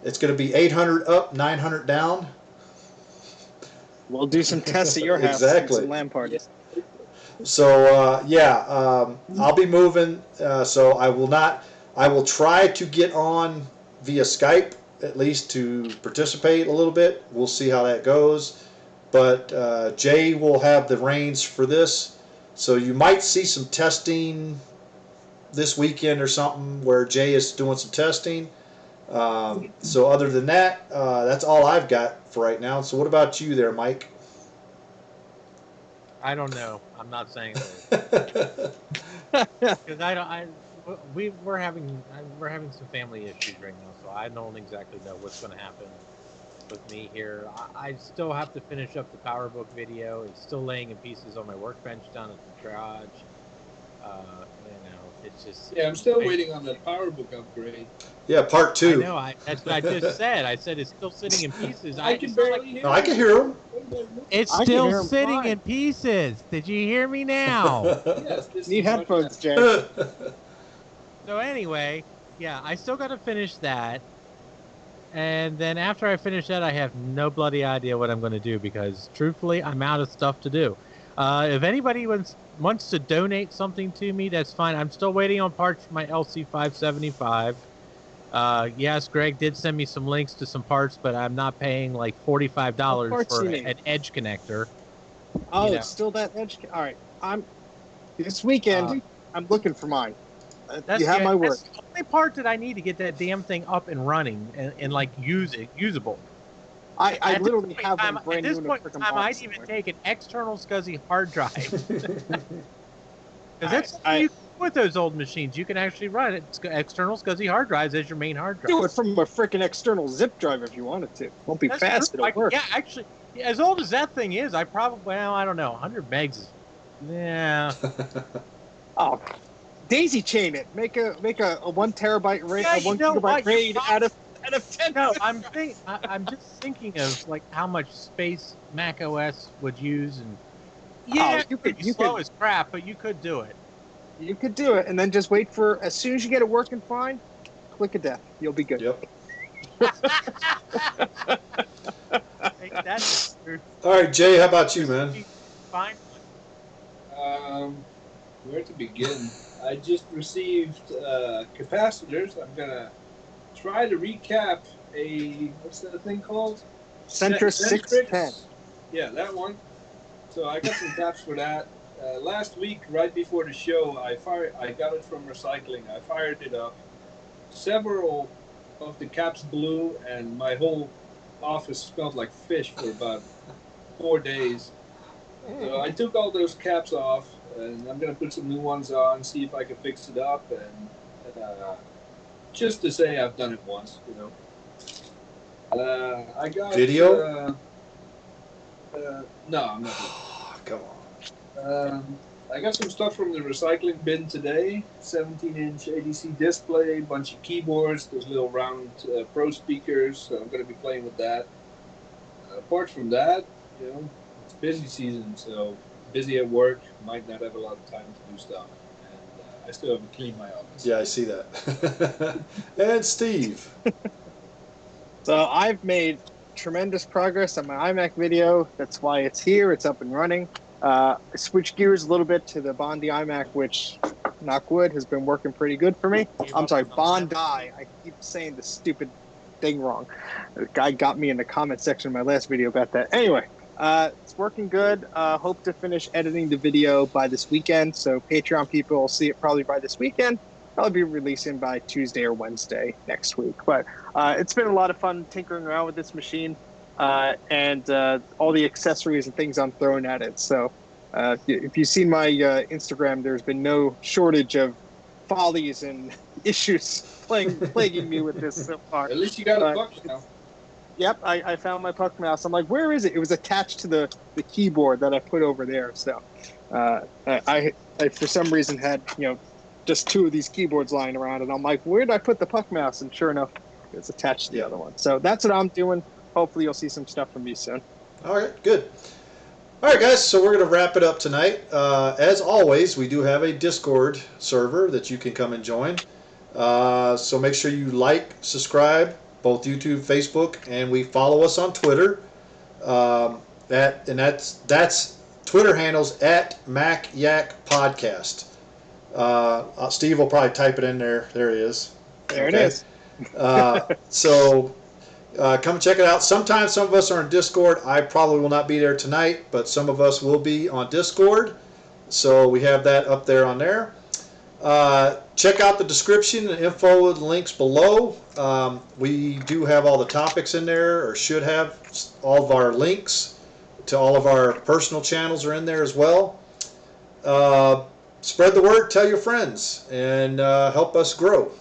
It's going to be 800 up, 900 down. We'll do some tests at your house. Exactly. Some LAN parties. So I'll be moving. So I will try to get on via Skype at least to participate a little bit. We'll see how that goes. But Jay will have the reins for this. So you might see some testing this weekend or something where Jay is doing some testing. So other than that, that's all I've got for right now. So what about you there, Mike? I don't know. I'm not saying that because we're having some family issues right now, so I don't exactly know what's going to happen with me here. I still have to finish up the PowerBook video. It's still laying in pieces on my workbench down at the garage. It's just I'm still waiting on the PowerBook upgrade. Yeah, part 2. I know. That's what I just said. I said it's still sitting in pieces. I can barely hear. No, I can hear him. It's I can still hear him sitting fine. in pieces. Did you hear me now? Yes, this Need is much headphones, better. Jay. So anyway, yeah, I still got to finish that. And then after I finish that, I have no bloody idea what I'm going to do because, truthfully, I'm out of stuff to do. If anybody wants to donate something to me, that's fine. I'm still waiting on parts for my LC575. Yes, Greg did send me some links to some parts, but I'm not paying like $45 parts for you need? an edge connector. Oh, You know. it's still that edge. All right. This weekend. I'm looking for mine. You have my word. That's the only part that I need to get that damn thing up and running and like usable. I At literally this have point in one time- brand At this new in a point in freaking time, box I'd even somewhere. take an external SCSI hard drive. Because that's I- something with those old machines, you can actually run it. It's external SCSI hard drives as your main hard drive. Do it from a freaking external zip drive if you wanted to. Won't be That's fast, true. it'll work. Yeah, actually, as old as that thing is, I probably, well, I don't know, 100 megs is, yeah. Oh, daisy chain it. Make a 1 terabyte RAID, Yeah, a 1 you know gigabyte what? RAID out of 10. No, I'm just thinking of like how much space Mac OS would use, and yeah, you could slow as crap, but you could do it. You could do it, and then just wait for, as soon as you get it working fine, click a death. You'll be good. Yep. That's true. All right, Jay, how about you, man? Fine. Where to begin? I just received capacitors. I'm gonna try to recap what's that thing called? Centris 610. Yeah, that one. So I got some caps for that. Last week, right before the show, I got it from recycling. I fired it up. Several of the caps blew, and my whole office smelled like fish for about 4 days. So I took all those caps off, and I'm gonna put some new ones on, see if I can fix it up, and just to say I've done it once, you know. I got video. No, I'm not. Come on. I got some stuff from the recycling bin today. 17-inch ADC display, bunch of keyboards, those little round Pro speakers. So I'm going to be playing with that. Apart from that, you know, it's busy season, so busy at work. Might not have a lot of time to do stuff. And I still haven't cleaned my office. Yeah, I see that. And Steve. So I've made tremendous progress on my iMac video. That's why it's here. It's up and running. Switch gears a little bit to the Bondi iMac, which, knock wood, has been working pretty good for me. I'm sorry, Bondi. I keep saying the stupid thing wrong. The guy got me in the comment section of my last video about that. Anyway, it's working good. Hope to finish editing the video by this weekend. So Patreon people will see it probably by this weekend. I'll be releasing by Tuesday or Wednesday next week. But it's been a lot of fun tinkering around with this machine. And all the accessories and things I'm throwing at it. So if you've seen my Instagram, there's been no shortage of follies and issues plaguing me with this so far. At least you got a buck now. Yep, I found my puck mouse. I'm like, where is it? It was attached to the keyboard that I put over there. So I for some reason had, just 2 of these keyboards lying around, and I'm like, where did I put the puck mouse? And sure enough, it's attached to the other one. So that's what I'm doing. Hopefully you'll see some stuff from me soon. All right, good. All right, guys, so we're going to wrap it up tonight. As always, we do have a Discord server that you can come and join. So make sure you like, subscribe, both YouTube, Facebook, and we follow us on Twitter. That's Twitter handles at MacYak Podcast. Steve will probably type it in there. There he is. There it is. So come check it out. Sometimes some of us are on Discord. I probably will not be there tonight, but some of us will be on Discord. So we have that up there on there. Check out the description and info and links below. We do have all the topics in there, or should have. All of our links to all of our personal channels are in there as well. Spread the word, tell your friends, and help us grow.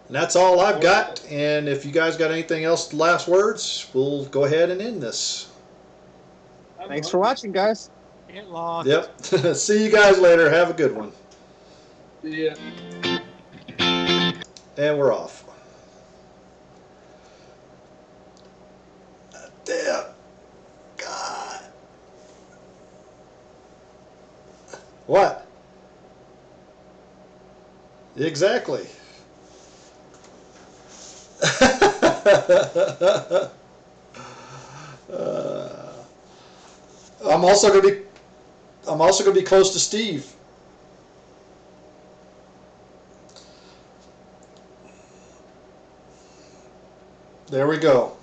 And that's all I've got. And if you guys got anything else, last words, we'll go ahead and end this. Thanks for watching, guys. Get lost. Yep. See you guys later. Have a good one. See ya. And we're off. Damn. God. What? Exactly. I'm also going to be close to Steve. There we go.